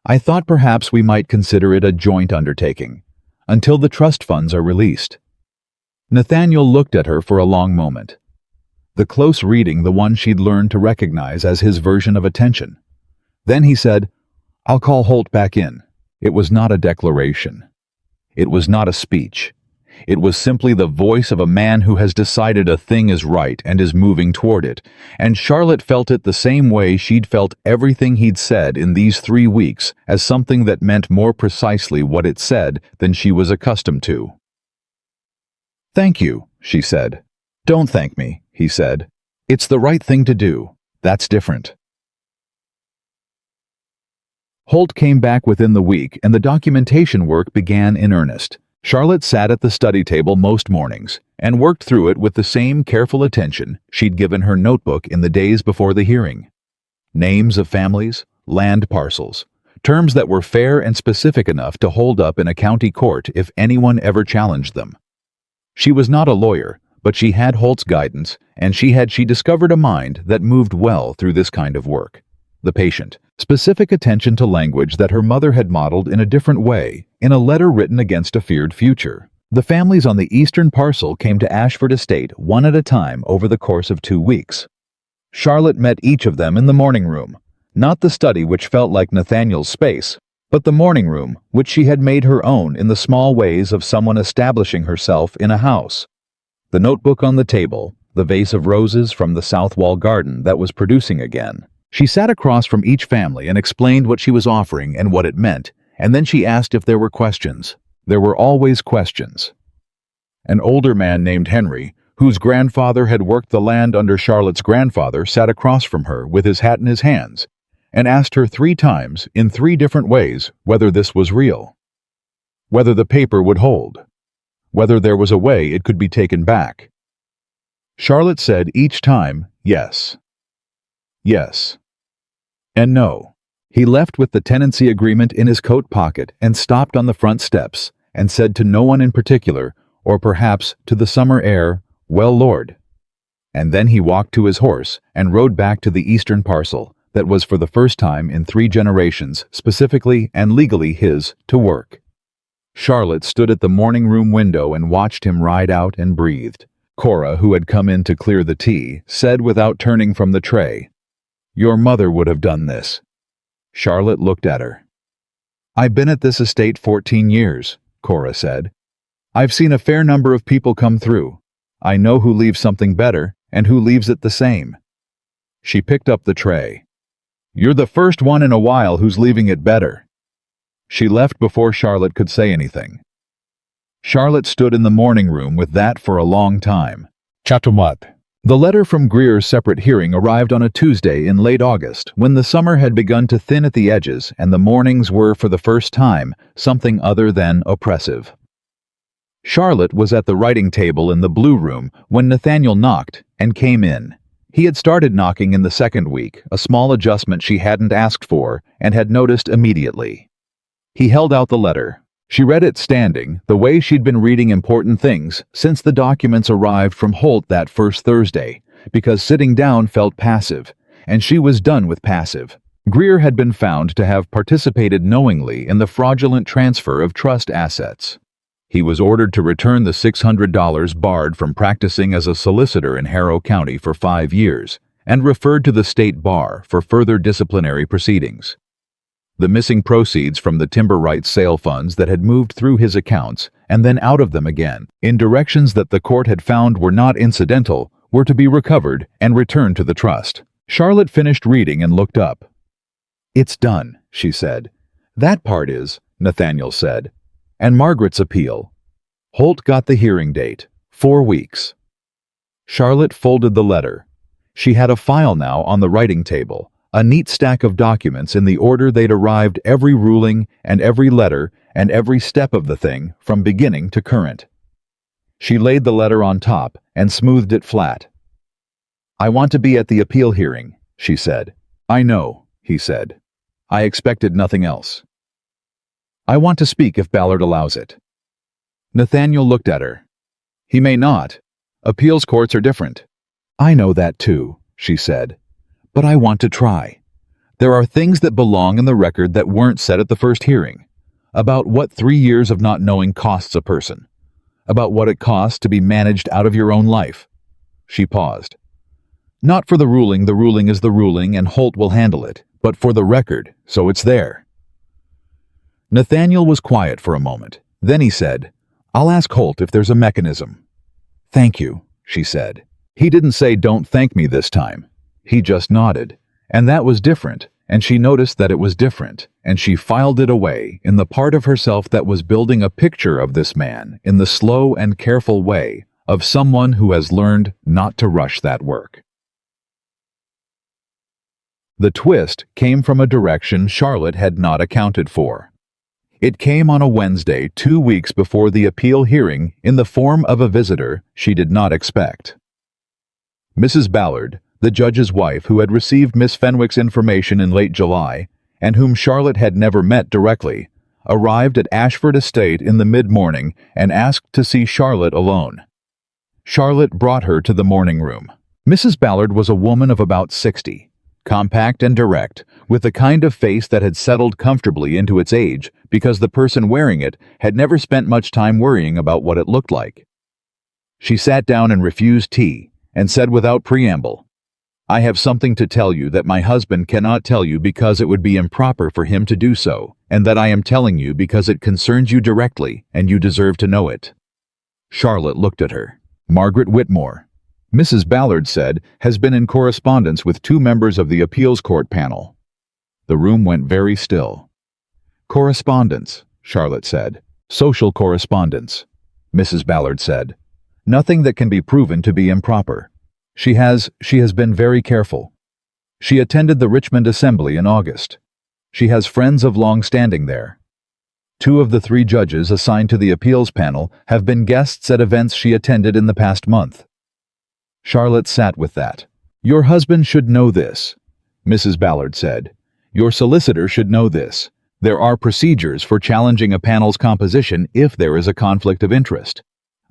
I thought perhaps we might consider it a joint undertaking, until the trust funds are released. Nathaniel looked at her for a long moment. The close reading, the one she'd learned to recognize as his version of attention. Then he said, I'll call Holt back in. It was not a declaration. It was not a speech. It was simply the voice of a man who has decided a thing is right and is moving toward it, and Charlotte felt it the same way she'd felt everything he'd said in these 3 weeks, as something that meant more precisely what it said than she was accustomed to. "Thank you," she said. "Don't thank me," he said. "It's the right thing to do. That's different." Holt came back within the week, and the documentation work began in earnest. Charlotte sat at the study table most mornings and worked through it with the same careful attention she'd given her notebook in the days before the hearing. Names of families, land parcels, terms that were fair and specific enough to hold up in a county court if anyone ever challenged them. She was not a lawyer, but she had Holt's guidance, and she discovered a mind that moved well through this kind of work. The patient, specific attention to language that her mother had modeled in a different way, in a letter written against a feared future. The families on the eastern parcel came to Ashford Estate one at a time over the course of 2 weeks. Charlotte met each of them in the morning room, not the study which felt like Nathaniel's space, but the morning room which she had made her own in the small ways of someone establishing herself in a house. The notebook on the table, the vase of roses from the south wall garden that was producing again. She sat across from each family and explained what she was offering and what it meant, and then she asked if there were questions. There were always questions. An older man named Henry, whose grandfather had worked the land under Charlotte's grandfather, sat across from her with his hat in his hands, and asked her 3 times, in 3 different ways, whether this was real, whether the paper would hold, whether there was a way it could be taken back. Charlotte said each time, yes, yes, and no. He left with the tenancy agreement in his coat pocket and stopped on the front steps and said to no one in particular, or perhaps to the summer air, "Well, Lord." And then he walked to his horse and rode back to the eastern parcel that was for the first time in 3 generations specifically and legally his to work. Charlotte stood at the morning room window and watched him ride out and breathed. Cora, who had come in to clear the tea, said without turning from the tray, "Your mother would have done this." Charlotte looked at her. "I've been at this estate 14 years, Cora said. "I've seen a fair number of people come through. I know who leaves something better and who leaves it the same." She picked up the tray. "You're the first one in a while who's leaving it better." She left before Charlotte could say anything. Charlotte stood in the morning room with that for a long time. Chapter what? The letter from Greer's separate hearing arrived on a Tuesday in late August, when the summer had begun to thin at the edges and the mornings were, for the first time, something other than oppressive. Charlotte was at the writing table in the blue room when Nathaniel knocked and came in. He had started knocking in the 2nd week, a small adjustment she hadn't asked for and had noticed immediately. He held out the letter. She read it standing, the way she'd been reading important things since the documents arrived from Holt that first Thursday, because sitting down felt passive, and she was done with passive. Greer had been found to have participated knowingly in the fraudulent transfer of trust assets. He was ordered to return the $600 barred from practicing as a solicitor in Harrow County for 5 years, and referred to the state bar for further disciplinary proceedings. The missing proceeds from the timber rights sale funds that had moved through his accounts and then out of them again, in directions that the court had found were not incidental, were to be recovered and returned to the trust. Charlotte finished reading and looked up. "It's done," she said. "That part is," Nathaniel said. "And Margaret's appeal." Holt got the hearing date, 4 weeks. Charlotte folded the letter. She had a file now on the writing table, a neat stack of documents in the order they'd arrived, every ruling and every letter and every step of the thing from beginning to current. She laid the letter on top and smoothed it flat. "I want to be at the appeal hearing," she said. "I know," he said. "I expected nothing else. I want to speak if Ballard allows it." Nathaniel looked at her. "He may not. Appeals courts are different." "I know that too," she said. "But I want to try. There are things that belong in the record that weren't said at the first hearing, about what 3 years of not knowing costs a person, about what it costs to be managed out of your own life." She paused. "Not for the ruling is the ruling and Holt will handle it, but for the record, so it's there." Nathaniel was quiet for a moment. Then he said, I'll ask Holt if there's a mechanism. Thank you, she said. He didn't say don't thank me this time. He just nodded. And that was different, and she noticed that it was different, and she filed it away in the part of herself that was building a picture of this man in the slow and careful way of someone who has learned not to rush that work. The twist came from a direction Charlotte had not accounted for. It came on a Wednesday 2 weeks before the appeal hearing in the form of a visitor she did not expect. Mrs. Ballard, the judge's wife who had received Miss Fenwick's information in late July, and whom Charlotte had never met directly, arrived at Ashford Estate in the mid-morning and asked to see Charlotte alone. Charlotte brought her to the morning room. Mrs. Ballard was a woman of about 60, compact and direct, with the kind of face that had settled comfortably into its age because the person wearing it had never spent much time worrying about what it looked like. She sat down and refused tea, and said without preamble, "I have something to tell you that my husband cannot tell you because it would be improper for him to do so, and that I am telling you because it concerns you directly and you deserve to know it." Charlotte looked at her. Margaret Whitmore, Mrs. Ballard said, has been in correspondence with 2 members of the appeals court panel. The room went very still. Correspondence, Charlotte said. Social correspondence, Mrs. Ballard said. Nothing that can be proven to be improper. She has been very careful. She attended the Richmond Assembly in August. She has friends of long standing there. 2 of the 3 judges assigned to the appeals panel have been guests at events she attended in the past month. Charlotte sat with that. Your husband should know this, Mrs. Ballard said. Your solicitor should know this. There are procedures for challenging a panel's composition if there is a conflict of interest.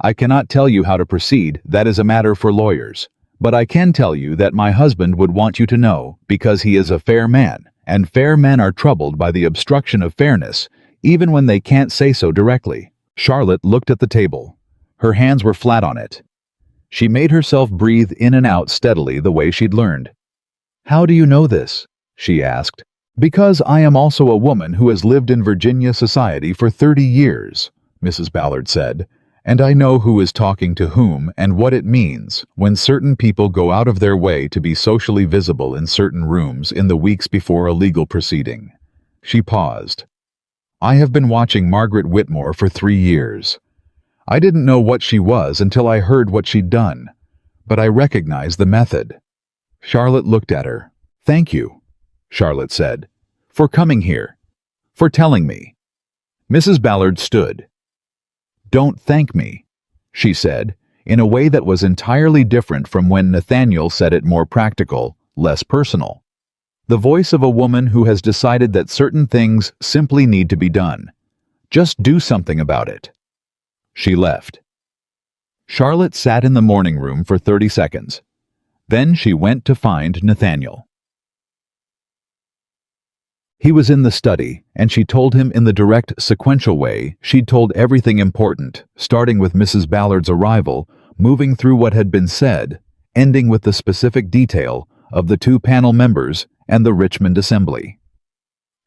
I cannot tell you how to proceed, that is a matter for lawyers. But I can tell you that my husband would want you to know, because he is a fair man, and fair men are troubled by the obstruction of fairness, even when they can't say so directly. Charlotte looked at the table. Her hands were flat on it. She made herself breathe in and out steadily the way she'd learned. How do you know this? She asked. Because I am also a woman who has lived in Virginia society for 30 years, Mrs. Ballard said. And I know who is talking to whom and what it means when certain people go out of their way to be socially visible in certain rooms in the weeks before a legal proceeding. She paused. I have been watching Margaret Whitmore for 3 years. I didn't know what she was until I heard what she'd done, but I recognized the method. Charlotte looked at her. Thank you, Charlotte said, for coming here, for telling me. Mrs. Ballard stood. Don't thank me, she said, in a way that was entirely different from when Nathaniel said it, more practical, less personal. The voice of a woman who has decided that certain things simply need to be done. Just do something about it. She left. Charlotte sat in the morning room for 30 seconds. Then she went to find Nathaniel. He was in the study, and she told him in the direct, sequential way she'd told everything important, starting with Mrs. Ballard's arrival, moving through what had been said, ending with the specific detail of the 2 panel members and the Richmond Assembly.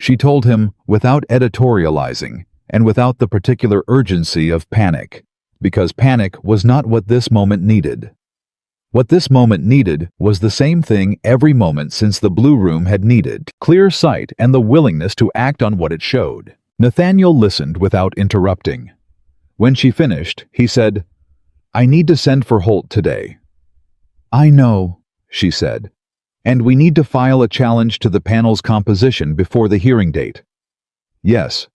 She told him without editorializing and without the particular urgency of panic, because panic was not what this moment needed. What this moment needed was the same thing every moment since the Blue Room had needed: clear sight and the willingness to act on what it showed. Nathaniel listened without interrupting. When she finished, he said, I need to send for Holt today. I know, she said, and we need to file a challenge to the panel's composition before the hearing date. Yes.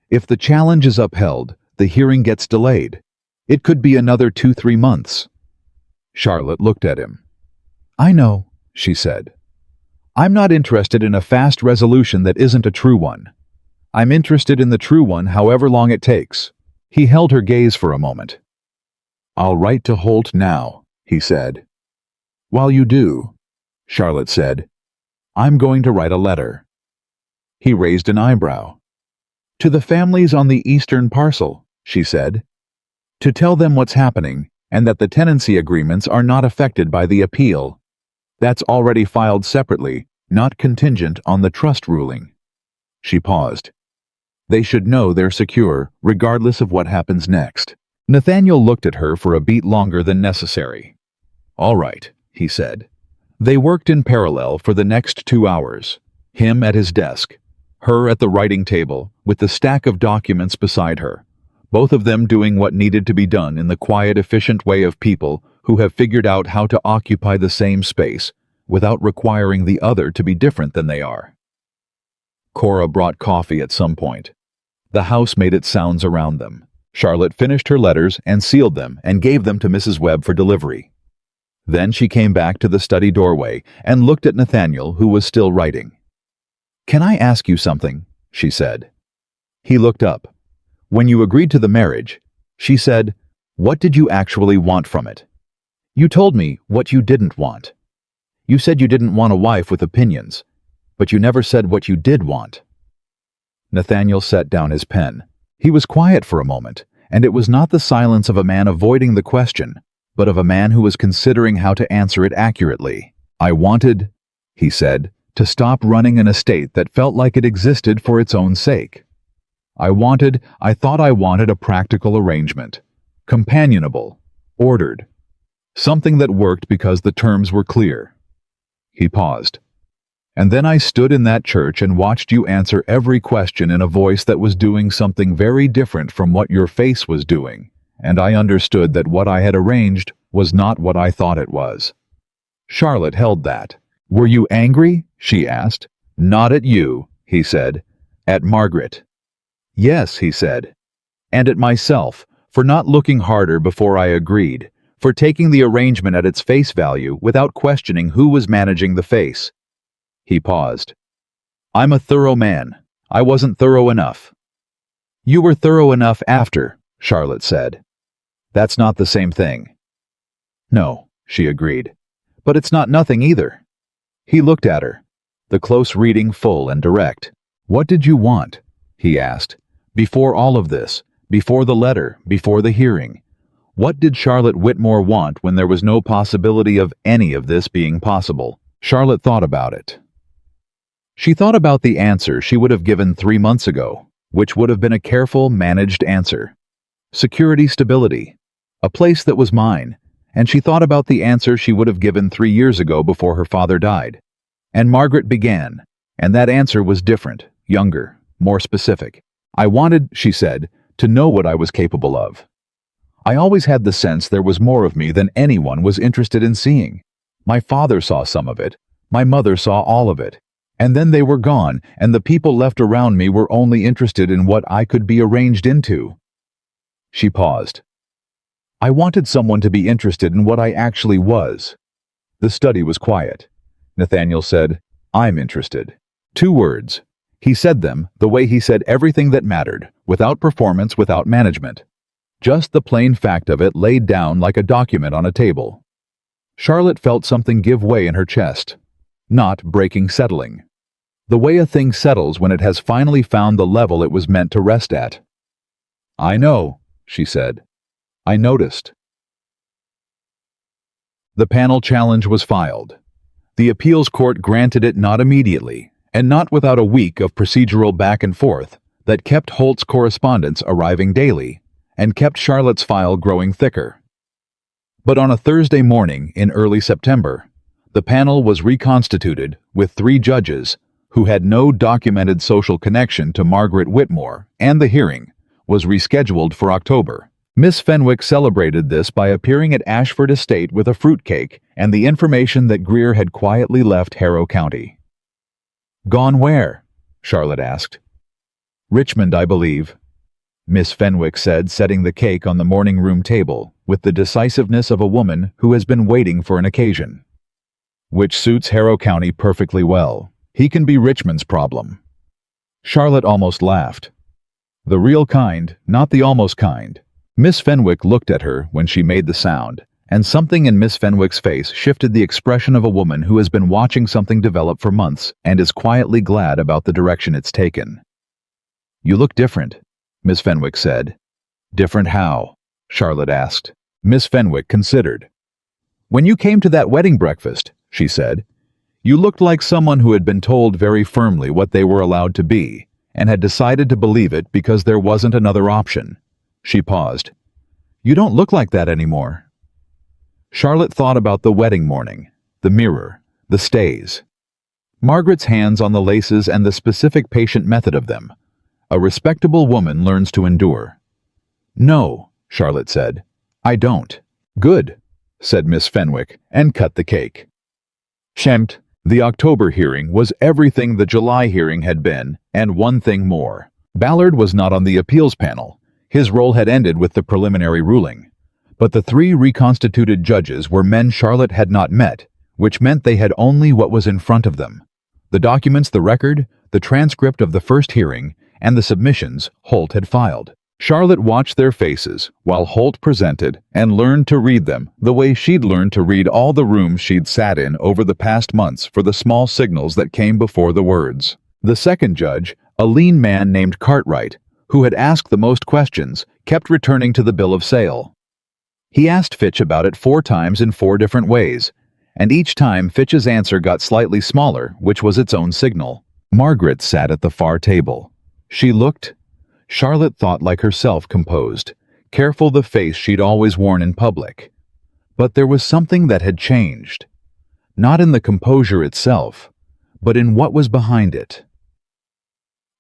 If the challenge is upheld, the hearing gets delayed. It could be another 2-3 months. Charlotte looked at him. I know, she said. I'm not interested in a fast resolution that isn't a true one. I'm interested in the true one however long it takes. He held her gaze for a moment. I'll write to Holt now, he said. While you do, Charlotte said, I'm going to write a letter. He raised an eyebrow. To the families on the eastern parcel, she said. To tell them what's happening and that the tenancy agreements are not affected by the appeal. That's already filed separately, not contingent on the trust ruling. She paused. They should know they're secure, regardless of what happens next. Nathaniel looked at her for a beat longer than necessary. "All right," he said. They worked in parallel for the next 2 hours. Him at his desk, her at the writing table, with the stack of documents beside her. Both of them doing what needed to be done in the quiet, efficient way of people who have figured out how to occupy the same space without requiring the other to be different than they are. Cora brought coffee at some point. The house made its sounds around them. Charlotte finished her letters and sealed them and gave them to Mrs. Webb for delivery. Then she came back to the study doorway and looked at Nathaniel, who was still writing. "Can I ask you something?" she said. He looked up. "When you agreed to the marriage," she said, "what did you actually want from it? You told me what you didn't want. You said you didn't want a wife with opinions, but you never said what you did want." Nathaniel set down his pen. He was quiet for a moment, and it was not the silence of a man avoiding the question, but of a man who was considering how to answer it accurately. "I wanted," he said, "to stop running an estate that felt like it existed for its own sake. I thought I wanted a practical arrangement, companionable, ordered, something that worked because the terms were clear." He paused. "And then I stood in that church and watched you answer every question in a voice that was doing something very different from what your face was doing, and I understood that what I had arranged was not what I thought it was." Charlotte held that. "Were you angry?" she asked. "Not at you," he said. "At Margaret." "Yes," he said. "And at myself, for not looking harder before I agreed, for taking the arrangement at its face value without questioning who was managing the face." He paused. "I'm a thorough man. I wasn't thorough enough." "You were thorough enough after," Charlotte said. "That's not the same thing." "No," she agreed. "But it's not nothing either." He looked at her, the close reading full and direct. "What did you want?" he asked. "Before all of this, before the letter, before the hearing. What did Charlotte Whitmore want when there was no possibility of any of this being possible?" Charlotte thought about it. She thought about the answer she would have given 3 months ago, which would have been a careful, managed answer. Security, stability, a place that was mine, and she thought about the answer she would have given 3 years ago before her father died. And Margaret began, and that answer was different, younger, more specific. "I wanted," she said, "to know what I was capable of. I always had the sense there was more of me than anyone was interested in seeing. My father saw some of it, my mother saw all of it, and then they were gone, and the people left around me were only interested in what I could be arranged into." She paused. "I wanted someone to be interested in what I actually was." The study was quiet. Nathaniel said, "I'm interested." 2 words. He said them the way he said everything that mattered, without performance, without management. Just the plain fact of it laid down like a document on a table. Charlotte felt something give way in her chest. Not breaking, settling. The way a thing settles when it has finally found the level it was meant to rest at. "I know," she said. "I noticed." The panel challenge was filed. The appeals court granted it not immediately, and not without a week of procedural back and forth that kept Holt's correspondence arriving daily and kept Charlotte's file growing thicker. But on a Thursday morning in early September, the panel was reconstituted with 3 judges who had no documented social connection to Margaret Whitmore, and the hearing was rescheduled for October. Miss Fenwick celebrated this by appearing at Ashford Estate with a fruitcake and the information that Greer had quietly left Harrow County. "Gone where?" Charlotte asked. "Richmond, I believe," Miss Fenwick said, setting the cake on the morning room table with the decisiveness of a woman who has been waiting for an occasion. "Which suits Harrow County perfectly well. He can be Richmond's problem." Charlotte almost laughed. The real kind, not the almost kind. Miss Fenwick looked at her when she made the sound, and something in Miss Fenwick's face shifted the expression of a woman who has been watching something develop for months and is quietly glad about the direction it's taken. "You look different," Miss Fenwick said. "Different how?" Charlotte asked. Miss Fenwick considered. "When you came to that wedding breakfast," she said, "you looked like someone who had been told very firmly what they were allowed to be, and had decided to believe it because there wasn't another option. She paused. "You don't look like that anymore." Charlotte thought about the wedding morning, the mirror, the stays. Margaret's hands on the laces and the specific patient method of them. A respectable woman learns to endure. "No," Charlotte said. "I don't." "Good," said Miss Fenwick, and cut the cake. Schempt. The October hearing was everything the July hearing had been, and one thing more. Ballard was not on the appeals panel. His role had ended with the preliminary ruling. But the three reconstituted judges were men Charlotte had not met, which meant they had only what was in front of them. The documents, the record, the transcript of the first hearing, and the submissions Holt had filed. Charlotte watched their faces while Holt presented and learned to read them the way she'd learned to read all the rooms she'd sat in over the past months for the small signals that came before the words. The second judge, a lean man named Cartwright, who had asked the most questions, kept returning to the bill of sale. He asked Fitch about it 4 times in 4 different ways, and each time Fitch's answer got slightly smaller, which was its own signal. Margaret sat at the far table. She looked, Charlotte thought, like herself, composed, careful, the face she'd always worn in public. But there was something that had changed. Not in the composure itself, but in what was behind it.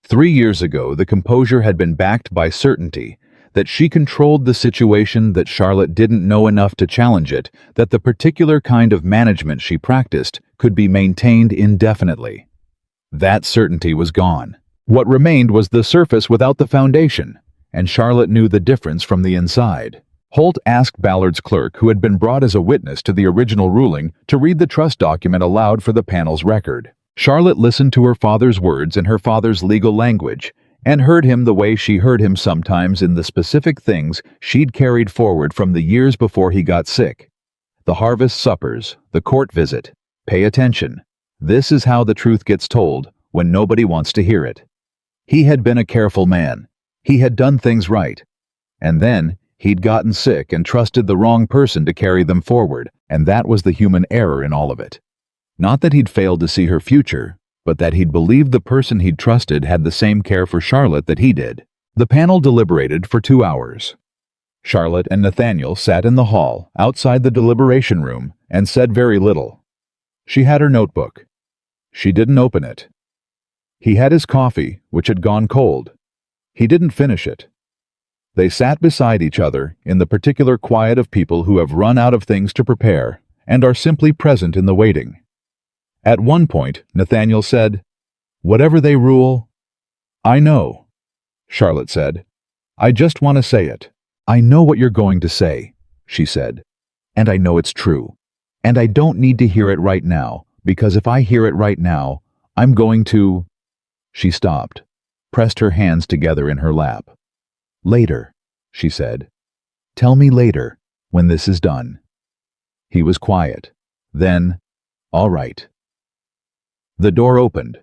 3 years ago, the composure had been backed by certainty that she controlled the situation, that Charlotte didn't know enough to challenge it, that the particular kind of management she practiced could be maintained indefinitely. That certainty was gone. What remained was the surface without the foundation, and Charlotte knew the difference from the inside. Holt asked Ballard's clerk, who had been brought as a witness to the original ruling, to read the trust document aloud for the panel's record. Charlotte listened to her father's words in her father's legal language, and heard him the way she heard him sometimes in the specific things she'd carried forward from the years before he got sick. The harvest suppers, the court visit. Pay attention. This is how the truth gets told when nobody wants to hear it. He had been a careful man. He had done things right. And then he'd gotten sick and trusted the wrong person to carry them forward, and that was the human error in all of it. Not that he'd failed to see her future, but that he'd believed the person he'd trusted had the same care for Charlotte that he did. The panel deliberated for 2 hours. Charlotte and Nathaniel sat in the hall outside the deliberation room and said very little. She had her notebook. She didn't open it. He had his coffee, which had gone cold. He didn't finish it. They sat beside each other in the particular quiet of people who have run out of things to prepare and are simply present in the waiting. At one point, Nathaniel said, "Whatever they rule." "I know," Charlotte said. "I just want to say it." "I know what you're going to say," she said. "And I know it's true. And I don't need to hear it right now, because if I hear it right now, I'm going to—" She stopped, pressed her hands together in her lap. "Later," she said. "Tell me later, when this is done." He was quiet. Then, "All right." The door opened.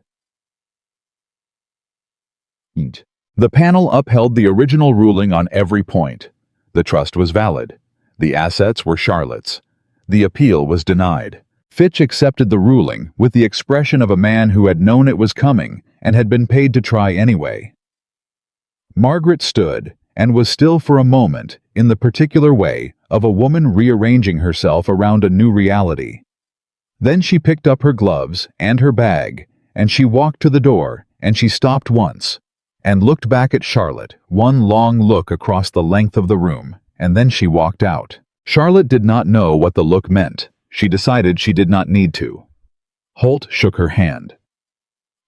The panel upheld the original ruling on every point. The trust was valid. The assets were Charlotte's. The appeal was denied. Fitch accepted the ruling with the expression of a man who had known it was coming and had been paid to try anyway. Margaret stood and was still for a moment in the particular way of a woman rearranging herself around a new reality. Then she picked up her gloves and her bag, and she walked to the door, and she stopped once, and looked back at Charlotte, one long look across the length of the room, and then she walked out. Charlotte did not know what the look meant. She decided she did not need to. Holt shook her hand.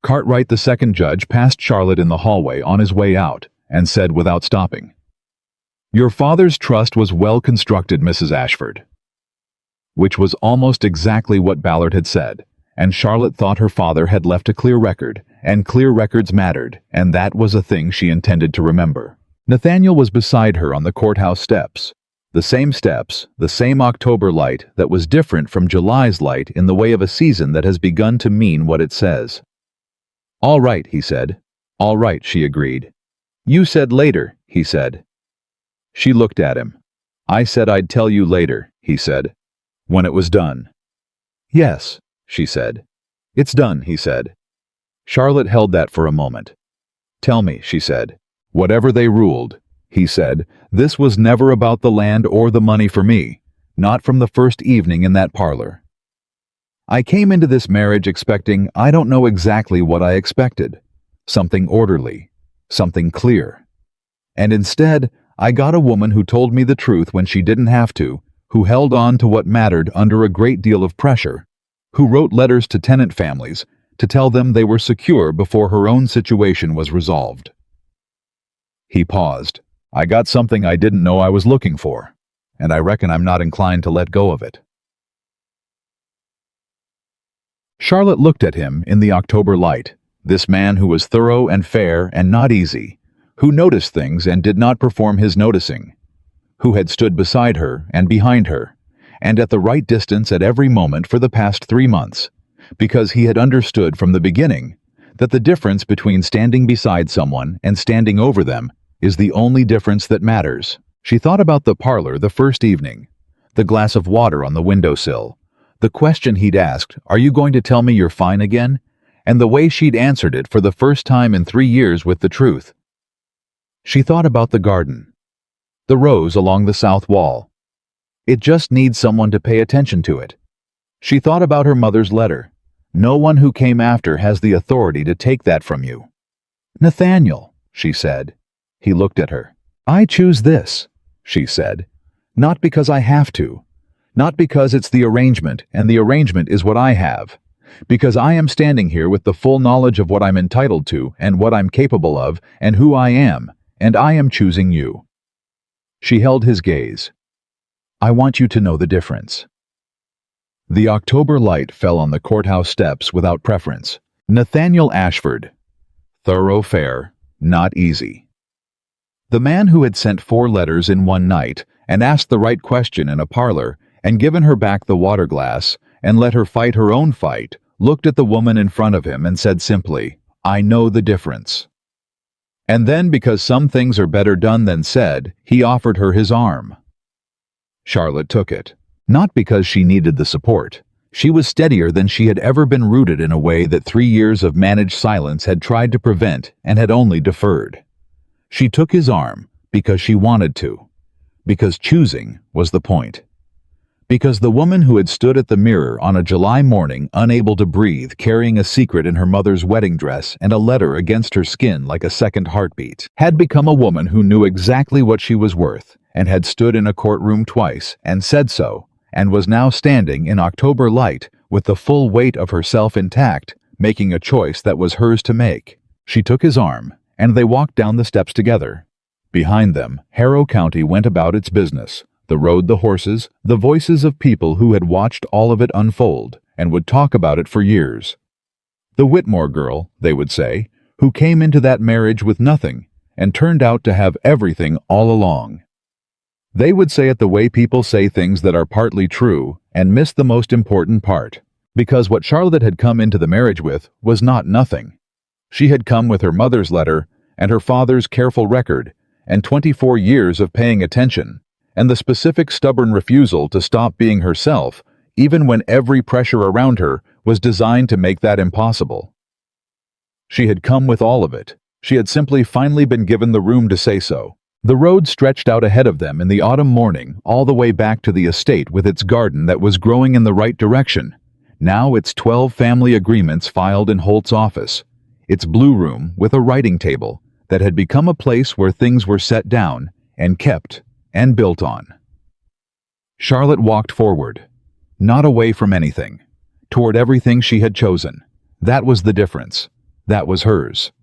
Cartwright, the second judge, passed Charlotte in the hallway on his way out, and said without stopping, "Your father's trust was well constructed, Mrs. Ashford." Which was almost exactly what Ballard had said, and Charlotte thought her father had left a clear record, and clear records mattered, and that was a thing she intended to remember. Nathaniel was beside her on the courthouse steps. The same October light that was different from July's light in the way of a season that has begun to mean what it says. "All right," he said. "All right," she agreed. "You said later," he said. She looked at him. "I said I'd tell you later," he said. "When it was done." "Yes," she said. "It's done," he said. Charlotte held that for a moment. "Tell me," she said. "Whatever they ruled," he said, "this was never about the land or the money for me, not from the first evening in that parlor. I came into this marriage expecting I don't know exactly what I expected. Something orderly, something clear. And instead, I got a woman who told me the truth when she didn't have to, who held on to what mattered under a great deal of pressure, who wrote letters to tenant families to tell them they were secure before her own situation was resolved." He paused. "I got something I didn't know I was looking for, and I reckon I'm not inclined to let go of it." Charlotte looked at him in the October light, this man who was thorough and fair and not easy, who noticed things and did not perform his noticing, who had stood beside her and behind her, and at the right distance at every moment for the past 3 months, because he had understood from the beginning that the difference between standing beside someone and standing over them is the only difference that matters. She thought about the parlor the first evening, the glass of water on the windowsill, the question he'd asked, "Are you going to tell me you're fine again?" and the way she'd answered it for the first time in 3 years with the truth. She thought about the garden, the rose along the south wall. It just needs someone to pay attention to it. She thought about her mother's letter. No one who came after has the authority to take that from you. "Nathaniel," she said. He looked at her. "I choose this," she said. "Not because I have to. Not because it's the arrangement, and the arrangement is what I have. Because I am standing here with the full knowledge of what I'm entitled to, and what I'm capable of, and who I am, and I am choosing you." She held his gaze. "I want you to know the difference." The October light fell on the courthouse steps without preference. Nathaniel Ashford. Thorough fare, not easy. The man who had sent 4 letters in one night, and asked the right question in a parlor, and given her back the water glass, and let her fight her own fight, looked at the woman in front of him and said simply, "I know the difference." And then, because some things are better done than said, he offered her his arm. Charlotte took it. Not because she needed the support. She was steadier than she had ever been, rooted in a way that 3 years of managed silence had tried to prevent and had only deferred. She took his arm because she wanted to, because choosing was the point. Because the woman who had stood at the mirror on a July morning, unable to breathe, carrying a secret in her mother's wedding dress and a letter against her skin like a second heartbeat, had become a woman who knew exactly what she was worth, and had stood in a courtroom twice and said so, and was now standing in October light with the full weight of herself intact, making a choice that was hers to make. She took his arm, and they walked down the steps together. Behind them, Harrow County went about its business, the road, the horses, the voices of people who had watched all of it unfold and would talk about it for years. The Whitmore girl, they would say, who came into that marriage with nothing and turned out to have everything all along. They would say it the way people say things that are partly true and miss the most important part, because what Charlotte had come into the marriage with was not nothing. She had come with her mother's letter and her father's careful record and 24 years of paying attention, and the specific stubborn refusal to stop being herself, even when every pressure around her was designed to make that impossible. She had come with all of it. She had simply finally been given the room to say so. The road stretched out ahead of them in the autumn morning, all the way back to the estate with its garden that was growing in the right direction. Now its 12 family agreements filed in Holt's office, its blue room with a writing table that had become a place where things were set down and kept and built on. Charlotte walked forward, not away from anything, toward everything she had chosen. That was the difference. That was hers.